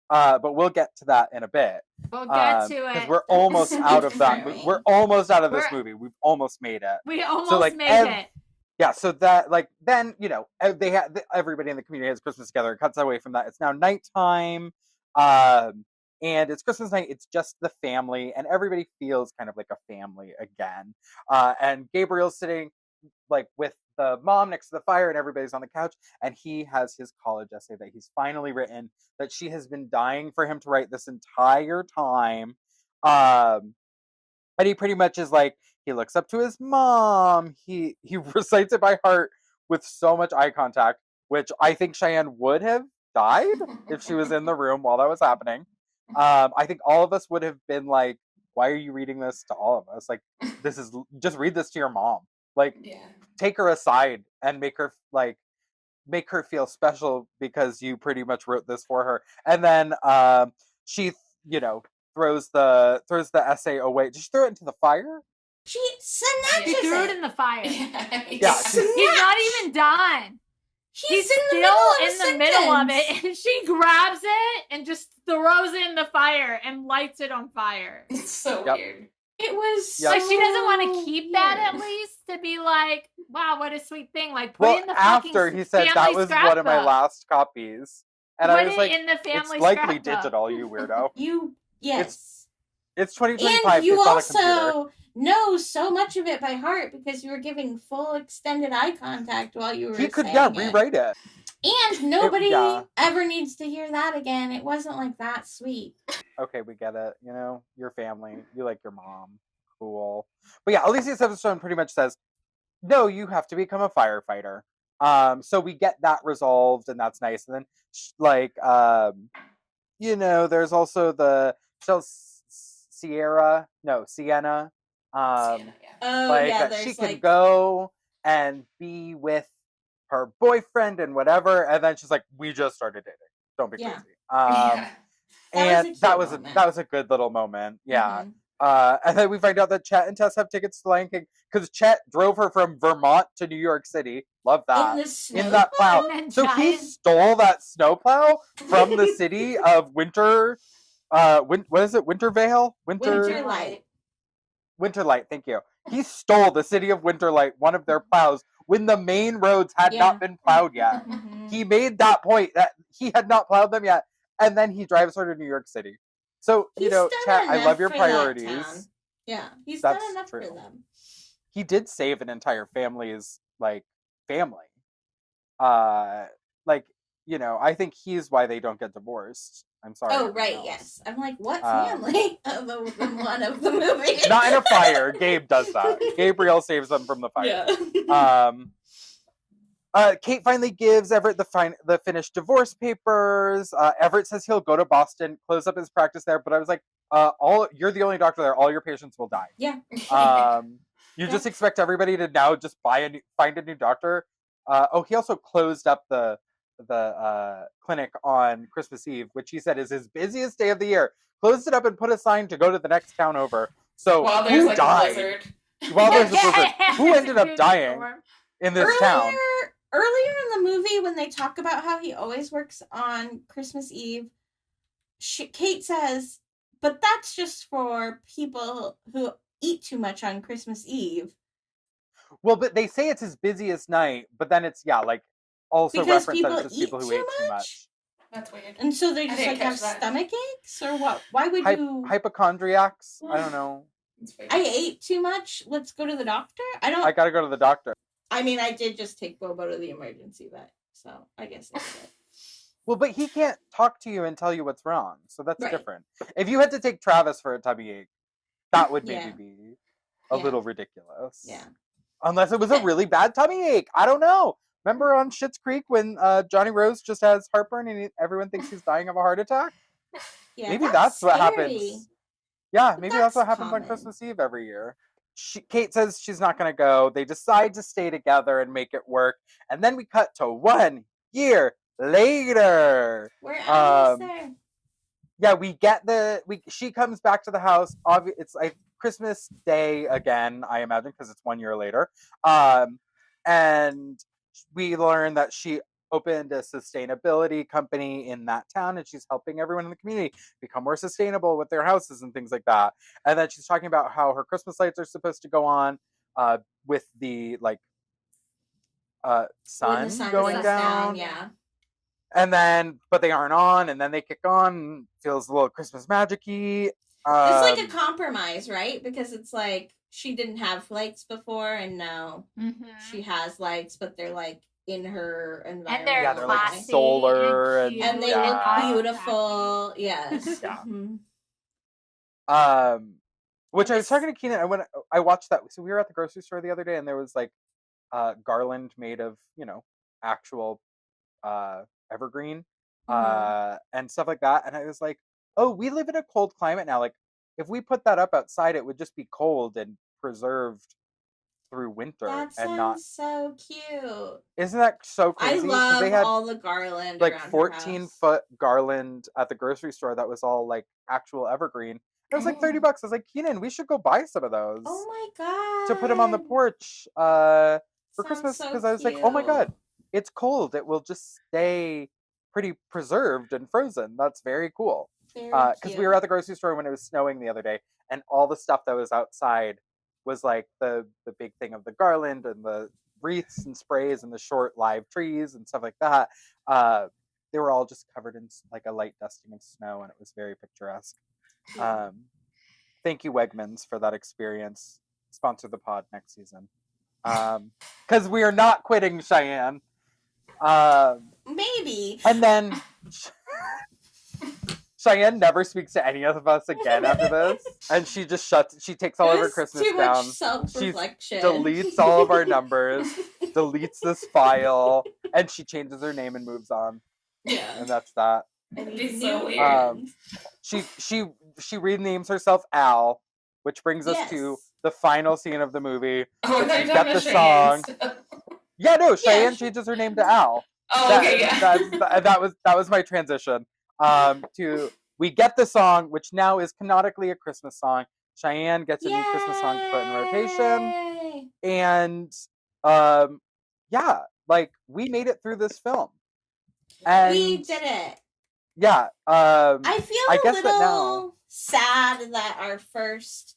But we'll get to that in a bit. We'll get to it because we're almost out of that. We're almost out of this movie. We've almost made it. We almost made it. yeah, so that like then they had everybody in the community has Christmas together. It cuts away from that. It's now nighttime, and it's Christmas night. It's just the family, and everybody feels kind of like a family again. And Gabriel's sitting like with the mom next to the fire, and everybody's on the couch, and he has his college essay that he's finally written that she has been dying for him to write this entire time. And he pretty much is like, he looks up to his mom. He recites it by heart with so much eye contact, which I think Cheyenne would have died if she was in the room while that was happening. I think all of us would have been like, why are you reading this to all of us? Like, this is just read this to your mom. Like, take her aside and make her feel special because you pretty much wrote this for her. And then she, throws the essay away. Did she throw it into the fire? She snatches She threw it it. in the fire. Yeah, He's not even done. He's still in the middle of it, and she grabs it and just throws it in the fire and lights it on fire. It's so weird. It was like she doesn't want to keep that at least to be like, wow, what a sweet thing. Like put it in the after fucking he said that was one of my last copies, and I was like, in the family it's likely scrapbook. digital, you weirdo. Yes. It's 2025. And you it's also know so much of it by heart because you were giving full extended eye contact while you were He could, saying rewrite it. And nobody ever needs to hear that again. It wasn't like that sweet. Okay, we get it. Your family. You like your mom. Cool. But yeah, Alicia Silverstone pretty much says, no, you have to become a firefighter. So we get that resolved, and that's nice. And then, there's also the Sienna. Sienna, that she can go and be with her boyfriend and whatever, and then she's like, we just started dating. Don't be crazy. And that was a good little moment. Yeah. Mm-hmm. And then we find out that Chet and Tess have tickets to Lion King because Chet drove her from Vermont to New York City. Love that. In that plow. So he stole that snowplow from the city of Winter. What is it? Wintervale? Winterlight. Winterlight. Thank you. He stole the city of Winterlight, one of their plows, when the main roads had not been plowed yet. Mm-hmm. He made that point that he had not plowed them yet, and then he drives her to New York City. So, Chat, I love your priorities. Yeah, he's done enough for them. He did save an entire family's, family. I think he's why they don't get divorced. I'm sorry. Oh, right, yes. I'm like, what family? Other than one of the movies. Not in a fire. Gabe does that. Gabriel saves them from the fire. Yeah. Kate finally gives Everett the finished divorce papers. Everett says he'll go to Boston, close up his practice there. But I was like, you're the only doctor there. All your patients will die. Yeah. You just expect everybody to now just find a new doctor. He also closed up the clinic on Christmas Eve, which he said is his busiest day of the year. Closed it up and put a sign to go to the next town over. So while there's who died? A blizzard. While there's a blizzard, who ended up dying in this town? Earlier in the movie, when they talk about how he always works on Christmas Eve, Kate says, "But that's just for people who eat too much on Christmas Eve." Well, but they say it's his busiest night, but then it's also because reference that it's just people who ate too much. That's weird. And so they just have stomach aches, or what? Why would you? Hypochondriacs? I don't know. I ate too much. Let's go to the doctor. I gotta go to the doctor. I mean, I did just take Bobo to the emergency vet, so I guess that's it. Well, but he can't talk to you and tell you what's wrong, so that's different. If you had to take Travis for a tummy ache, that would maybe be a little ridiculous. Yeah. Unless it was a really bad tummy ache. I don't know. Remember on Schitt's Creek when Johnny Rose just has heartburn and everyone thinks he's dying of a heart attack? Yeah, maybe that's what happens. Yeah, maybe that's what happens common. on Christmas Eve every year. Kate says she's not going to go. They decide to stay together and make it work. And then we cut to 1 year later. We're almost there. Yeah, she comes back to the house. It's like Christmas Day again, I imagine, because it's 1 year later. And we learn that she opened a sustainability company in that town, and she's helping everyone in the community become more sustainable with their houses and things like that. And then she's talking about how her Christmas lights are supposed to go on with the when sun the sun going goes down. Yeah. And then, but they aren't on, and then they kick on. Feels a little Christmas magic-y. It's like a compromise, right? Because it's like she didn't have lights before, and now she has lights, but they're like in her environment. And they're like solar, and they look beautiful. Yes. Yeah. Which I was talking to Keenan. When I watched that, so we were at the grocery store the other day, and there was like garland made of actual evergreen and stuff like that, and I was like, oh, we live in a cold climate now. Like, if we put that up outside, it would just be cold and preserved through winter. That sounds and not so cute. Isn't that so crazy? I love they had all the garland, like around 14-foot garland at the grocery store that was all like actual evergreen. It was like $30. I was like, Keenan, we should go buy some of those. Oh my god! To put them on the porch for Christmas, because I was like, oh my god, it's cold. It will just stay pretty preserved and frozen. That's very cool. Because we were at the grocery store when it was snowing the other day, and all the stuff that was outside was like the big thing of the garland and the wreaths and sprays and the short live trees and stuff like that. They were all just covered in like a light dusting of snow, and it was very picturesque. Thank you, Wegmans, for that experience. Sponsor the pod next season. Because we are not quitting Cheyenne. Maybe. And then Cheyenne never speaks to any of us again after this. And she just she takes all of her Christmas too down. Much self-reflection. She deletes all of our numbers, deletes this file, and she changes her name and moves on. Yeah. And that's that. It'd be so weird. She renames herself Al, which brings us to the final scene of the movie. Oh, we get the song. Yeah, no, Cheyenne changes her name to Al. Oh, okay, yeah. That was my transition. To we get the song, which now is canonically a Christmas song. Cheyenne gets a new Christmas song to put in rotation, and yeah, like we made it through this film, and we did it. Yeah, I feel a little sad that our first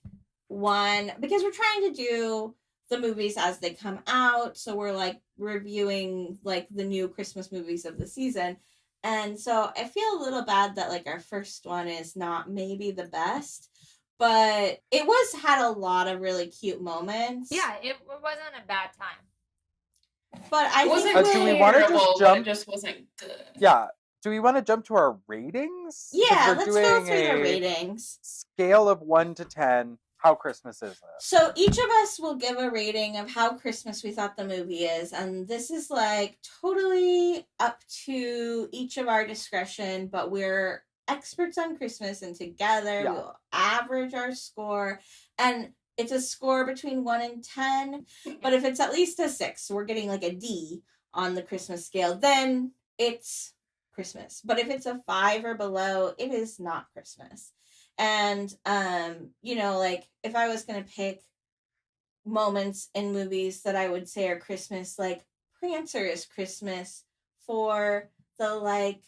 one, because we're trying to do the movies as they come out, so we're like reviewing like the new Christmas movies of the season. And so I feel a little bad that like our first one is not maybe the best, but it had a lot of really cute moments. Yeah, it wasn't a bad time. But I think do we want to just jump? It just wasn't good. Yeah. Do we want to jump to our ratings? Yeah, let's go through the ratings. Scale of 1 to 10. How Christmas is it? So each of us will give a rating of how Christmas we thought the movie is. And this is like totally up to each of our discretion, but we're experts on Christmas, and together we'll average our score. And it's a score between 1 and 10. But if it's at least a 6, so we're getting like a D on the Christmas scale, then it's Christmas. But if it's a 5 or below, it is not Christmas. And like if I was gonna pick moments in movies that I would say are Christmas, like Prancer is Christmas for the like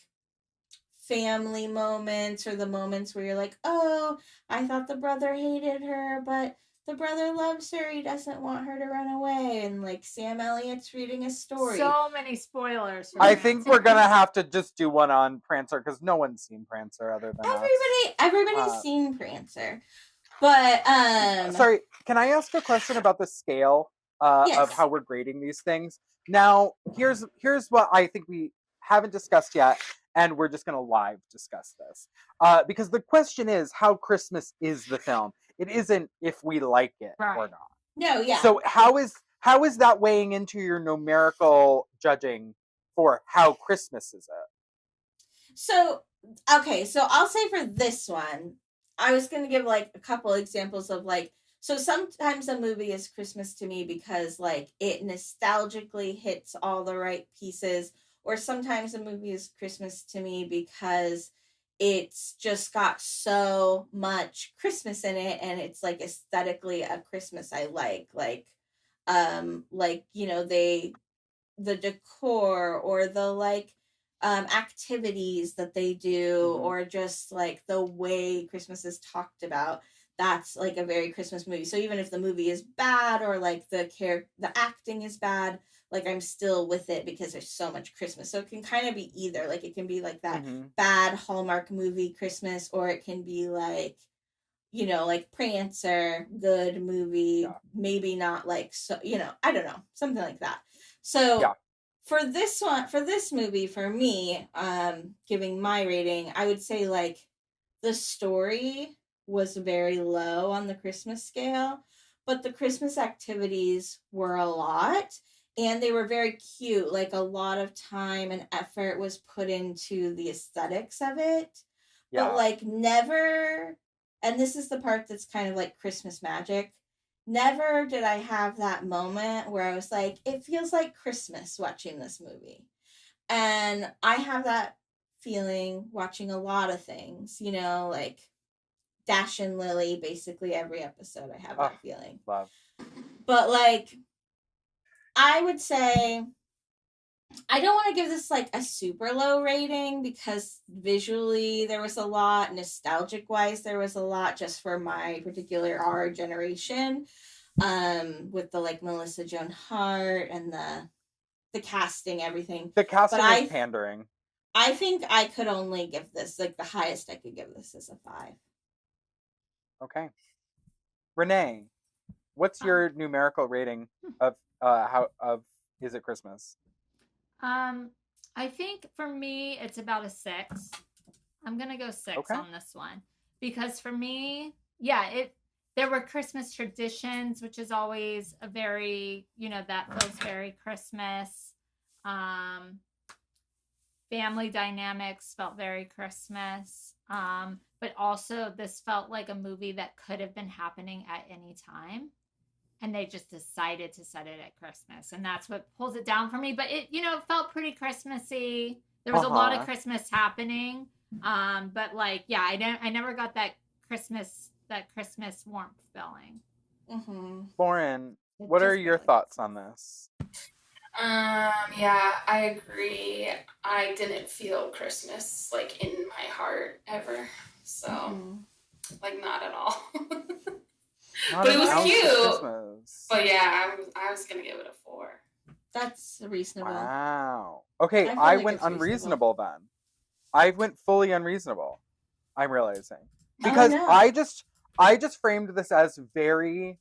family moments, or the moments where you're like, oh, I thought the brother hated her, but the brother loves her, he doesn't want her to run away, and like Sam Elliott's reading a story. So many spoilers. I think we're gonna have to just do one on Prancer, because no one's seen Prancer other than us. Everybody's seen Prancer. But sorry, can I ask a question about the scale of how we're grading these things? Now, here's what I think we haven't discussed yet, and we're just gonna live discuss this. Because the question is, how Christmas is the film? It isn't if we like it or not. No, yeah. So how is that weighing into your numerical judging for how Christmas is it? So, okay, so I'll say for this one, I was going to give like a couple examples of like, so sometimes a movie is Christmas to me because like it nostalgically hits all the right pieces, or sometimes a movie is Christmas to me because it's just got so much Christmas in it, and it's like aesthetically a Christmas I like the decor, or the like activities that they do, or just like the way Christmas is talked about. That's like a very Christmas movie. So even if the movie is bad, or like the acting is bad, like I'm still with it because there's so much Christmas. So it can kind of be either. Like it can be like that Mm-hmm. bad Hallmark movie Christmas, or it can be like, you know, like Prancer, good movie, Yeah. maybe not like, so, you know, I don't know, something like that. So Yeah. for this movie, for me, giving my rating, I would say like the story was very low on the Christmas scale, but the Christmas activities were a lot and they were very cute. Like a lot of time and effort was put into the aesthetics of it, but Yeah. like never, and this is the part that's kind of like Christmas magic. Never did I have that moment where I was like, it feels like Christmas watching this movie. And I have that feeling watching a lot of things, you know, like Dash and Lily, basically every episode I have that feeling. Love. But like, I would say I don't want to give this like a super low rating because visually there was a lot, nostalgic wise there was a lot just for my particular our generation, with the like Melissa Joan Hart and the casting, everything. The casting But is pandering. I think I could only give this, like the highest I could give this is a 5. Okay. Renee, what's your numerical rating of Is It Christmas? I think for me it's about a 6. I'm gonna go 6 on this one because for me, there were Christmas traditions, which is always a very, you know, that feels very Christmas. Family dynamics felt very Christmas. But also this felt like a movie that could have been happening at any time. And they just decided to set it at Christmas. And that's what pulls it down for me. But it, you know, felt pretty Christmassy. There was a lot of Christmas happening. But like, yeah, I never got that Christmas warmth feeling. Mm-hmm. Lauren, what are your thoughts on this? Yeah, I agree. I didn't feel Christmas like in my heart ever. So, like, not at all. But it was cute. But yeah, I was gonna give it a 4. That's reasonable. Wow. Okay, I went unreasonable then. I went fully unreasonable. I'm realizing because I just framed this as very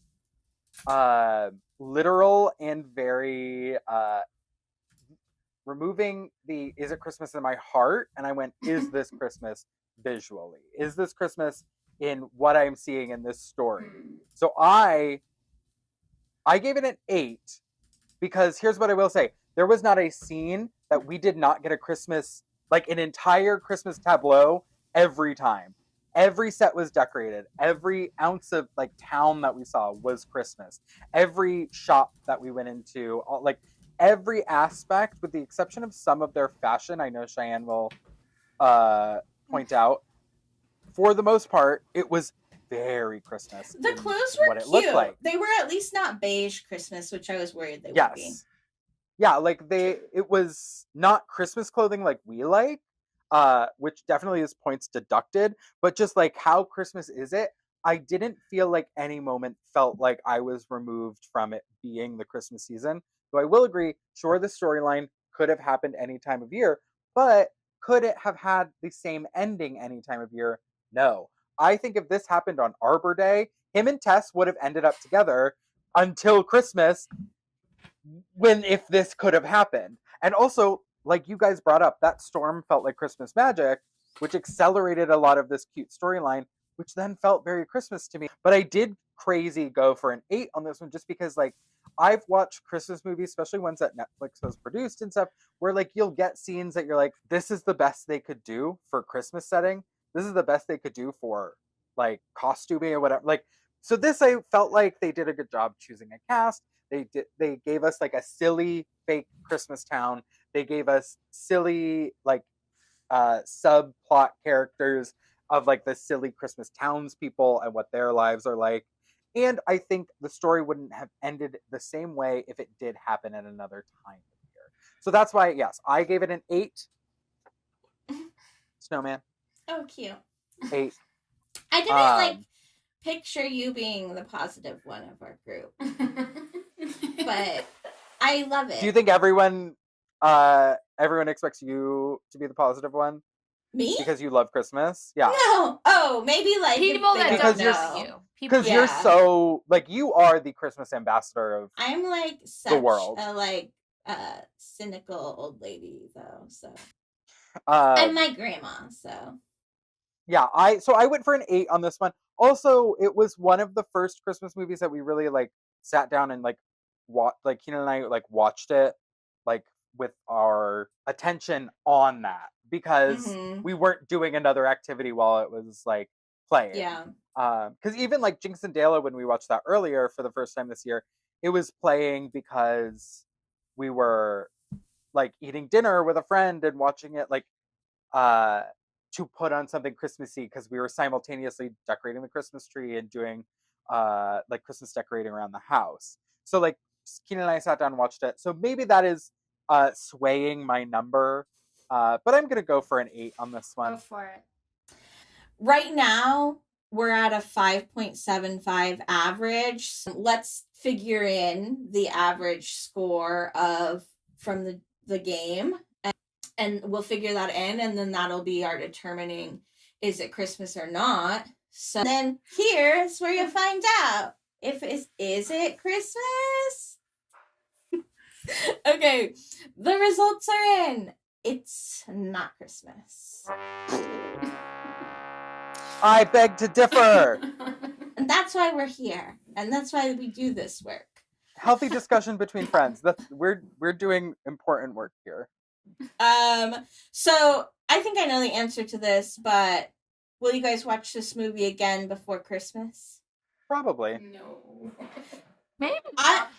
literal and very removing the "Is it Christmas" in my heart, and I went, "Is this Christmas visually? Is this Christmas in what I'm seeing in this story?" So I gave it an 8 because here's what I will say: there was not a scene that we did not get a Christmas, like an entire Christmas tableau every time. Every set was decorated. Every ounce of like town that we saw was Christmas. Every shop that we went into, like every aspect, with the exception of some of their fashion, I know Cheyenne will point out. For the most part, it was very Christmas. The clothes were cute. Like. They were at least not beige Christmas, which I was worried they would be. Yeah, like it was not Christmas clothing like we like, which definitely is points deducted, but just like how Christmas is it, I didn't feel like any moment felt like I was removed from it being the Christmas season. So I will agree, sure, the storyline could have happened any time of year, but could it have had the same ending any time of year? No. I think if this happened on Arbor Day, him and Tess would have ended up together until Christmas, if this could have happened. And also, like you guys brought up, that storm felt like Christmas magic, which accelerated a lot of this cute storyline, which then felt very Christmas to me. But I did crazy go for an 8 on this one just because, like, I've watched Christmas movies, especially ones that Netflix has produced and stuff, where like you'll get scenes that you're like, this is the best they could do for Christmas setting. This is the best they could do for like costuming or whatever. Like, so this, I felt like they did a good job choosing a cast. They gave us like a silly fake Christmas town. They gave us silly like subplot characters of like the silly Christmas townspeople and what their lives are like. And I think the story wouldn't have ended the same way if it did happen at another time of year. So that's why, yes, I gave it an 8. Snowman. Oh, cute. 8. I didn't like picture you being the positive one of our group. But I love it. Do you think everyone expects you to be the positive one? Me? Because you love Christmas? Yeah. No. Oh, maybe like people that Because don't you're- know you. Because you're so, like, you are the Christmas ambassador of I'm like such world. a cynical old lady though, so and my grandma, so yeah, I went for an 8 on this one. Also, it was one of the first Christmas movies that we really like sat down and like Keenan and I like watched it like with our attention on that because we weren't doing another activity while it was like playing. Yeah. Because even like Jinx and Dela, when we watched that earlier for the first time this year, it was playing because we were like eating dinner with a friend and watching it like to put on something Christmassy because we were simultaneously decorating the Christmas tree and doing like Christmas decorating around the house. So like Keenan and I sat down and watched it. So maybe that is swaying my number. But I'm gonna go for an 8 on this one. Go for it. Right now, we're at a 5.75 average. Let's figure in the average score from the game, and we'll figure that in, and then that'll be our determining is it Christmas or not. So then here's where you find out if is it Christmas? Okay, the results are in. It's not Christmas. I beg to differ. And that's why we're here. And that's why we do this work. Healthy discussion between friends. We're doing important work here. So I think I know the answer to this, but will you guys watch this movie again before Christmas? Probably. No. Maybe.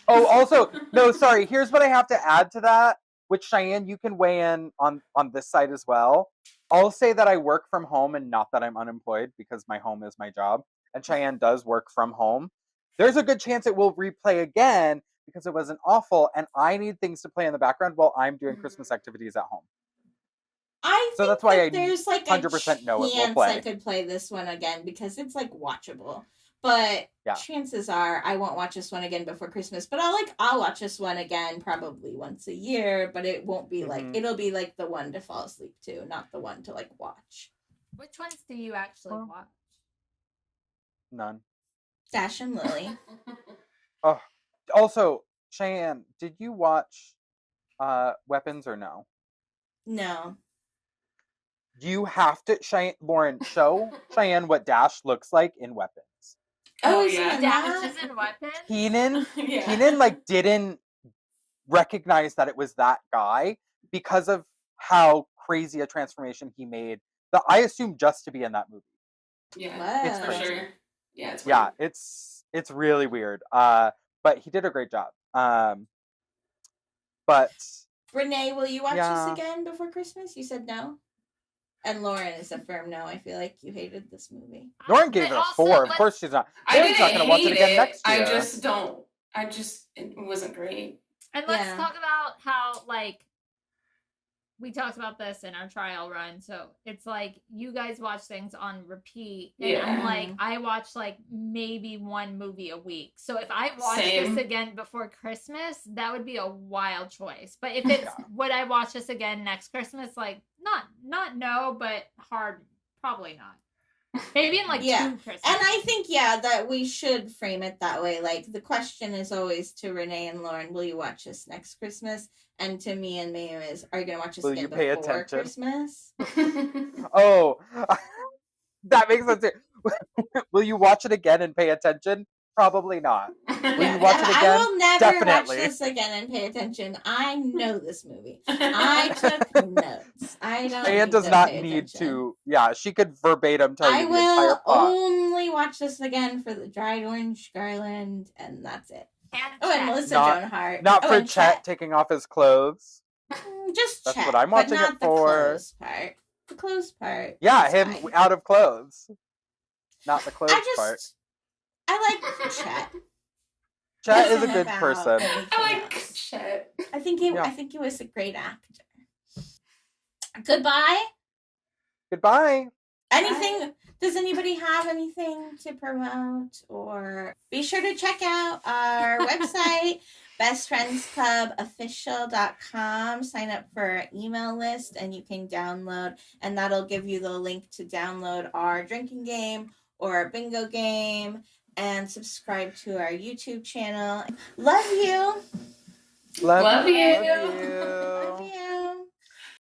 Also, no, sorry. Here's what I have to add to that, which Cheyenne, you can weigh in on this side as well. I'll say that I work from home and not that I'm unemployed because my home is my job. And Cheyenne does work from home. There's a good chance it will replay again because it wasn't awful. And I need things to play in the background while I'm doing Christmas activities at home. I think that's why there's like 100% know it will chance play. I could play this one again because it's like watchable. But chances are I won't watch this one again before Christmas. But I'll watch this one again probably once a year. But it won't be like it'll be like the one to fall asleep to, not the one to like watch. Which ones do you actually watch? None. Dash and Lily. Oh, also, Cheyenne, did you watch Weapons or no? No. You have to, Lauren, show Cheyenne what Dash looks like in Weapons. Oh, yeah. Dash is in Weapons? Keenan like didn't recognize that it was that guy because of how crazy a transformation he made that I assume just to be in that movie. Yeah, it's for crazy. sure. Yeah, it's yeah, weird. it's really weird. But he did a great job. But Renee, will you watch this again before Christmas? You said no. And Lauren is a firm no. I feel like you hated this movie. Lauren gave it a 4. Of course she's not. Lauren's not going to watch it again next year. It wasn't great. And let's talk about how, like, we talked about this in our trial run. So it's like you guys watch things on repeat. And I'm like, I watch like maybe one movie a week. So if I watch this again before Christmas, that would be a wild choice. But if it's would I watch this again next Christmas? Like not no, but hard, probably not. Maybe in like 2 Christmas. And I think that we should frame it that way. Like the question is always to Renee and Lauren, will you watch this next Christmas? And to me and Mayhem is, are you going to watch this again before Christmas? Oh, that makes sense. Will you watch it again and pay attention? Probably not. Will you watch it again? I will never Definitely. watch this again and pay attention. I know this movie. I took notes. I don't. Cheyenne does not need to. Yeah, she could verbatim tell you the entire plot. I will only watch this again for the dried orange garland, and that's it. And Melissa Joan Hart. Not for Chet taking off his clothes. Just That's Chet, what I'm watching but not it for. The clothes part. The clothes part. Yeah, him fine. Out of clothes. Not the clothes part. I like Chet. Chet is a good person. I like Chet. I think he was a great actor. Goodbye. Goodbye. Anything? Bye. Does anybody have anything to promote? Or be sure to check out our website. bestfriendsclubofficial.com. Sign up for our email list and you can download, and that'll give you the link to download our drinking game or our bingo game, and subscribe to our YouTube channel. Love you. Love you. Love you. Love you.